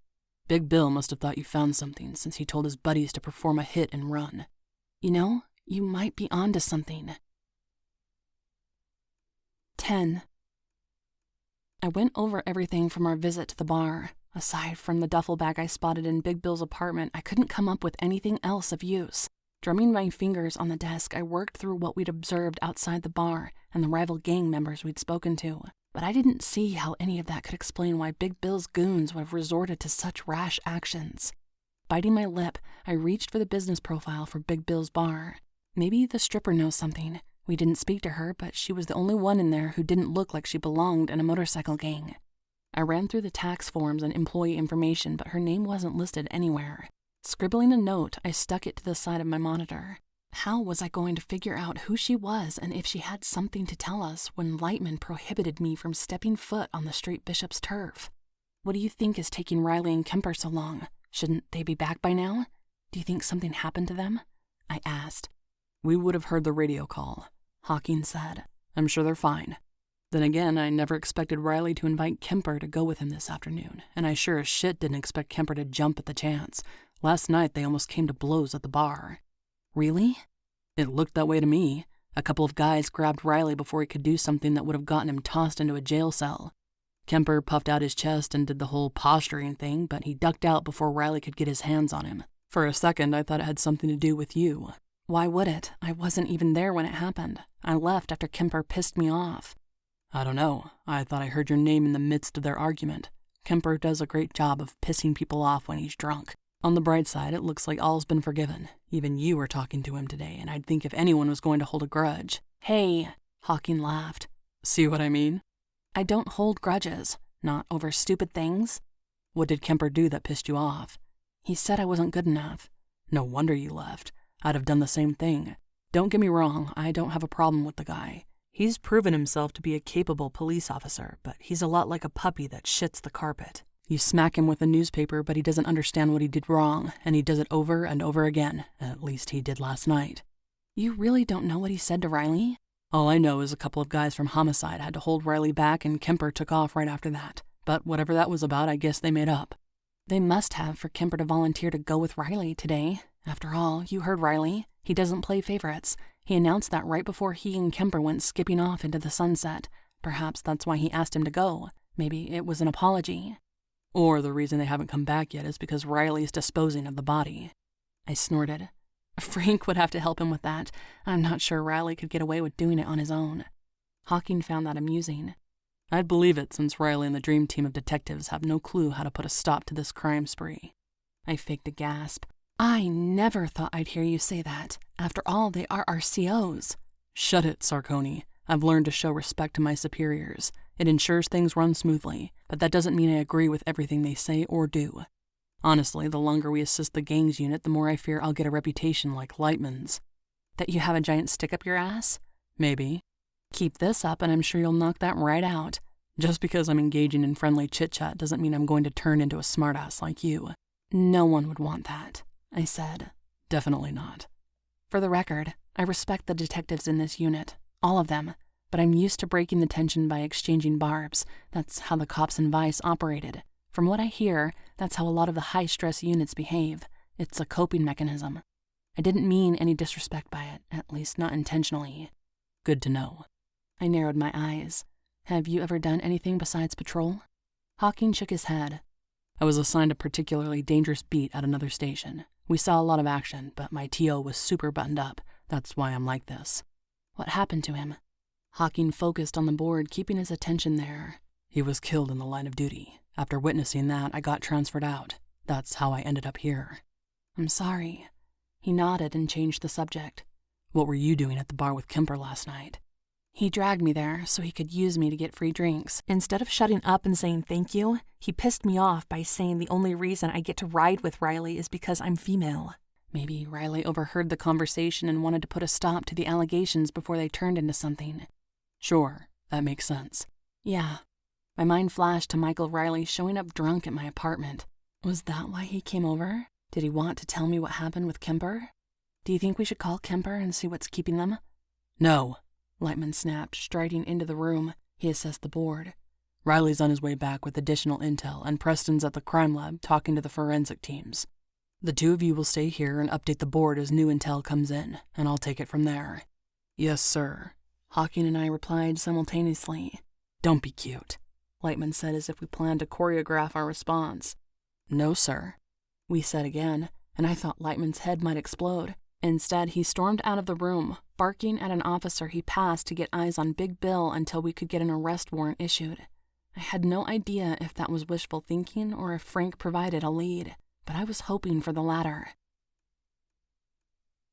Speaker 3: Big Bill must have thought you found something since he told his buddies to perform a hit and run.
Speaker 1: You know, you might be onto something. 10. I went over everything from our visit to the bar. Aside from the duffel bag I spotted in Big Bill's apartment, I couldn't come up with anything else of use. Drumming my fingers on the desk, I worked through what we'd observed outside the bar and the rival gang members we'd spoken to. But I didn't see how any of that could explain why Big Bill's goons would have resorted to such rash actions. Biting my lip, I reached for the business profile for Big Bill's bar. Maybe the stripper knows something. We didn't speak to her, but she was the only one in there who didn't look like she belonged in a motorcycle gang. I ran through the tax forms and employee information, but her name wasn't listed anywhere. Scribbling a note, I stuck it to the side of my monitor. How was I going to figure out who she was and if she had something to tell us when Lightman prohibited me from stepping foot on the Street Bishop's turf? What do you think is taking Riley and Kemper so long? Shouldn't they be back by now? Do you think something happened to them? I asked.
Speaker 2: We would have heard the radio call, Hawking said. I'm sure they're fine. Then again, I never expected Riley to invite Kemper to go with him this afternoon, and I sure as shit didn't expect Kemper to jump at the chance. Last night, they almost came to blows at the bar.
Speaker 1: Really?
Speaker 2: It looked that way to me. A couple of guys grabbed Riley before he could do something that would have gotten him tossed into a jail cell. Kemper puffed out his chest and did the whole posturing thing, but he ducked out before Riley could get his hands on him. For a second, I thought it had something to do with you.
Speaker 1: Why would it? I wasn't even there when it happened. I left after Kemper pissed me off.
Speaker 2: I don't know. I thought I heard your name in the midst of their argument. Kemper does a great job of pissing people off when he's drunk. On the bright side, it looks like all's been forgiven. Even you were talking to him today, and I'd think if anyone was going to hold a grudge.
Speaker 1: Hey, Hawking laughed.
Speaker 2: See what I mean?
Speaker 1: I don't hold grudges. Not over stupid things.
Speaker 2: What did Kemper do that pissed you off?
Speaker 1: He said I wasn't good enough.
Speaker 2: No wonder you left. I'd have done the same thing. Don't get me wrong, I don't have a problem with the guy. He's proven himself to be a capable police officer, but he's a lot like a puppy that shits the carpet. You smack him with a newspaper, but he doesn't understand what he did wrong, and he does it over and over again. At least he did last night.
Speaker 1: You really don't know what he said to Riley?
Speaker 2: All I know is a couple of guys from Homicide had to hold Riley back, and Kemper took off right after that. But whatever that was about, I guess they made up.
Speaker 1: They must have for Kemper to volunteer to go with Riley today. After all, you heard Riley. He doesn't play favorites. He announced that right before he and Kemper went skipping off into the sunset. Perhaps that's why he asked him to go. Maybe it was an apology.
Speaker 2: Or the reason they haven't come back yet is because Riley's disposing of the body.
Speaker 1: I snorted. Frank would have to help him with that. I'm not sure Riley could get away with doing it on his own. Hawking found that amusing.
Speaker 2: I'd believe it, since Riley and the dream team of detectives have no clue how to put a stop to this crime spree.
Speaker 1: I faked a gasp. I never thought I'd hear you say that. After all, they are our COs.
Speaker 2: Shut it, Sarconi. I've learned to show respect to my superiors. It ensures things run smoothly, but that doesn't mean I agree with everything they say or do. Honestly, the longer we assist the gangs unit, the more I fear I'll get a reputation like Lightman's.
Speaker 1: That you have a giant stick up your ass?
Speaker 2: Maybe.
Speaker 1: Keep this up and I'm sure you'll knock that right out.
Speaker 2: Just because I'm engaging in friendly chit-chat doesn't mean I'm going to turn into a smartass like you.
Speaker 1: No one would want that, I said.
Speaker 2: Definitely not.
Speaker 1: For the record, I respect the detectives in this unit, all of them, but I'm used to breaking the tension by exchanging barbs. That's how the cops in Vice operated. From what I hear, that's how a lot of the high-stress units behave. It's a coping mechanism. I didn't mean any disrespect by it, at least not intentionally.
Speaker 2: Good to know.
Speaker 1: I narrowed my eyes. Have you ever done anything besides patrol? Hawking shook his head.
Speaker 2: I was assigned a particularly dangerous beat at another station. We saw a lot of action, but my TO was super buttoned up. That's why I'm like this.
Speaker 1: What happened to him? Hawking focused on the board, keeping his attention there.
Speaker 2: He was killed in the line of duty. After witnessing that, I got transferred out. That's how I ended up here.
Speaker 1: I'm sorry. He nodded and changed the subject.
Speaker 2: What were you doing at the bar with Kemper last night?
Speaker 1: He dragged me there so he could use me to get free drinks. Instead of shutting up and saying thank you, he pissed me off by saying the only reason I get to ride with Riley is because I'm female. Maybe Riley overheard the conversation and wanted to put a stop to the allegations before they turned into something.
Speaker 2: Sure, that makes sense.
Speaker 1: Yeah. My mind flashed to Michael Riley showing up drunk at my apartment. Was that why he came over? Did he want to tell me what happened with Kemper? Do you think we should call Kemper and see what's keeping them?
Speaker 2: No.
Speaker 1: Lightman snapped, striding into the room. He assessed the board.
Speaker 2: Riley's on his way back with additional intel, and Preston's at the crime lab talking to the forensic teams. The two of you will stay here and update the board as new intel comes in, and I'll take it from there. Yes, sir,
Speaker 3: Hawking and I replied simultaneously.
Speaker 2: Don't be cute,
Speaker 3: Lightman said as if we planned to choreograph our response.
Speaker 2: No, sir,
Speaker 3: we said again, and I thought Lightman's head might explode. Instead, he stormed out of the room, barking at an officer he passed to get eyes on Big Bill until we could get an arrest warrant issued. I had no idea if that was wishful thinking or if Frank provided a lead, but I was hoping for the latter.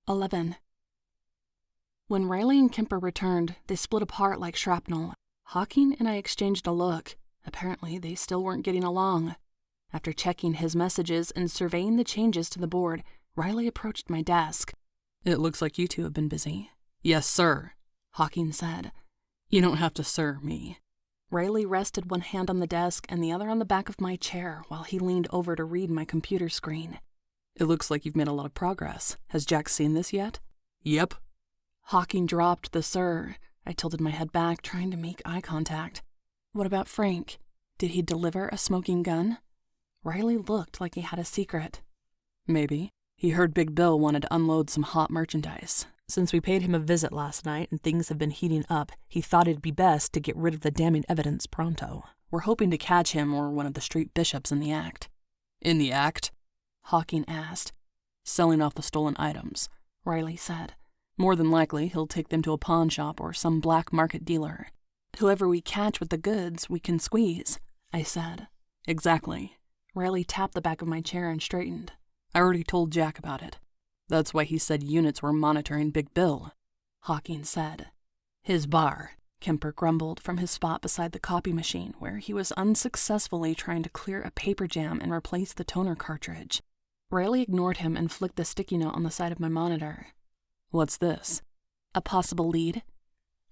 Speaker 3: 11. When Riley and Kemper returned, they split apart like shrapnel. Hawking and I exchanged a look. Apparently, they still weren't getting along. After checking his messages and surveying the changes to the board, Riley approached my desk.
Speaker 2: It looks like you two have been busy. Yes, sir,
Speaker 3: Hawking said.
Speaker 2: You don't have to sir me.
Speaker 3: Riley rested one hand on the desk and the other on the back of my chair while he leaned over to read my computer screen.
Speaker 2: It looks like you've made a lot of progress. Has Jack seen this yet? Yep.
Speaker 3: Hawking dropped the sir. I tilted my head back, trying to make eye contact. What about Frank? Did he deliver a smoking gun? Riley looked like he had a secret.
Speaker 2: Maybe. He heard Big Bill wanted to unload some hot merchandise. Since we paid him a visit last night and things have been heating up, he thought it'd be best to get rid of the damning evidence pronto. We're hoping to catch him or one of the street bishops in the act. In the act?
Speaker 3: Hawking asked.
Speaker 2: Selling off the stolen items,
Speaker 3: Riley said.
Speaker 2: More than likely, he'll take them to a pawn shop or some black market dealer.
Speaker 3: Whoever we catch with the goods, we can squeeze, I said.
Speaker 2: Exactly.
Speaker 3: Riley tapped the back of my chair and straightened.
Speaker 2: I already told Jack about it. That's why he said units were monitoring Big Bill,
Speaker 3: Hawking said.
Speaker 2: His bar,
Speaker 3: Kemper grumbled from his spot beside the copy machine where he was unsuccessfully trying to clear a paper jam and replace the toner cartridge. Riley ignored him and flicked the sticky note on the side of my monitor.
Speaker 2: What's this?
Speaker 3: A possible lead?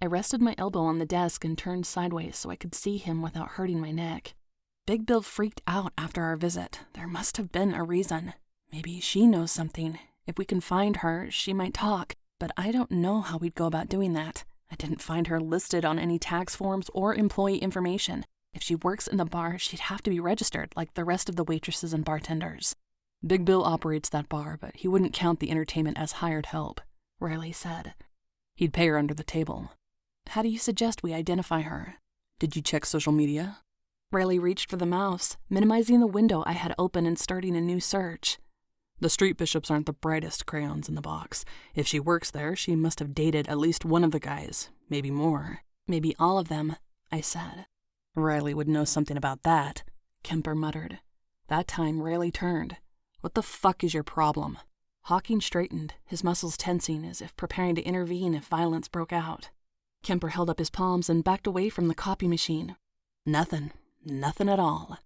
Speaker 3: I rested my elbow on the desk and turned sideways so I could see him without hurting my neck. Big Bill freaked out after our visit. There must have been a reason. Maybe she knows something. If we can find her, she might talk, but I don't know how we'd go about doing that. I didn't find her listed on any tax forms or employee information. If she works in the bar, she'd have to be registered like the rest of the waitresses and bartenders.
Speaker 2: Big Bill operates that bar, but he wouldn't count the entertainment as hired help,
Speaker 3: Riley said.
Speaker 2: He'd pay her under the table.
Speaker 3: How do you suggest we identify her?
Speaker 2: Did you check social media?
Speaker 3: Riley reached for the mouse, minimizing the window I had open and starting a new search.
Speaker 2: The street bishops aren't the brightest crayons in the box. If she works there, she must have dated at least one of the guys, maybe more.
Speaker 3: Maybe all of them, I said.
Speaker 2: Riley would know something about that,
Speaker 3: Kemper muttered. That time, Riley turned.
Speaker 2: What the fuck is your problem?
Speaker 3: Hawking straightened, his muscles tensing as if preparing to intervene if violence broke out. Kemper held up his palms and backed away from the copy machine.
Speaker 2: Nothing at all.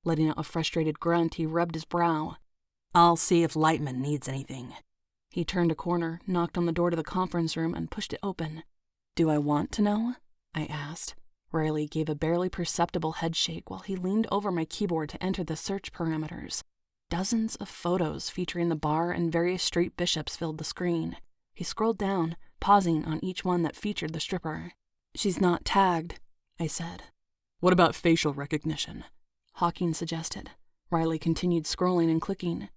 Speaker 3: Letting out a frustrated grunt, he rubbed his brow.
Speaker 2: I'll see if Lightman needs anything.
Speaker 3: He turned a corner, knocked on the door to the conference room, and pushed it open. Do I want to know? I asked. Riley gave a barely perceptible head shake while he leaned over my keyboard to enter the search parameters. Dozens of photos featuring the bar and various street bishops filled the screen. He scrolled down, pausing on each one that featured the stripper. She's not tagged, I said.
Speaker 2: What about facial recognition?
Speaker 3: Hawking suggested. Riley continued scrolling and clicking.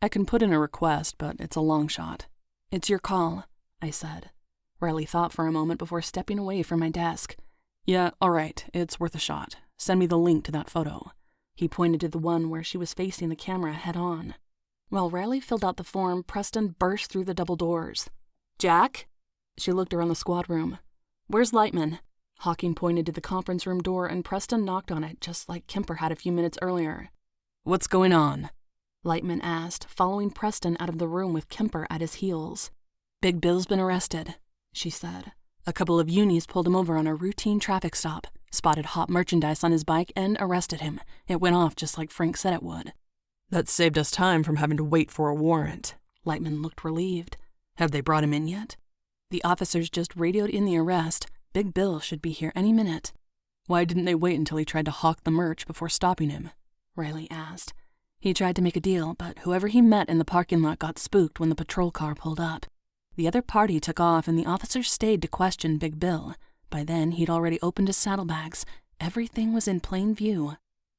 Speaker 2: I can put in a request, but it's a long shot.
Speaker 3: It's your call, I said. Riley thought for a moment before stepping away from my desk.
Speaker 2: Yeah, all right, it's worth a shot. Send me the link to that photo.
Speaker 3: He pointed to the one where she was facing the camera head-on. While Riley filled out the form, Preston burst through the double doors. Jack? She looked around the squad room. Where's Lightman? Hawking pointed to the conference room door and Preston knocked on it just like Kemper had a few minutes earlier.
Speaker 2: What's going on?
Speaker 3: Lightman asked, following Preston out of the room with Kemper at his heels. Big Bill's been arrested, she said. A couple of unis pulled him over on a routine traffic stop, spotted hot merchandise on his bike, and arrested him. It went off just like Frank said it would.
Speaker 2: That saved us time from having to wait for a warrant.
Speaker 3: Lightman looked relieved.
Speaker 2: Have they brought him in yet?
Speaker 3: The officers just radioed in the arrest. Big Bill should be here any minute.
Speaker 2: Why didn't they wait until he tried to hawk the merch before stopping him?
Speaker 3: Riley asked. He tried to make a deal, but whoever he met in the parking lot got spooked when the patrol car pulled up. The other party took off and the officers stayed to question Big Bill. By then, he'd already opened his saddlebags. Everything was in plain view.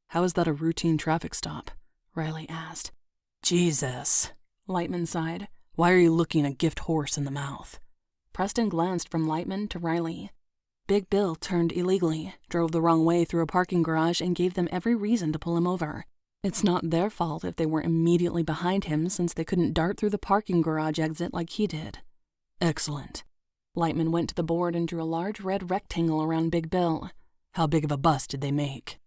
Speaker 2: How is that a routine traffic stop?
Speaker 3: Riley asked.
Speaker 2: Jesus,
Speaker 3: Lightman sighed.
Speaker 2: Why are you looking a gift horse in the mouth?
Speaker 1: Preston glanced from Lightman to Riley. Big Bill turned illegally, drove the wrong way through a parking garage, and gave them every reason to pull him over. It's not their fault if they weren't immediately behind him, since they couldn't dart through the parking garage exit like he did.
Speaker 2: Excellent.
Speaker 1: Lightman went to the board and drew a large red rectangle around Big Bill.
Speaker 2: How big of a bust did they make?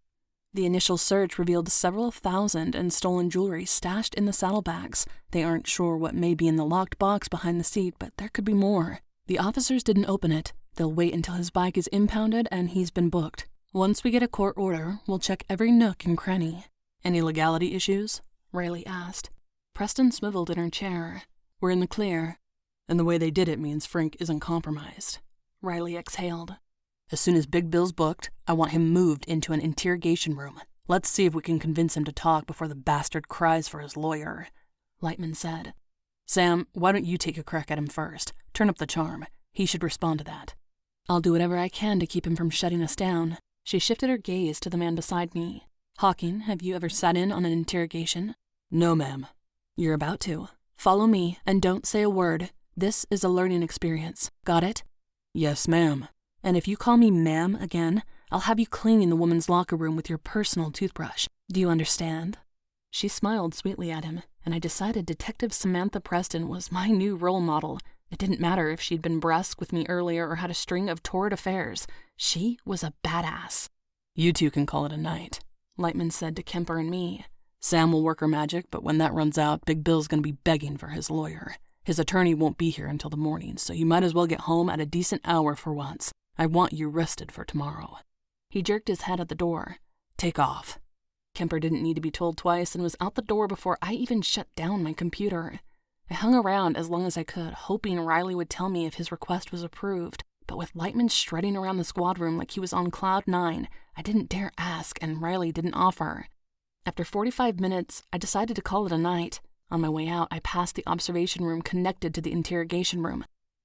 Speaker 1: The initial search revealed several thousand in stolen jewelry stashed in the saddlebags. They aren't sure what may be in the locked box behind the seat, but there could be more. The officers didn't open it. They'll wait until his bike is impounded and he's been booked. Once we get a court order, we'll check every nook and cranny.
Speaker 2: Any legality issues?
Speaker 1: Riley asked. Preston swiveled in her chair.
Speaker 2: We're in the clear. And the way they did it means Frank isn't compromised.
Speaker 1: Riley exhaled.
Speaker 2: As soon as Big Bill's booked, I want him moved into an interrogation room. Let's see if we can convince him to talk before the bastard cries for his lawyer.
Speaker 1: Lightman said.
Speaker 2: Sam, why don't you take a crack at him first? Turn up the charm. He should respond to that.
Speaker 1: I'll do whatever I can to keep him from shutting us down. She shifted her gaze to the man beside me. Hawking, have you ever sat in on an interrogation?
Speaker 2: No, ma'am.
Speaker 1: You're about to. Follow me and don't say a word. This is a learning experience. Got it?
Speaker 2: Yes, ma'am.
Speaker 1: And if you call me ma'am again, I'll have you cleaning the woman's locker room with your personal toothbrush. Do you understand? She smiled sweetly at him, and I decided Detective Samantha Preston was my new role model. It didn't matter if she'd been brusque with me earlier or had a string of torrid affairs. She was a badass.
Speaker 2: You two can call it a night,
Speaker 1: Lightman said to Kemper and me.
Speaker 2: Sam will work her magic, but when that runs out, Big Bill's gonna be begging for his lawyer. His attorney won't be here until the morning, so you might as well get home at a decent hour for once. I want you rested for tomorrow.
Speaker 1: He jerked his head at the door.
Speaker 2: Take off.
Speaker 1: Kemper didn't need to be told twice and was out the door before I even shut down my computer. I hung around as long as I could, hoping Riley would tell me if his request was approved. But with Lightman strutting around the squad room like he was on cloud 9, I didn't dare ask, and Riley didn't offer. After 45 minutes, I decided to call it a night. On my way out, I passed the observation room connected to the interrogation room.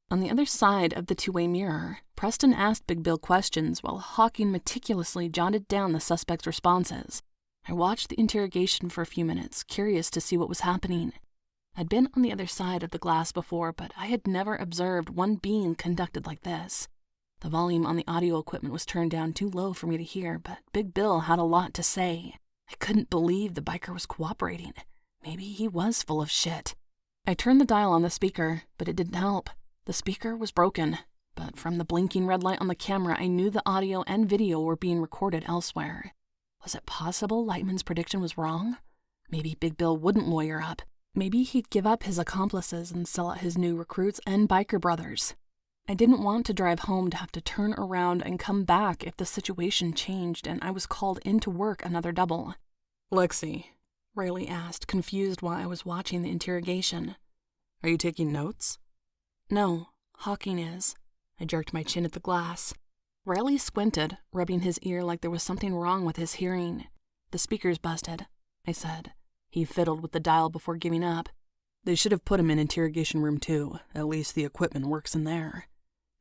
Speaker 1: On the other side of the two-way mirror, Preston asked Big Bill questions while Hawking meticulously jotted down the suspect's responses. I watched the interrogation for a few minutes, curious to see what was happening. I'd been on the other side of the glass before, but I had never observed one being conducted like this. The volume on the audio equipment was turned down too low for me to hear, but Big Bill had a lot to say. I couldn't believe the biker was cooperating. Maybe he was full of shit. I turned the dial on the speaker, but it didn't help. The speaker was broken, but from the blinking red light on the camera, I knew the audio and video were being recorded elsewhere. Was it possible Lightman's prediction was wrong? Maybe Big Bill wouldn't lawyer up. Maybe he'd give up his accomplices and sell out his new recruits and biker brothers. I didn't want to drive home to have to turn around and come back if the situation changed and I was called in to work another double.
Speaker 2: Lexie,
Speaker 1: Riley asked, confused while I was watching the interrogation.
Speaker 2: Are you taking notes?
Speaker 1: No, Hawking is. I jerked my chin at the glass. Riley squinted, rubbing his ear like there was something wrong with his hearing. The speaker's busted, I said. He fiddled with the dial before giving up.
Speaker 2: They should have put him in interrogation room too. At least the equipment works in there.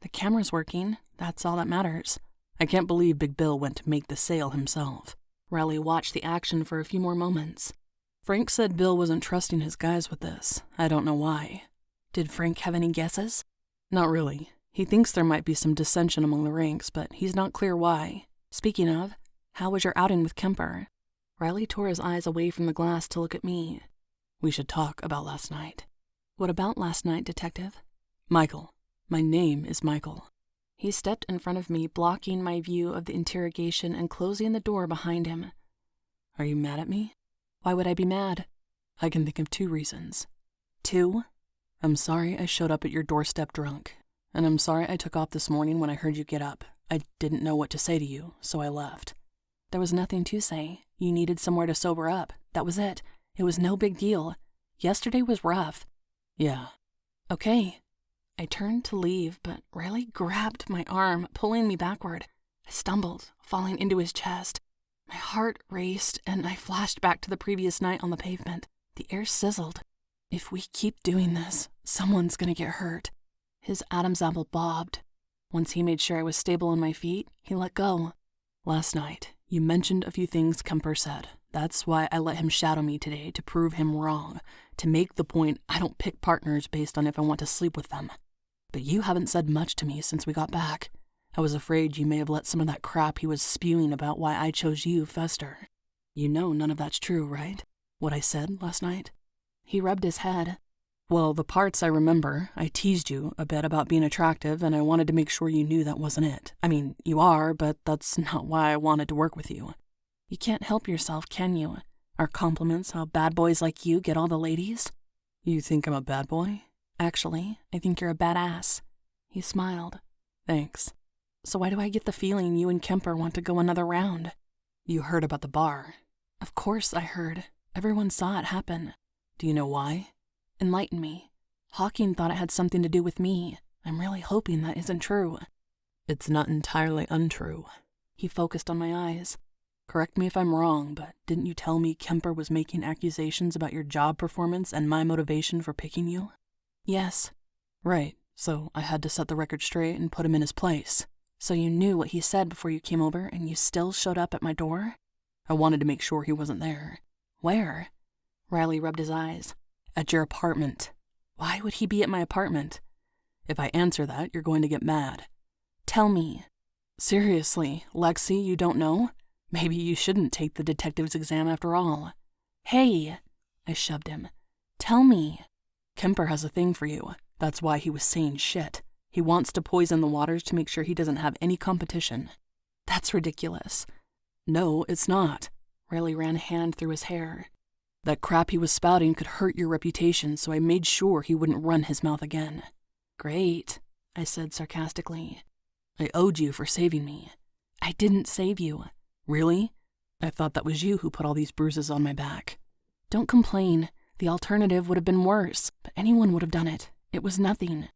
Speaker 1: The camera's working. That's all that matters.
Speaker 2: I can't believe Big Bill went to make the sale himself.
Speaker 1: Riley watched the action for a few more moments.
Speaker 2: Frank said Bill wasn't trusting his guys with this. I don't know why.
Speaker 1: Did Frank have any guesses?
Speaker 2: Not really. He thinks there might be some dissension among the ranks, but he's not clear why.
Speaker 1: Speaking of, how was your outing with Kemper? Riley tore his eyes away from the glass to look at me.
Speaker 2: We should talk about last night.
Speaker 1: What about last night, Detective?
Speaker 2: Michael. My name is Michael.
Speaker 1: He stepped in front of me, blocking my view of the interrogation and closing the door behind him.
Speaker 2: Are you mad at me?
Speaker 1: Why would I be mad?
Speaker 2: I can think of 2 reasons.
Speaker 1: 2?
Speaker 2: I'm sorry I showed up at your doorstep drunk. And I'm sorry I took off this morning when I heard you get up. I didn't know what to say to you, so I left.
Speaker 1: There was nothing to say. You needed somewhere to sober up. That was it. It was no big deal. Yesterday was rough.
Speaker 2: Yeah.
Speaker 1: Okay. I turned to leave, but Riley grabbed my arm, pulling me backward. I stumbled, falling into his chest. My heart raced, and I flashed back to the previous night on the pavement. The air sizzled. If we keep doing this, someone's gonna get hurt. His Adam's apple bobbed. Once he made sure I was stable on my feet, he let go.
Speaker 2: Last night, you mentioned a few things Kemper said. That's why I let him shadow me today, to prove him wrong, to make the point I don't pick partners based on if I want to sleep with them.
Speaker 3: But you haven't said much to me since we got back. I was afraid you may have let some of that crap he was spewing about why I chose you fester. You know none of that's true, right? What I said last night?"
Speaker 1: He rubbed his head.
Speaker 3: "Well, the parts I remember, I teased you a bit about being attractive, and I wanted to make sure you knew that wasn't it. I mean, you are, but that's not why I wanted to work with you."
Speaker 1: "You can't help yourself, can you? Are compliments how bad boys like you get all the ladies?"
Speaker 3: "You think I'm a bad boy?"
Speaker 1: "Actually, I think you're a badass." He smiled.
Speaker 3: "Thanks.
Speaker 1: So why do I get the feeling you and Kemper want to go another round?"
Speaker 3: You heard about the bar."
Speaker 1: "Of course I heard. Everyone saw it happen."
Speaker 3: "Do you know why?"
Speaker 1: "Enlighten me. Hawking thought it had something to do with me. I'm really hoping that isn't true."
Speaker 3: "It's not entirely untrue."
Speaker 1: He focused on my eyes.
Speaker 3: "Correct me if I'm wrong, but didn't you tell me Kemper was making accusations about your job performance and my motivation for picking you?"
Speaker 1: "Yes."
Speaker 3: "Right, so I had to set the record straight and put him in his place."
Speaker 1: "So you knew what he said before you came over, and you still showed up at my door?"
Speaker 3: "I wanted to make sure he wasn't there."
Speaker 1: "Where?" Riley rubbed his eyes.
Speaker 3: "At your apartment."
Speaker 1: "Why would he be at my apartment?"
Speaker 3: "If I answer that, you're going to get mad."
Speaker 1: "Tell me."
Speaker 3: "Seriously, Lexie, you don't know? Maybe you shouldn't take the detective's exam after all."
Speaker 1: "Hey!" I shoved him. "Tell me."
Speaker 3: "Kemper has a thing for you. That's why he was saying shit. He wants to poison the waters to make sure he doesn't have any competition."
Speaker 1: "That's ridiculous."
Speaker 3: "No, it's not."
Speaker 1: Riley ran a hand through his hair.
Speaker 3: "That crap he was spouting could hurt your reputation, so I made sure he wouldn't run his mouth again."
Speaker 1: "Great," I said sarcastically.
Speaker 3: "I owed you for saving me."
Speaker 1: "I didn't save you."
Speaker 3: "Really? I thought that was you who put all these bruises on my back."
Speaker 1: "Don't complain. The alternative would have been worse, but anyone would have done it. It was nothing."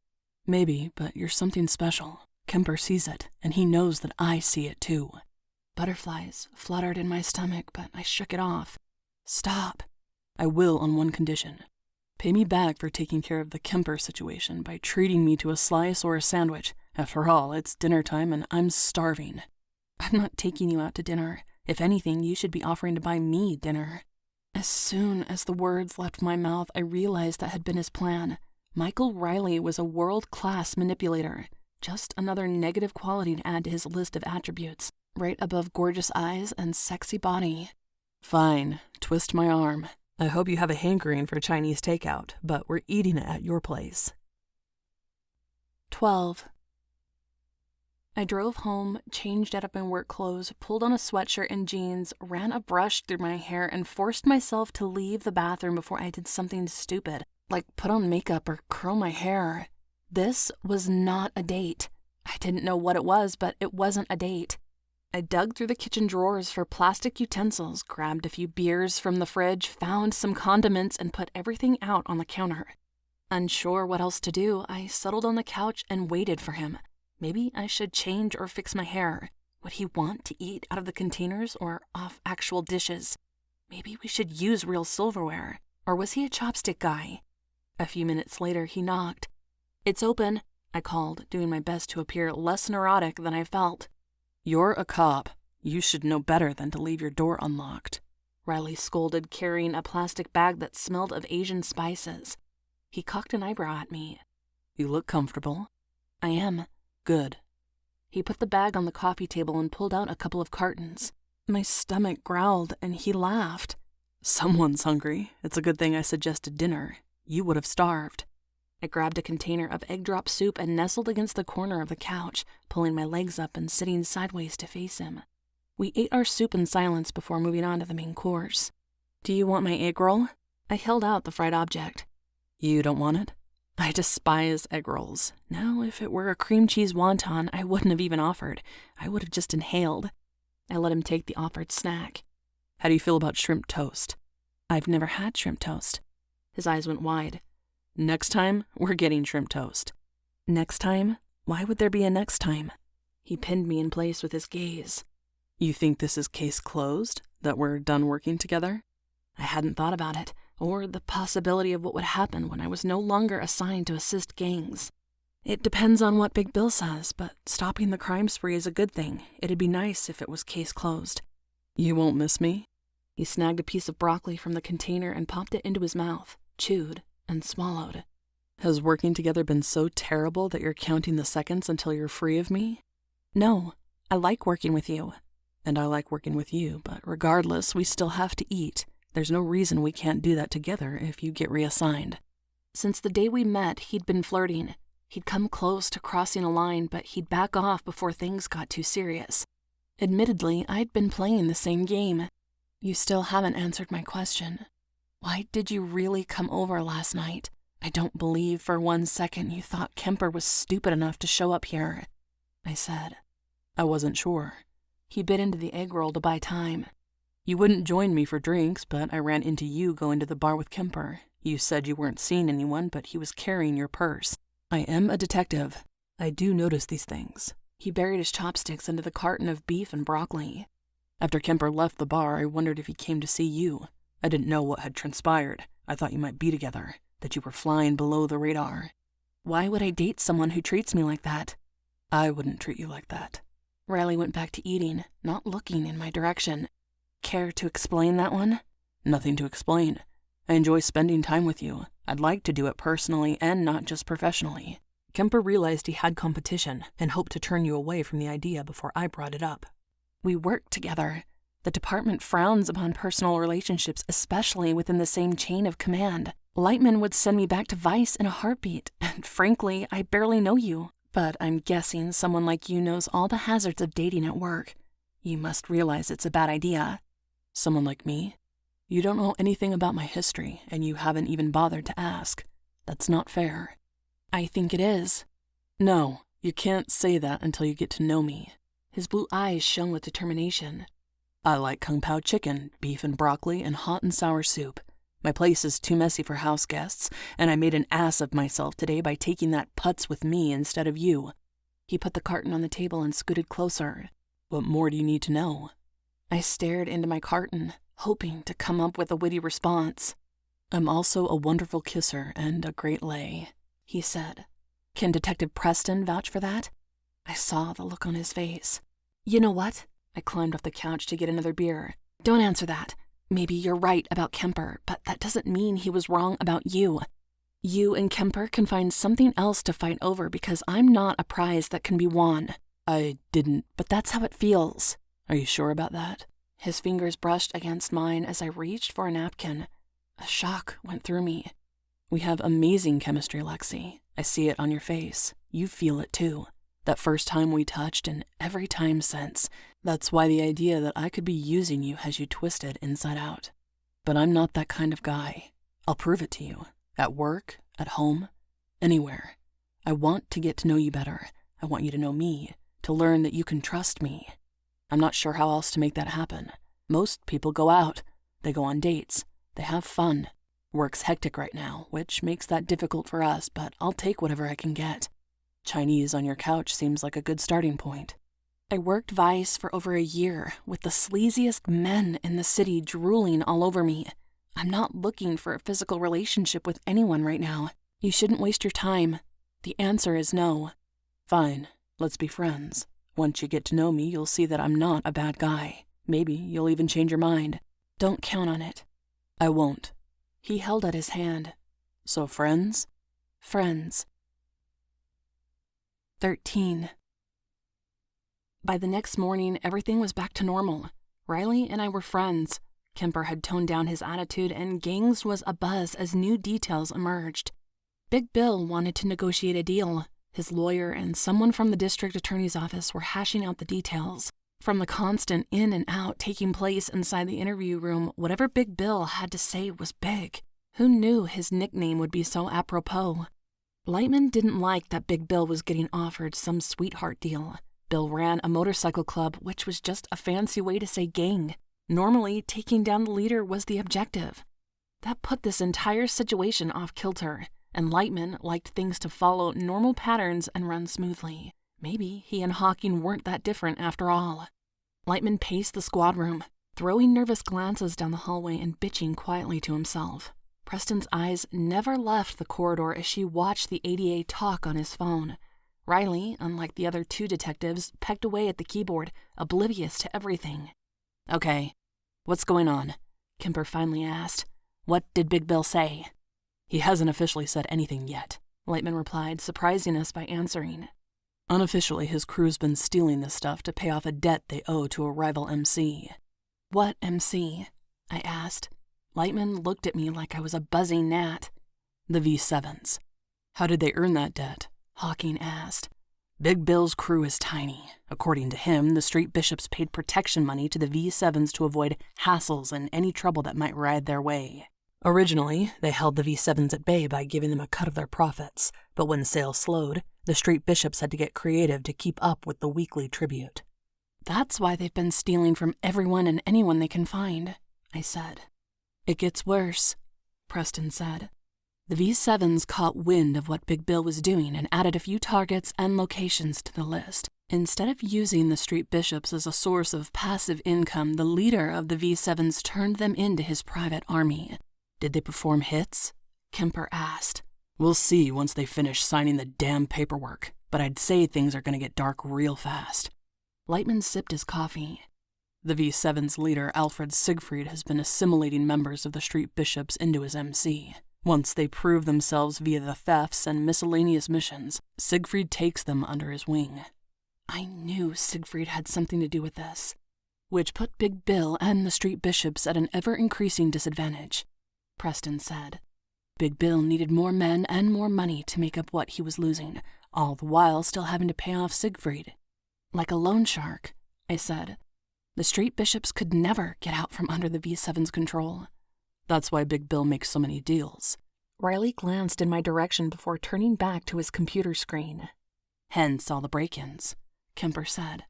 Speaker 3: "Maybe, but you're something special. Kemper sees it, and he knows that I see it too."
Speaker 1: Butterflies fluttered in my stomach, but I shook it off. "Stop."
Speaker 3: "I will on one condition. Pay me back for taking care of the Kemper situation by treating me to a slice or a sandwich. After all, it's dinner time and I'm starving."
Speaker 1: "I'm not taking you out to dinner. If anything, you should be offering to buy me dinner." As soon as the words left my mouth, I realized that had been his plan. Michael Riley was a world-class manipulator. Just another negative quality to add to his list of attributes, right above gorgeous eyes and sexy body.
Speaker 3: "Fine, twist my arm. I hope you have a hankering for Chinese takeout, but we're eating it at your place."
Speaker 1: 12. I drove home, changed out of my work clothes, pulled on a sweatshirt and jeans, ran a brush through my hair, and forced myself to leave the bathroom before I did something stupid, like put on makeup or curl my hair. This was not a date. I didn't know what it was, but it wasn't a date. I dug through the kitchen drawers for plastic utensils, grabbed a few beers from the fridge, found some condiments, and put everything out on the counter. Unsure what else to do, I settled on the couch and waited for him. Maybe I should change or fix my hair. Would he want to eat out of the containers or off actual dishes? Maybe we should use real silverware. Or was he a chopstick guy? A few minutes later, he knocked. "It's open," I called, doing my best to appear less neurotic than I felt.
Speaker 3: "You're a cop. You should know better than to leave your door unlocked,"
Speaker 1: Riley scolded, carrying a plastic bag that smelled of Asian spices. He cocked an eyebrow at me.
Speaker 3: "You look comfortable."
Speaker 1: "I am."
Speaker 3: "Good."
Speaker 1: He put the bag on the coffee table and pulled out a couple of cartons. My stomach growled, and he laughed.
Speaker 3: "Someone's hungry. It's a good thing I suggested dinner. You would have starved."
Speaker 1: I grabbed a container of egg drop soup and nestled against the corner of the couch, pulling my legs up and sitting sideways to face him. We ate our soup in silence before moving on to the main course. "Do you want my egg roll?" I held out the fried object.
Speaker 3: "You don't want it?"
Speaker 1: I despise egg rolls. Now, if it were a cream cheese wonton, I wouldn't have even offered. I would have just inhaled. I let him take the offered snack.
Speaker 3: "How do you feel about shrimp toast?"
Speaker 1: "I've never had shrimp toast." His eyes went wide.
Speaker 3: "Next time, we're getting shrimp toast."
Speaker 1: "Next time? Why would there be a next time?" He pinned me in place with his gaze.
Speaker 3: "You think this is case closed? That we're done working together?"
Speaker 1: I hadn't thought about it, or the possibility of what would happen when I was no longer assigned to assist gangs. "It depends on what Big Bill says, but stopping the crime spree is a good thing. It'd be nice if it was case closed."
Speaker 3: "You won't miss me?"
Speaker 1: He snagged a piece of broccoli from the container and popped it into his mouth, chewed, and swallowed.
Speaker 2: Has working together been so terrible that you're counting the seconds until you're free of me?
Speaker 1: No, I like working with you.
Speaker 2: And I like working with you, but regardless, we still have to eat. There's no reason we can't do that together if you get reassigned.
Speaker 1: Since the day we met, he'd been flirting. He'd come close to crossing a line, but he'd back off before things got too serious. Admittedly, I'd been playing the same game. You still haven't answered my question. Why did you really come over last night? I don't believe for 1 second you thought Kemper was stupid enough to show up here, I said.
Speaker 2: I wasn't sure.
Speaker 1: He bit into the egg roll to buy time.
Speaker 2: You wouldn't join me for drinks, but I ran into you going to the bar with Kemper. You said you weren't seeing anyone, but he was carrying your purse. I am a detective. I do notice these things.
Speaker 1: He buried his chopsticks into the carton of beef and broccoli.
Speaker 2: After Kemper left the bar, I wondered if he came to see you. I didn't know what had transpired. I thought you might be together, that you were flying below the radar.
Speaker 1: Why would I date someone who treats me like that?
Speaker 2: I wouldn't treat you like that.
Speaker 1: Riley went back to eating, not looking in my direction. Care to explain that one?
Speaker 2: Nothing to explain. I enjoy spending time with you. I'd like to do it personally and not just professionally. Kemper realized he had competition and hoped to turn you away from the idea before I brought it up.
Speaker 1: We work together. The department frowns upon personal relationships, especially within the same chain of command. Lightman would send me back to Vice in a heartbeat, and frankly, I barely know you. But I'm guessing someone like you knows all the hazards of dating at work. You must realize it's a bad idea.
Speaker 2: Someone like me? You don't know anything about my history, and you haven't even bothered to ask. That's not fair.
Speaker 1: I think it is.
Speaker 2: No, you can't say that until you get to know me.
Speaker 1: His blue eyes shone with determination.
Speaker 2: I like kung pao chicken, beef and broccoli, and hot and sour soup. My place is too messy for house guests, and I made an ass of myself today by taking that putz with me instead of you.
Speaker 1: He put the carton on the table and scooted closer.
Speaker 2: What more do you need to know?
Speaker 1: I stared into my carton, hoping to come up with a witty response.
Speaker 2: I'm also a wonderful kisser and a great lay, he said.
Speaker 1: Can Detective Preston vouch for that? I saw the look on his face. You know what? I climbed off the couch to get another beer. Don't answer that. Maybe you're right about Kemper, but that doesn't mean he was wrong about you. You and Kemper can find something else to fight over because I'm not a prize that can be won.
Speaker 2: I didn't.
Speaker 1: But that's how it feels.
Speaker 2: Are you sure about that?
Speaker 1: His fingers brushed against mine as I reached for a napkin. A shock went through me.
Speaker 2: We have amazing chemistry, Lexie. I see it on your face. You feel it too. That first time we touched and every time since. That's why the idea that I could be using you has you twisted inside out. But I'm not that kind of guy. I'll prove it to you. At work, at home, anywhere. I want to get to know you better. I want you to know me, to learn that you can trust me. I'm not sure how else to make that happen. Most people go out. They go on dates. They have fun. Work's hectic right now, which makes that difficult for us, but I'll take whatever I can get. Chinese on your couch seems like a good starting point.
Speaker 1: I worked Vice for over a year, with the sleaziest men in the city drooling all over me. I'm not looking for a physical relationship with anyone right now. You shouldn't waste your time. The answer is no.
Speaker 2: Fine, let's be friends. Once you get to know me, you'll see that I'm not a bad guy. Maybe you'll even change your mind.
Speaker 1: Don't count on it.
Speaker 2: I won't.
Speaker 1: He held out his hand.
Speaker 2: So friends?
Speaker 1: Friends. 13. By the next morning, everything was back to normal. Riley and I were friends. Kemper had toned down his attitude, and gangs was abuzz as new details emerged. Big Bill wanted to negotiate a deal. His lawyer and someone from the district attorney's office were hashing out the details. From the constant in and out taking place inside the interview room, whatever Big Bill had to say was big. Who knew his nickname would be so apropos? Lightman didn't like that Big Bill was getting offered some sweetheart deal. Bill ran a motorcycle club, which was just a fancy way to say gang. Normally, taking down the leader was the objective. That put this entire situation off kilter, and Lightman liked things to follow normal patterns and run smoothly. Maybe he and Hawking weren't that different after all. Lightman paced the squad room, throwing nervous glances down the hallway and bitching quietly to himself. Preston's eyes never left the corridor as she watched the ADA talk on his phone. Riley, unlike the other two detectives, pecked away at the keyboard, oblivious to everything.
Speaker 2: Okay, what's going on? Kemper finally asked. What did Big Bill say? He hasn't officially said anything yet.
Speaker 1: Lightman replied, surprising us by answering.
Speaker 3: Unofficially, his crew's been stealing this stuff to pay off a debt they owe to a rival MC.
Speaker 1: What MC? I asked. Lightman looked at me like I was a buzzing gnat.
Speaker 3: The V7s. How did they earn that debt?
Speaker 1: Hawking asked.
Speaker 3: Big Bill's crew is tiny. According to him, the street bishops paid protection money to the V7s to avoid hassles and any trouble that might ride their way. Originally, they held the V7s at bay by giving them a cut of their profits, but when sales slowed, the street bishops had to get creative to keep up with the weekly tribute.
Speaker 1: That's why they've been stealing from everyone and anyone they can find, I said. It gets worse, Preston said. The V7s caught wind of what Big Bill was doing and added a few targets and locations to the list. Instead of using the street bishops as a source of passive income, the leader of the V7s turned them into his private army.
Speaker 3: Did they perform hits?
Speaker 1: Kemper asked.
Speaker 3: We'll see once they finish signing the damn paperwork, but I'd say things are going to get dark real fast.
Speaker 1: Lightman sipped his coffee.
Speaker 3: The V7's leader, Alfred Siegfried, has been assimilating members of the street bishops into his MC. Once they prove themselves via the thefts and miscellaneous missions, Siegfried takes them under his wing.
Speaker 1: I knew Siegfried had something to do with this, which put Big Bill and the street bishops at an ever-increasing disadvantage, Preston said. Big Bill needed more men and more money to make up what he was losing, all the while still having to pay off Siegfried. Like a loan shark, I said. The street bishops could never get out from under the V7's control.
Speaker 3: That's why Big Bill makes so many deals.
Speaker 1: Riley glanced in my direction before turning back to his computer screen.
Speaker 3: Hence all the break-ins,
Speaker 1: Kemper said.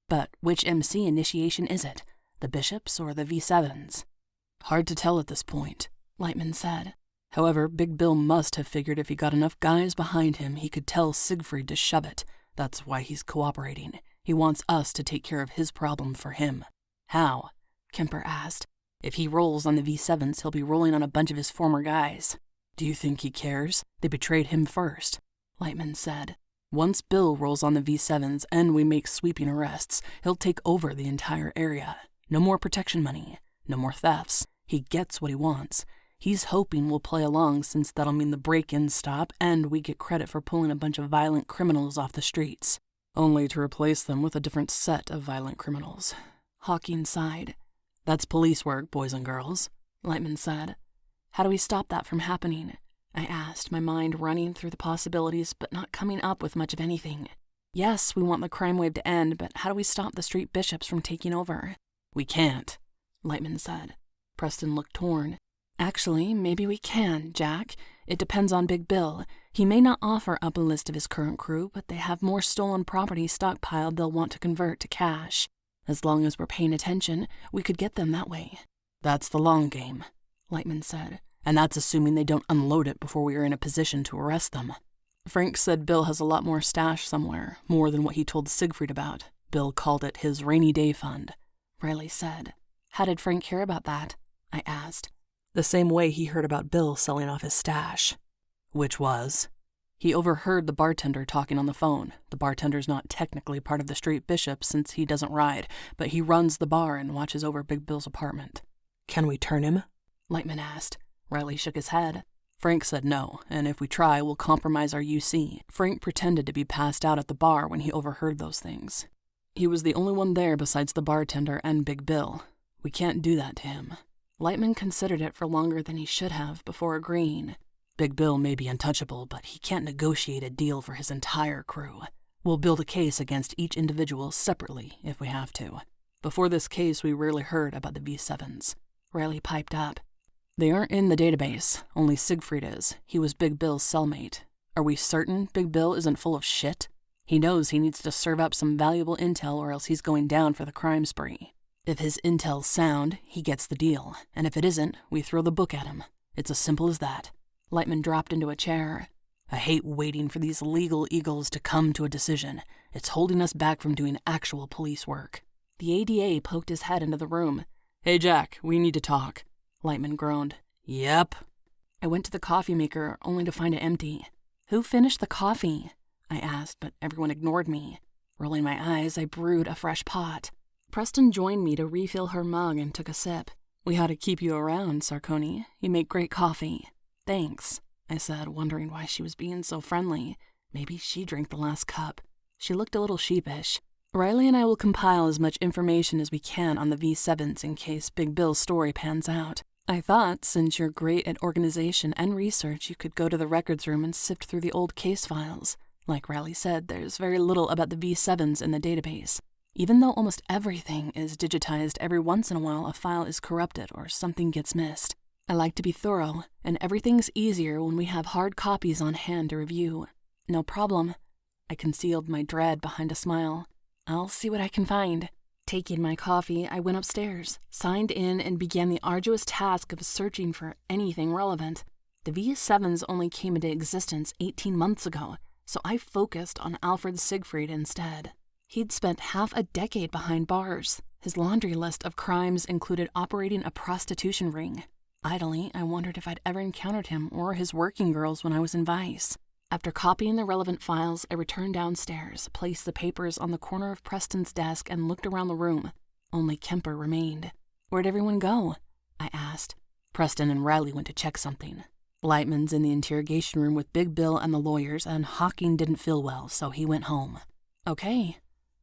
Speaker 3: But which MC initiation is it? The bishops or the V7s? Hard to tell at this point,
Speaker 1: Lightman said.
Speaker 3: However, Big Bill must have figured if he got enough guys behind him, he could tell Siegfried to shove it. That's why he's cooperating. He wants us to take care of his problem for him. How?
Speaker 1: Kemper asked.
Speaker 3: If he rolls on the V7s, he'll be rolling on a bunch of his former guys. Do you think he cares? They betrayed him first,
Speaker 1: Lightman said.
Speaker 3: Once Bill rolls on the V7s and we make sweeping arrests, he'll take over the entire area. No more protection money. No more thefts. He gets what he wants. He's hoping we'll play along since that'll mean the break-ins stop and we get credit for pulling a bunch of violent criminals off the streets. Only to replace them with a different set of violent criminals.
Speaker 1: Hawking sighed.
Speaker 3: That's police work, boys and girls,
Speaker 1: Lightman said. How do we stop that from happening? I asked, my mind running through the possibilities but not coming up with much of anything. Yes, we want the crime wave to end, but how do we stop the street bishops from taking over?
Speaker 3: We can't,
Speaker 1: Lightman said.
Speaker 3: Preston looked torn.
Speaker 1: Actually, maybe we can, Jack. It depends on Big Bill. He may not offer up a list of his current crew, but they have more stolen property stockpiled they'll want to convert to cash. As long as we're paying attention, we could get them that way.
Speaker 3: That's the long game,
Speaker 1: Lightman said.
Speaker 3: And that's assuming they don't unload it before we are in a position to arrest them.
Speaker 1: Frank said Bill has a lot more stash somewhere, more than what he told Siegfried about.
Speaker 3: Bill called it his rainy day fund,
Speaker 1: Riley said. How did Frank hear about that? I asked.
Speaker 3: The same way he heard about Bill selling off his stash. Which was? He overheard the bartender talking on the phone. The bartender's not technically part of the street bishop since he doesn't ride, but he runs the bar and watches over Big Bill's apartment.
Speaker 2: Can we turn him?
Speaker 1: Lightman asked. Riley shook his head.
Speaker 3: Frank said no, and if we try, we'll compromise our UC. Frank pretended to be passed out at the bar when he overheard those things. He was the only one there besides the bartender and Big Bill. We can't do that to him.
Speaker 1: Lightman considered it for longer than he should have before agreeing.
Speaker 3: Big Bill may be untouchable, but he can't negotiate a deal for his entire crew. We'll build a case against each individual separately if we have to. Before this case, we rarely heard about the V7s.
Speaker 1: Riley piped up.
Speaker 3: They aren't in the database. Only Siegfried is. He was Big Bill's cellmate. Are we certain Big Bill isn't full of shit? He knows he needs to serve up some valuable intel or else he's going down for the crime spree. If his intel's sound, he gets the deal. And if it isn't, we throw the book at him. It's as simple as that.
Speaker 1: Lightman dropped into a chair.
Speaker 3: I hate waiting for these legal eagles to come to a decision. It's holding us back from doing actual police work.
Speaker 1: The ADA poked his head into the room.
Speaker 3: Hey, Jack, we need to talk.
Speaker 1: Lightman groaned.
Speaker 3: Yep.
Speaker 1: I went to the coffee maker, only to find it empty. Who finished the coffee? I asked, but everyone ignored me. Rolling my eyes, I brewed a fresh pot. Preston joined me to refill her mug and took a sip. We had to keep you around, Sarconi. You make great coffee. Thanks,
Speaker 3: I said, wondering why she was being so friendly. Maybe she drank the last cup. She looked a little sheepish. Riley and I will compile as much information as we can on the V7s in case Big Bill's story pans out. I thought, since you're great at organization and research, you could go to the records room and sift through the old case files. Like Riley said, there's very little about the V7s in the database. Even though almost everything is digitized, every once in a while a file is corrupted or something gets missed. I like to be thorough, and everything's easier when we have hard copies on hand to review. No problem. I concealed my dread behind a smile. I'll see what I can find. Taking my coffee, I went upstairs, signed in, and began the arduous task of searching for anything relevant. The V7s only came into existence 18 months ago, so I focused on Alfred Siegfried instead. He'd spent half a decade behind bars. His laundry list of crimes included operating a prostitution ring. Idly, I wondered if I'd ever encountered him or his working girls when I was in Vice. After copying the relevant files, I returned downstairs, placed the papers on the corner of Preston's desk, and looked around the room. Only Kemper remained. Where'd everyone go? I asked. Preston and Riley went to check something. Lightman's in the interrogation room with Big Bill and the lawyers, and Hawking didn't feel well, so he went home. Okay.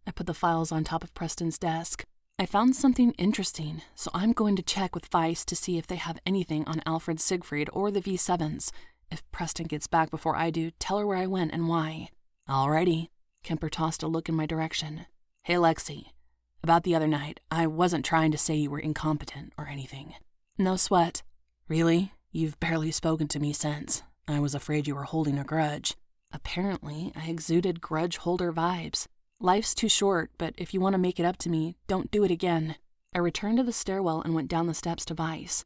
Speaker 3: I put the files on top of Preston's desk. I found something interesting, so I'm going to check with Vice to see if they have anything on Alfred Siegfried or the V7s. If Preston gets back before I do, tell her where I went and why. Alrighty. Kemper tossed a look in my direction. Hey, Lexie. About the other night, I wasn't trying to say you were incompetent or anything. No sweat. Really? You've barely spoken to me since. I was afraid you were holding a grudge. Apparently, I exuded grudge holder vibes. Life's too short, but if you want to make it up to me, don't do it again. I returned to the stairwell and went down the steps to Vice.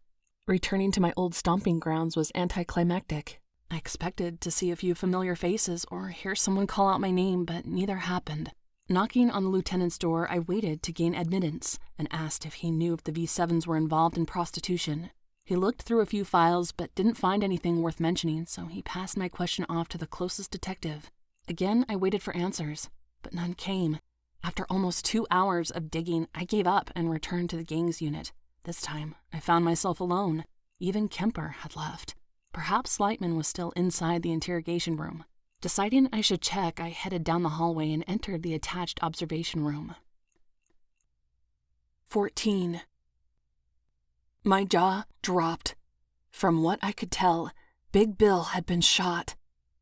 Speaker 3: Returning to my old stomping grounds was anticlimactic. I expected to see a few familiar faces or hear someone call out my name, but neither happened. Knocking on the lieutenant's door, I waited to gain admittance and asked if he knew if the V7s were involved in prostitution. He looked through a few files but didn't find anything worth mentioning, so he passed my question off to the closest detective. Again, I waited for answers, but none came. After almost 2 hours of digging, I gave up and returned to the gangs unit. This time, I found myself alone. Even Kemper had left. Perhaps Lightman was still inside the interrogation room. Deciding I should check, I headed down the hallway and entered the attached observation room. 14. My jaw dropped. From what I could tell, Big Bill had been shot.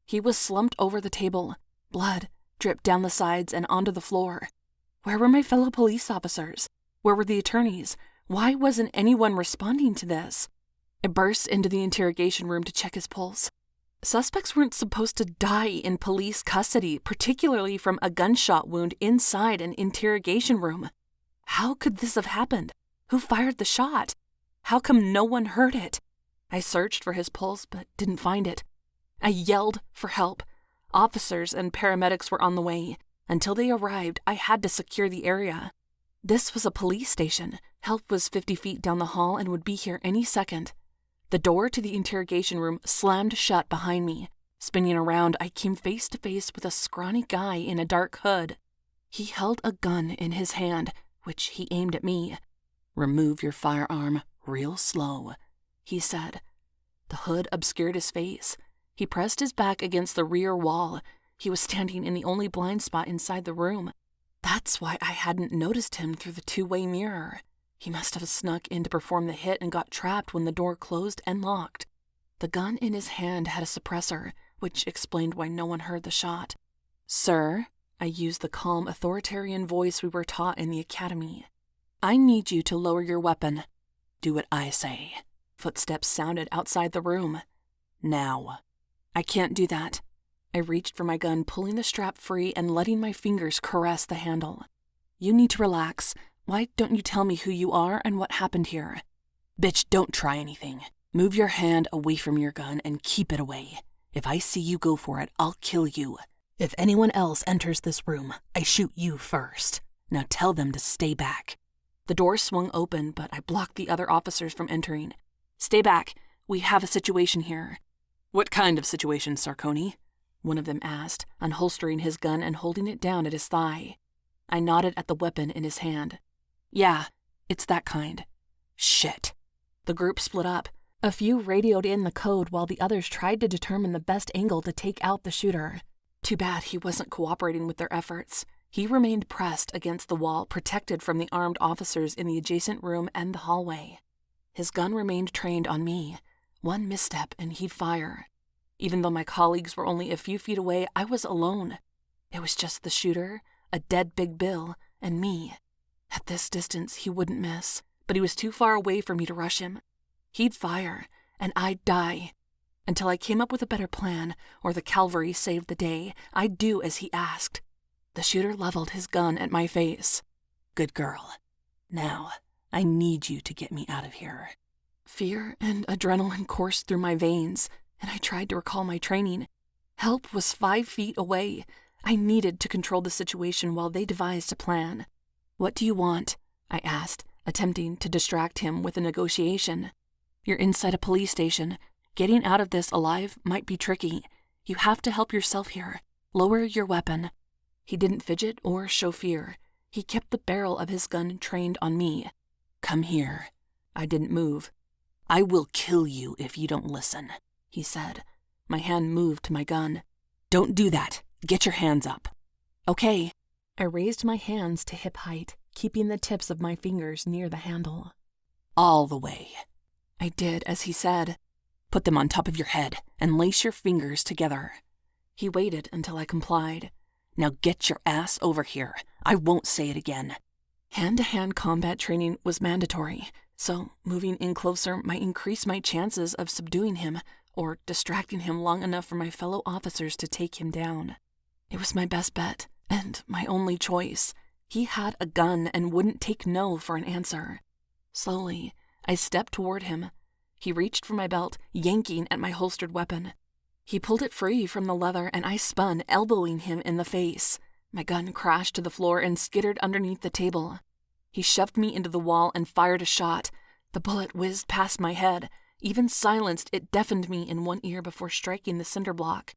Speaker 3: He was slumped over the table. Blood dripped down the sides and onto the floor. Where were my fellow police officers? Where were the attorneys? Why wasn't anyone responding to this? I burst into the interrogation room to check his pulse. Suspects weren't supposed to die in police custody, particularly from a gunshot wound inside an interrogation room. How could this have happened? Who fired the shot? How come no one heard it? I searched for his pulse, but didn't find it. I yelled for help. Officers and paramedics were on the way. Until they arrived, I had to secure the area. This was a police station. Help was 50 feet down the hall and would be here any second. The door to the interrogation room slammed shut behind me. Spinning around, I came face to face with a scrawny guy in a dark hood. He held a gun in his hand, which he aimed at me. "Remove your firearm real slow," he said. The hood obscured his face. He pressed his back against the rear wall. He was standing in the only blind spot inside the room. That's why I hadn't noticed him through the two-way mirror. He must have snuck in to perform the hit and got trapped when the door closed and locked. The gun in his hand had a suppressor, which explained why no one heard the shot. "Sir," I used the calm, authoritarian voice we were taught in the academy. "I need you to lower your weapon." "Do what I say." Footsteps sounded outside the room. "Now." "I can't do that." I reached for my gun, pulling the strap free and letting my fingers caress the handle. "You need to relax. Why don't you tell me who you are and what happened here?" "Bitch, don't try anything. Move your hand away from your gun and keep it away. If I see you go for it, I'll kill you. If anyone else enters this room, I shoot you first. Now tell them to stay back." The door swung open, but I blocked the other officers from entering. "Stay back. We have a situation here." "What kind of situation, Sarconi?" one of them asked, unholstering his gun and holding it down at his thigh. I nodded at the weapon in his hand. "Yeah, it's that kind." "Shit." The group split up.
Speaker 1: A few radioed in the code while the others tried to determine the best angle to take out the shooter. Too bad he wasn't cooperating with their efforts. He remained pressed against the wall, protected from the armed officers in the adjacent room and the hallway. His gun remained trained on me. One misstep and he'd fire. Even though my colleagues were only a few feet away, I was alone. It was just the shooter, a dead Big Bill, and me. At this distance, he wouldn't miss, but he was too far away for me to rush him. He'd fire, and I'd die. Until I came up with a better plan, or the cavalry saved the day, I'd do as he asked. The shooter leveled his gun at my face.
Speaker 2: Good girl. Now, I need you to get me out of here.
Speaker 1: Fear and adrenaline coursed through my veins, and I tried to recall my training. Help was 5 feet away. I needed to control the situation while they devised a plan. What do you want? I asked, attempting to distract him with a negotiation. You're inside a police station. Getting out of this alive might be tricky. You have to help yourself here. Lower your weapon. He didn't fidget or show fear. He kept the barrel of his gun trained on me.
Speaker 2: Come here.
Speaker 1: I didn't move.
Speaker 2: I will kill you if you don't listen,
Speaker 1: he said. My hand moved to my gun.
Speaker 2: Don't do that. Get your hands up.
Speaker 1: Okay. I raised my hands to hip height, keeping the tips of my fingers near the handle.
Speaker 2: All the way.
Speaker 1: I did as he said.
Speaker 2: Put them on top of your head and lace your fingers together.
Speaker 1: He waited until I complied.
Speaker 2: Now get your ass over here. I won't say it again.
Speaker 1: Hand-to-hand combat training was mandatory, so moving in closer might increase my chances of subduing him or distracting him long enough for my fellow officers to take him down. It was my best bet and my only choice. He had a gun and wouldn't take no for an answer. Slowly, I stepped toward him. He reached for my belt, yanking at my holstered weapon. He pulled it free from the leather and I spun, elbowing him in the face. My gun crashed to the floor and skittered underneath the table. He shoved me into the wall and fired a shot. The bullet whizzed past my head. Even silenced, it deafened me in one ear before striking the cinder block.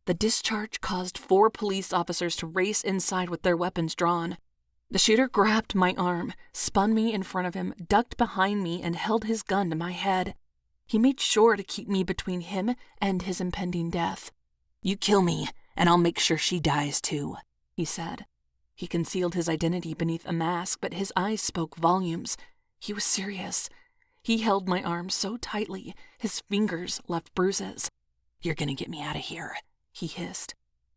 Speaker 1: The discharge caused 4 police officers to race inside with their weapons drawn. The shooter grabbed my arm, spun me in front of him, ducked behind me, and held his gun to my head. He made sure to keep me between him and his impending death.
Speaker 2: You kill me, and I'll make sure she dies too,
Speaker 1: he said. He concealed his identity beneath a mask, but his eyes spoke volumes. He was serious. He held my arm so tightly, his fingers left bruises.
Speaker 2: You're gonna get me out of here,
Speaker 1: he hissed.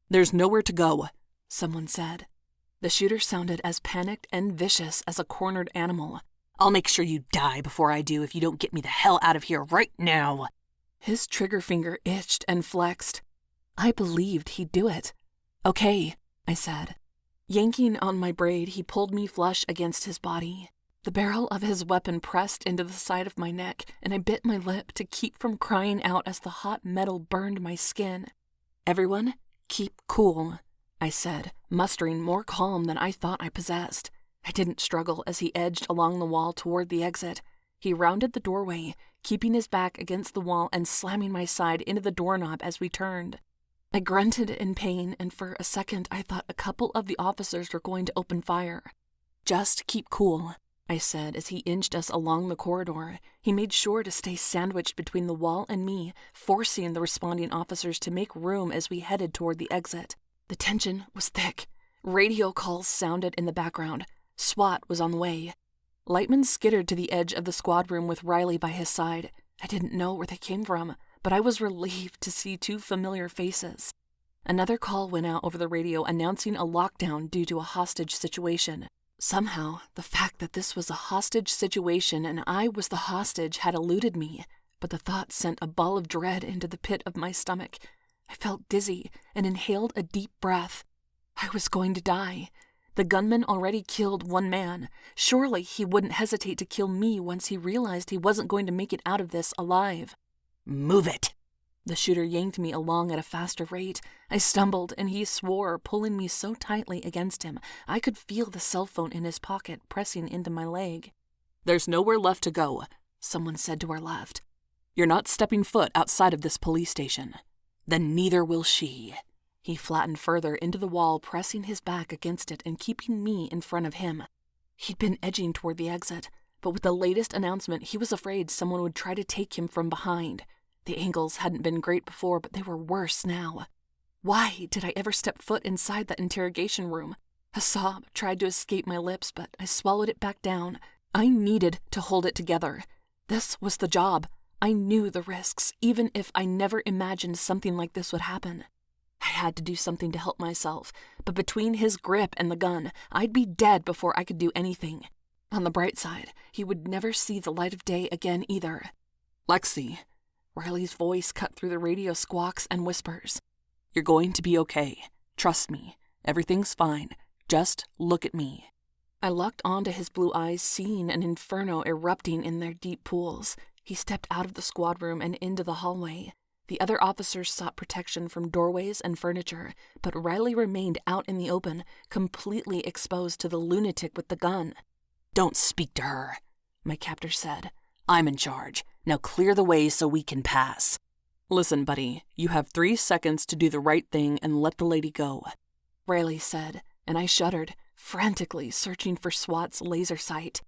Speaker 2: There's nowhere to go,
Speaker 1: someone said. The shooter sounded as panicked and vicious as a cornered animal.
Speaker 2: I'll make sure you die before I do if you don't get me the hell out of here right now.
Speaker 1: His trigger finger itched and flexed. I believed he'd do it. Okay, I said. Yanking on my braid, he pulled me flush against his body. The barrel of his weapon pressed into the side of my neck, and I bit my lip to keep from crying out as the hot metal burned my skin. Everyone, keep cool, I said, mustering more calm than I thought I possessed. I didn't struggle as he edged along the wall toward the exit. He rounded the doorway, keeping his back against the wall and slamming my side into the doorknob as we turned. I grunted in pain, and for a second I thought a couple of the officers were going to open fire. Just keep cool, I said as he inched us along the corridor. He made sure to stay sandwiched between the wall and me, forcing the responding officers to make room as we headed toward the exit. The tension was thick. Radio calls sounded in the background. SWAT was on the way. Lightman skittered to the edge of the squad room with Riley by his side. I didn't know where they came from, but I was relieved to see 2 familiar faces. Another call went out over the radio announcing a lockdown due to a hostage situation. Somehow, the fact that this was a hostage situation and I was the hostage had eluded me, but the thought sent a ball of dread into the pit of my stomach. I felt dizzy and inhaled a deep breath. I was going to die. The gunman already killed 1 man. Surely he wouldn't hesitate to kill me once he realized he wasn't going to make it out of this alive.
Speaker 2: Move it!
Speaker 1: The shooter yanked me along at a faster rate. I stumbled and he swore, pulling me so tightly against him I could feel the cell phone in his pocket pressing into my leg.
Speaker 2: There's nowhere left to go, someone said to our left. You're not stepping foot outside of this police station. Then neither will she.
Speaker 1: He flattened further into the wall, pressing his back against it and keeping me in front of him. He'd been edging toward the exit, but with the latest announcement, he was afraid someone would try to take him from behind. The angles hadn't been great before, but they were worse now. Why did I ever step foot inside that interrogation room? A sob tried to escape my lips, but I swallowed it back down. I needed to hold it together. This was the job. I knew the risks, even if I never imagined something like this would happen. I had to do something to help myself, but between his grip and the gun, I'd be dead before I could do anything. On the bright side, he would never see the light of day again either.
Speaker 2: Lexie.
Speaker 1: Riley's voice cut through the radio squawks and whispers.
Speaker 2: You're going to be okay. Trust me. Everything's fine. Just look at me.
Speaker 1: I locked onto his blue eyes, seeing an inferno erupting in their deep pools. He stepped out of the squad room and into the hallway. The other officers sought protection from doorways and furniture, but Riley remained out in the open, completely exposed to the lunatic with the gun.
Speaker 2: Don't speak to her, my captor said. I'm in charge. Now clear the way so we can pass. Listen, buddy, you have 3 seconds to do the right thing and let the lady go,
Speaker 1: Riley said, and I shuddered, frantically searching for SWAT's laser sight.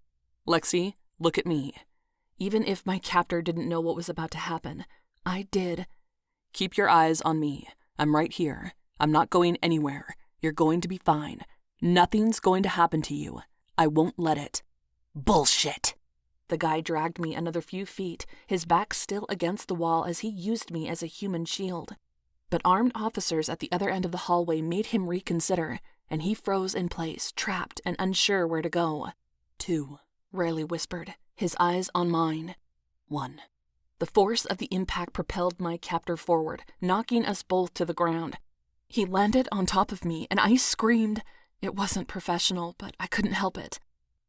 Speaker 2: Lexie, look at me.
Speaker 1: Even if my captor didn't know what was about to happen, I did.
Speaker 2: Keep your eyes on me. I'm right here. I'm not going anywhere. You're going to be fine. Nothing's going to happen to you. I won't let it. Bullshit.
Speaker 1: The guy dragged me another few feet, his back still against the wall as he used me as a human shield. But armed officers at the other end of the hallway made him reconsider, and he froze in place, trapped and unsure where to go.
Speaker 2: 2,
Speaker 1: Riley whispered, his eyes on mine.
Speaker 2: 1.
Speaker 1: The force of the impact propelled my captor forward, knocking us both to the ground. He landed on top of me, and I screamed. It wasn't professional, but I couldn't help it.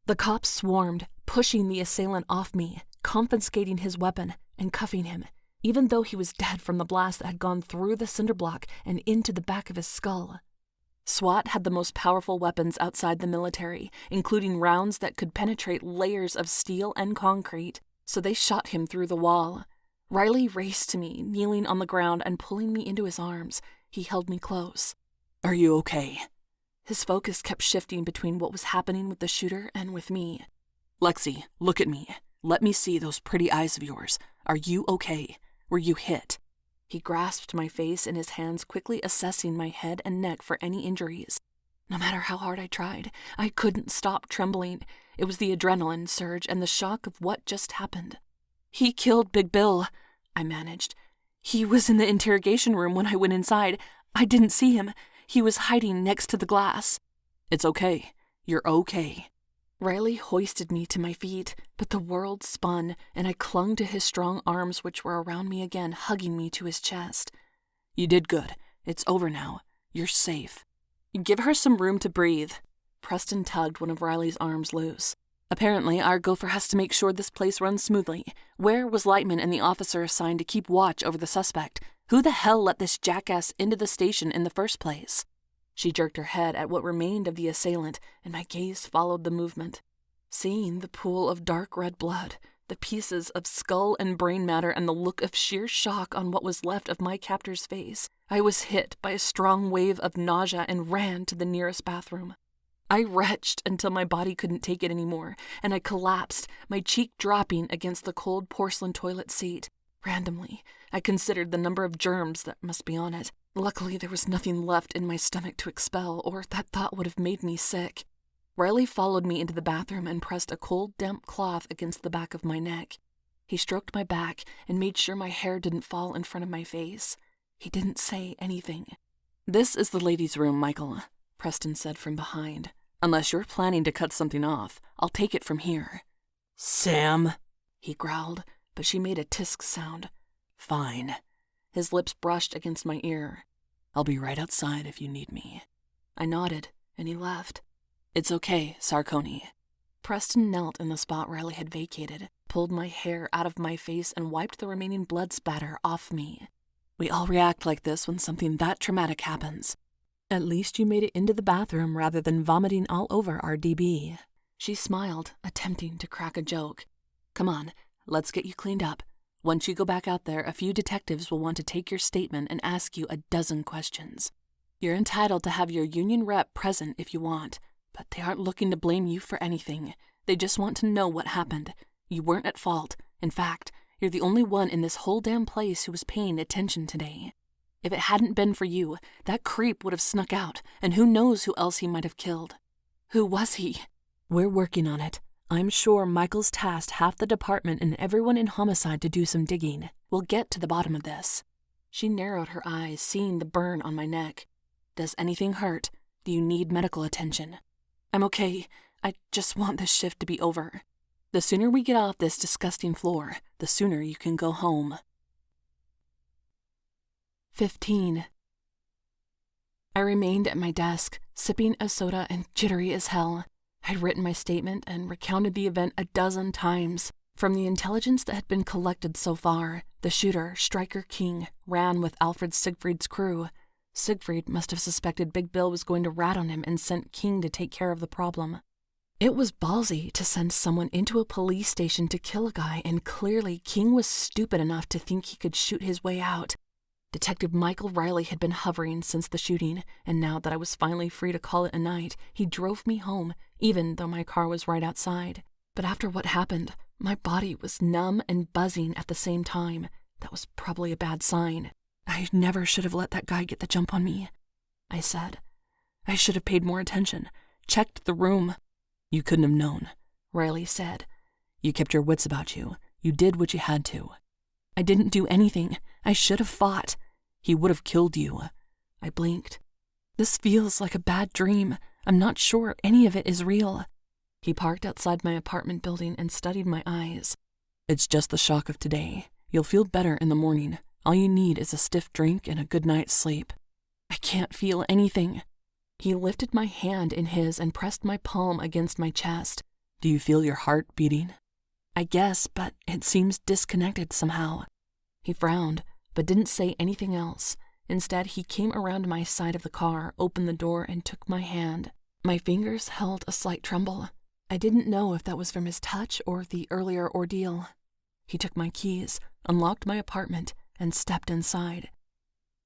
Speaker 1: The cops swarmed, pushing the assailant off me, confiscating his weapon, and cuffing him, even though he was dead from the blast that had gone through the cinder block and into the back of his skull. SWAT had the most powerful weapons outside the military, including rounds that could penetrate layers of steel and concrete, so they shot him through the wall. Riley raced to me, kneeling on the ground and pulling me into his arms. He held me close.
Speaker 2: Are you okay?
Speaker 1: His focus kept shifting between what was happening with the shooter and with me.
Speaker 2: Lexie, look at me. Let me see those pretty eyes of yours. Are you okay? Were you hit?
Speaker 1: He grasped my face in his hands, quickly assessing my head and neck for any injuries. No matter how hard I tried, I couldn't stop trembling. It was the adrenaline surge and the shock of what just happened. He killed Big Bill, I managed. He was in the interrogation room when I went inside. I didn't see him. He was hiding next to the glass.
Speaker 2: It's okay. You're okay.
Speaker 1: Riley hoisted me to my feet, but the world spun, and I clung to his strong arms, which were around me again, hugging me to his chest.
Speaker 2: You did good. It's over now. You're safe.
Speaker 1: Give her some room to breathe. Preston tugged one of Riley's arms loose. Apparently, our gopher has to make sure this place runs smoothly. Where was Lightman and the officer assigned to keep watch over the suspect? Who the hell let this jackass into the station in the first place? She jerked her head at what remained of the assailant, and my gaze followed the movement. Seeing the pool of dark red blood, the pieces of skull and brain matter, and the look of sheer shock on what was left of my captor's face, I was hit by a strong wave of nausea and ran to the nearest bathroom. I retched until my body couldn't take it anymore, and I collapsed, my cheek dropping against the cold porcelain toilet seat. Randomly, I considered the number of germs that must be on it. Luckily, there was nothing left in my stomach to expel, or that thought would have made me sick. Riley followed me into the bathroom and pressed a cold, damp cloth against the back of my neck. He stroked my back and made sure my hair didn't fall in front of my face. He didn't say anything.
Speaker 2: This is the ladies' room, Michael, Preston said from behind. Unless you're planning to cut something off, I'll take it from here.
Speaker 3: Sam,
Speaker 1: he growled, but she made a tisk sound.
Speaker 2: Fine.
Speaker 1: His lips brushed against my ear.
Speaker 2: I'll be right outside if you need me.
Speaker 1: I nodded, and he left.
Speaker 2: It's okay, Sarconi.
Speaker 1: Preston knelt in the spot Riley had vacated, pulled my hair out of my face, and wiped the remaining blood spatter off me.
Speaker 2: We all react like this when something that traumatic happens.
Speaker 1: At least you made it into the bathroom rather than vomiting all over our DB. She smiled, attempting to crack a joke.
Speaker 2: Come on, let's get you cleaned up. Once you go back out there, a few detectives will want to take your statement and ask you a dozen questions. You're entitled to have your union rep present if you want, but they aren't looking to blame you for anything.
Speaker 3: They just want to know what happened. You weren't at fault. In fact, you're the only one in this whole damn place who was paying attention today. If it hadn't been for you, that creep would have snuck out, and who knows who else he might have killed. Who was he? We're working on it. I'm sure Michael's tasked half the department and everyone in homicide to do some digging. We'll get to the bottom of this. She narrowed her eyes, seeing the burn on my neck. Does anything hurt? Do you need medical attention? I'm okay. I just want this shift to be over. The sooner we get off this disgusting floor, the sooner you can go home. 15. I remained at my desk, sipping a soda and jittery as hell. I'd written my statement and recounted the event a dozen times. From the intelligence that had been collected so far, the shooter, Striker King, ran with Alfred Siegfried's crew. Siegfried must have suspected Big Bill was going to rat on him and sent King to take care of the problem. It was ballsy to send someone into a police station to kill a guy, and clearly King was stupid enough to think he could shoot his way out. Detective Michael Riley had been hovering since the shooting, and now that I was finally free to call it a night, he drove me home, even though my car was right outside. But after what happened, my body was numb and buzzing at the same time. That was probably a bad sign. I never should have let that guy get the jump on me, I said. I should have paid more attention, checked the room. You couldn't have known, Riley said. You kept your wits about you. You did what you had to. I didn't do anything. I should have fought. He would have killed you. I blinked. This feels like a bad dream. I'm not sure any of it is real. He parked outside my apartment building and studied my eyes. It's just the shock of today. You'll feel better in the morning. All you need is a stiff drink and a good night's sleep. I can't feel anything. He lifted my hand in his and pressed my palm against my chest. Do you feel your heart beating? I guess, but it seems disconnected somehow. He frowned, but didn't say anything else. Instead, he came around my side of the car, opened the door, and took my hand. My fingers held a slight tremble. I didn't know if that was from his touch or the earlier ordeal. He took my keys, unlocked my apartment, and stepped inside.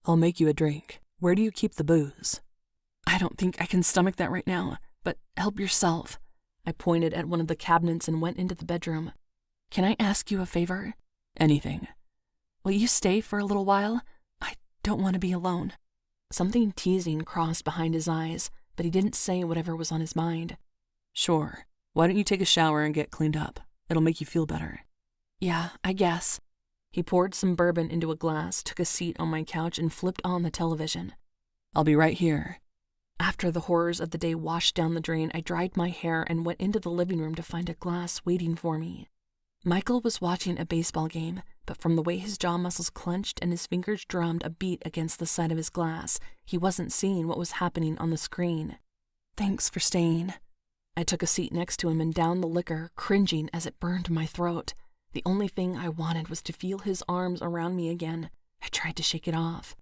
Speaker 3: I'll make you a drink. Where do you keep the booze? I don't think I can stomach that right now, but help yourself. I pointed at one of the cabinets and went into the bedroom. Can I ask you a favor? Anything. Will you stay for a little while? I don't want to be alone. Something teasing crossed behind his eyes, but he didn't say whatever was on his mind. Sure. Why don't you take a shower and get cleaned up? It'll make you feel better. Yeah, I guess. He poured some bourbon into a glass, took a seat on my couch, and flipped on the television. I'll be right here. After the horrors of the day washed down the drain, I dried my hair and went into the living room to find a glass waiting for me. Michael was watching a baseball game, but from the way his jaw muscles clenched and his fingers drummed a beat against the side of his glass, he wasn't seeing what was happening on the screen. Thanks for staying. I took a seat next to him and downed the liquor, cringing as it burned my throat. The only thing I wanted was to feel his arms around me again. I tried to shake it off.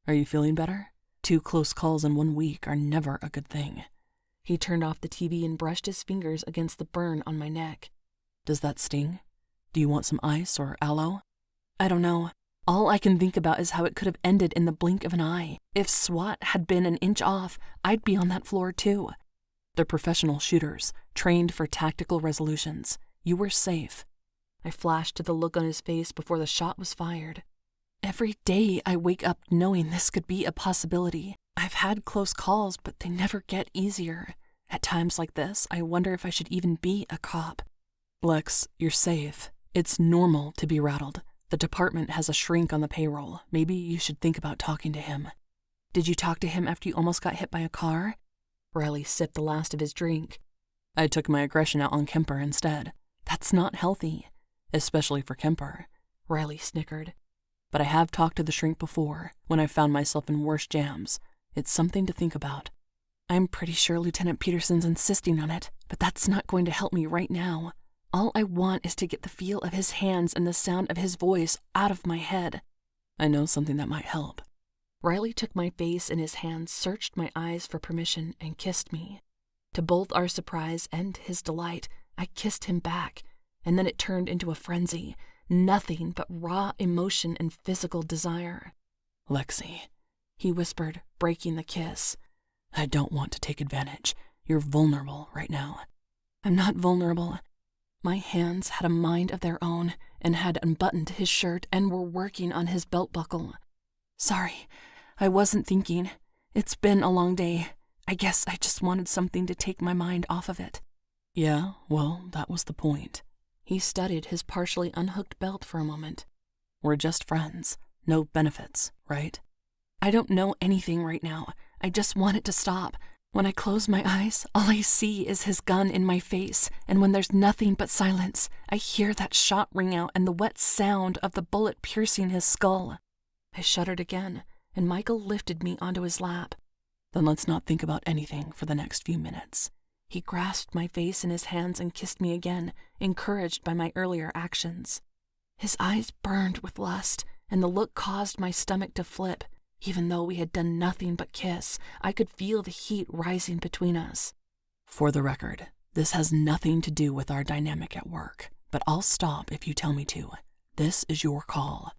Speaker 3: Are you feeling better? 2 close calls in 1 week are never a good thing. He turned off the TV and brushed his fingers against the burn on my neck. Does that sting? Do you want some ice or aloe? I don't know. All I can think about is how it could have ended in the blink of an eye. If SWAT had been an inch off, I'd be on that floor too. They're professional shooters, trained for tactical resolutions. You were safe. I flashed to the look on his face before the shot was fired. Every day I wake up knowing this could be a possibility. I've had close calls, but they never get easier. At times like this, I wonder if I should even be a cop. Lex, you're safe. It's normal to be rattled. The department has a shrink on the payroll. Maybe you should think about talking to him. Did you talk to him after you almost got hit by a car? Riley sipped the last of his drink. I took my aggression out on Kemper instead. That's not healthy, especially for Kemper. Riley snickered. But I have talked to the shrink before, when I found myself in worse jams. It's something to think about. I'm pretty sure Lieutenant Peterson's insisting on it, but that's not going to help me right now. All I want is to get the feel of his hands and the sound of his voice out of my head. I know something that might help. Riley took my face in his hands, searched my eyes for permission, and kissed me. To both our surprise and his delight, I kissed him back, and then it turned into a frenzy. Nothing but raw emotion and physical desire. Lexie, he whispered, breaking the kiss. I don't want to take advantage. You're vulnerable right now.
Speaker 1: I'm not vulnerable. My hands had a mind of their own and had unbuttoned his shirt and were working on his belt buckle. Sorry, I wasn't thinking. It's been a long day. I guess I just wanted something to take my mind off of it.
Speaker 3: Yeah, well, that was the point.
Speaker 1: He studied his partially unhooked belt for a moment.
Speaker 3: We're just friends. No benefits, right?
Speaker 1: I don't know anything right now. I just want it to stop. When I close my eyes, all I see is his gun in my face, and when there's nothing but silence, I hear that shot ring out and the wet sound of the bullet piercing his skull. I shuddered again, and Michael lifted me onto his lap.
Speaker 3: Then let's not think about anything for the next few minutes.
Speaker 1: He grasped my face in his hands and kissed me again, encouraged by my earlier actions. His eyes burned with lust, and the look caused my stomach to flip. Even though we had done nothing but kiss, I could feel the heat rising between us.
Speaker 3: For the record, this has nothing to do with our dynamic at work, but I'll stop if you tell me to. This is your call.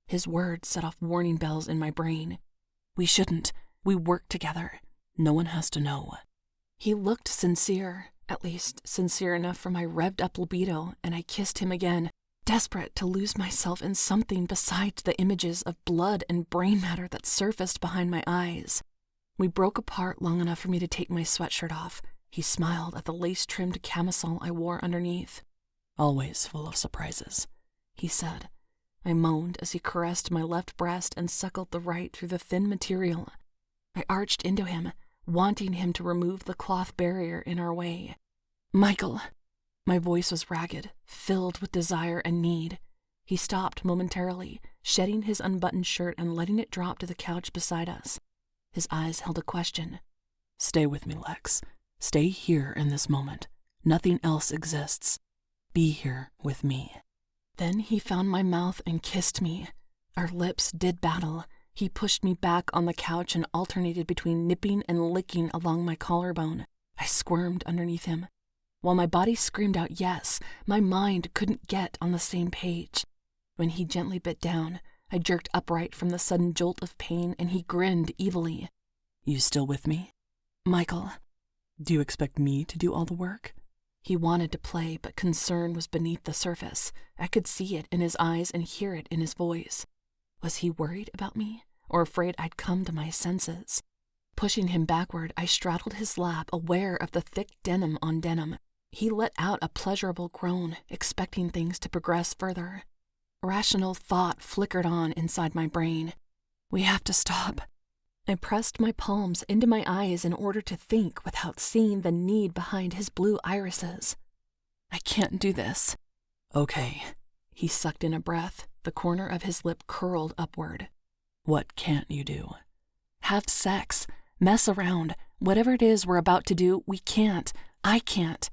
Speaker 1: His words set off warning bells in my brain. We shouldn't. We work together.
Speaker 3: No one has to know.
Speaker 1: He looked sincere, at least sincere enough for my revved-up libido, and I kissed him again, desperate to lose myself in something besides the images of blood and brain matter that surfaced behind my eyes. We broke apart long enough for me to take my sweatshirt off. He smiled at the lace-trimmed camisole I wore underneath.
Speaker 3: Always full of surprises,
Speaker 1: he said. I moaned as he caressed my left breast and suckled the right through the thin material. I arched into him, wanting him to remove the cloth barrier in our way. Michael! My voice was ragged, filled with desire and need. He stopped momentarily, shedding his unbuttoned shirt and letting it drop to the couch beside us. His eyes held a question.
Speaker 3: Stay with me, Lex. Stay here in this moment. Nothing else exists. Be here with me.
Speaker 1: Then he found my mouth and kissed me. Our lips did battle. He pushed me back on the couch and alternated between nipping and licking along my collarbone. I squirmed underneath him. While my body screamed out yes, my mind couldn't get on the same page. When he gently bit down, I jerked upright from the sudden jolt of pain, and he grinned evilly.
Speaker 3: You still with me?
Speaker 1: Michael.
Speaker 3: Do you expect me to do all the work?
Speaker 1: He wanted to play, but concern was beneath the surface. I could see it in his eyes and hear it in his voice. Was he worried about me, or afraid I'd come to my senses? Pushing him backward, I straddled his lap, aware of the thick denim on denim. He let out a pleasurable groan, expecting things to progress further. Rational thought flickered on inside my brain. We have to stop. I pressed my palms into my eyes in order to think without seeing the need behind his blue irises. I can't do this.
Speaker 3: Okay.
Speaker 1: He sucked in a breath, the corner of his lip curled upward.
Speaker 3: What can't you do?
Speaker 1: Have sex. Mess around. Whatever it is we're about to do, we can't. I can't.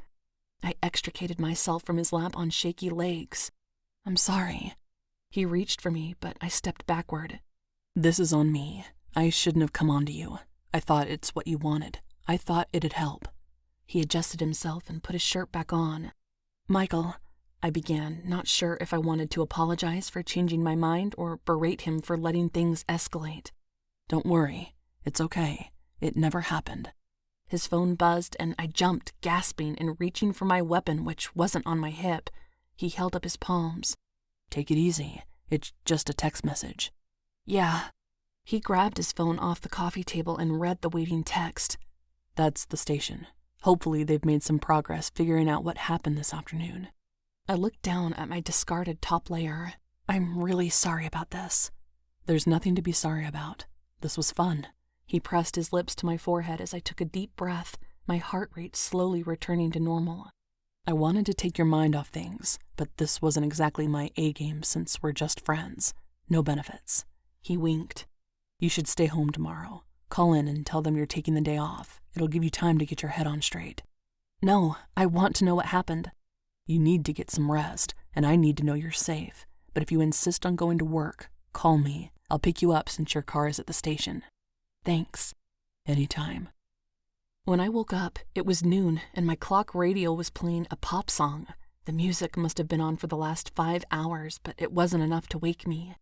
Speaker 1: I extricated myself from his lap on shaky legs. I'm sorry. He reached for me, but I stepped backward.
Speaker 3: This is on me. I shouldn't have come on to you. I thought it's what you wanted. I thought it'd help.
Speaker 1: He adjusted himself and put his shirt back on. Michael, I began, not sure if I wanted to apologize for changing my mind or berate him for letting things escalate.
Speaker 3: Don't worry. It's okay. It never happened.
Speaker 1: His phone buzzed, and I jumped, gasping and reaching for my weapon, which wasn't on my hip. He held up his palms.
Speaker 3: Take it easy. It's just a text message.
Speaker 1: Yeah. He grabbed his phone off the coffee table and read the waiting text.
Speaker 3: That's the station. Hopefully they've made some progress figuring out what happened this afternoon.
Speaker 1: I looked down at my discarded top layer. I'm really sorry about this.
Speaker 3: There's nothing to be sorry about. This was fun.
Speaker 1: He pressed his lips to my forehead as I took a deep breath, my heart rate slowly returning to normal.
Speaker 3: I wanted to take your mind off things, but this wasn't exactly my A-game since we're just friends. No benefits.
Speaker 1: He winked.
Speaker 3: You should stay home tomorrow. Call in and tell them you're taking the day off. It'll give you time to get your head on straight.
Speaker 1: No, I want to know what happened.
Speaker 3: You need to get some rest, and I need to know you're safe. But if you insist on going to work, call me. I'll pick you up since your car is at the station.
Speaker 1: Thanks.
Speaker 3: Anytime.
Speaker 1: When I woke up, it was noon, and my clock radio was playing a pop song. The music must have been on for the last 5 hours, but it wasn't enough to wake me.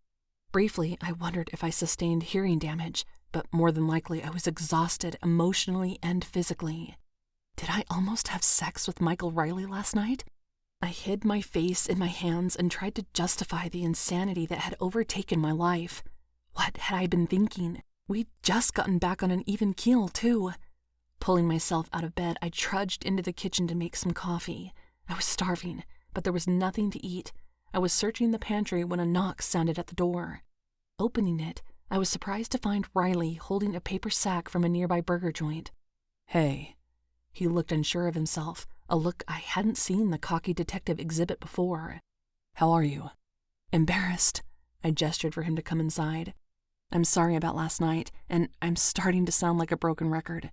Speaker 1: Briefly, I wondered if I sustained hearing damage, but more than likely I was exhausted emotionally and physically. Did I almost have sex with Michael Riley last night? I hid my face in my hands and tried to justify the insanity that had overtaken my life. What had I been thinking? We'd just gotten back on an even keel, too. Pulling myself out of bed, I trudged into the kitchen to make some coffee. I was starving, but there was nothing to eat. I was searching the pantry when a knock sounded at the door. Opening it, I was surprised to find Riley holding a paper sack from a nearby burger joint.
Speaker 3: Hey.
Speaker 1: He looked unsure of himself, a look I hadn't seen the cocky detective exhibit before.
Speaker 3: How are you?
Speaker 1: Embarrassed. I gestured for him to come inside. I'm sorry about last night, and I'm starting to sound like a broken record.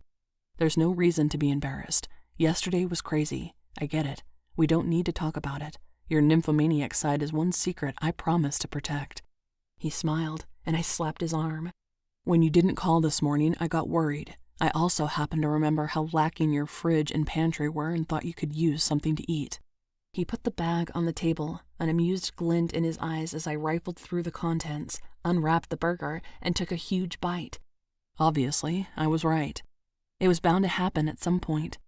Speaker 3: There's no reason to be embarrassed. Yesterday was crazy. I get it. We don't need to talk about it. Your nymphomaniac side is one secret I promise to protect.
Speaker 1: He smiled, and I slapped his arm.
Speaker 3: When you didn't call this morning, I got worried. I also happened to remember how lacking your fridge and pantry were and thought you could use something to eat.
Speaker 1: He put the bag on the table, an amused glint in his eyes as I rifled through the contents, unwrapped the burger, and took a huge bite.
Speaker 3: Obviously, I was right.
Speaker 1: It was bound to happen at some point.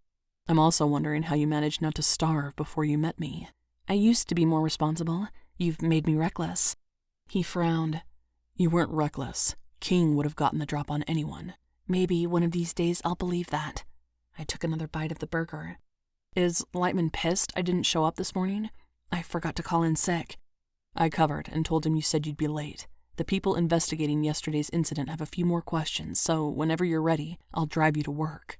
Speaker 3: I'm also wondering how you managed not to starve before you met me.
Speaker 1: I used to be more responsible. You've made me reckless. He frowned.
Speaker 3: You weren't reckless. King would have gotten the drop on anyone.
Speaker 1: Maybe one of these days I'll believe that. I took another bite of the burger.
Speaker 3: Is Lightman pissed I didn't show up this morning?
Speaker 1: I forgot to call in sick.
Speaker 3: I covered and told him you said you'd be late. The people investigating yesterday's incident have a few more questions, so whenever you're ready, I'll drive you to work.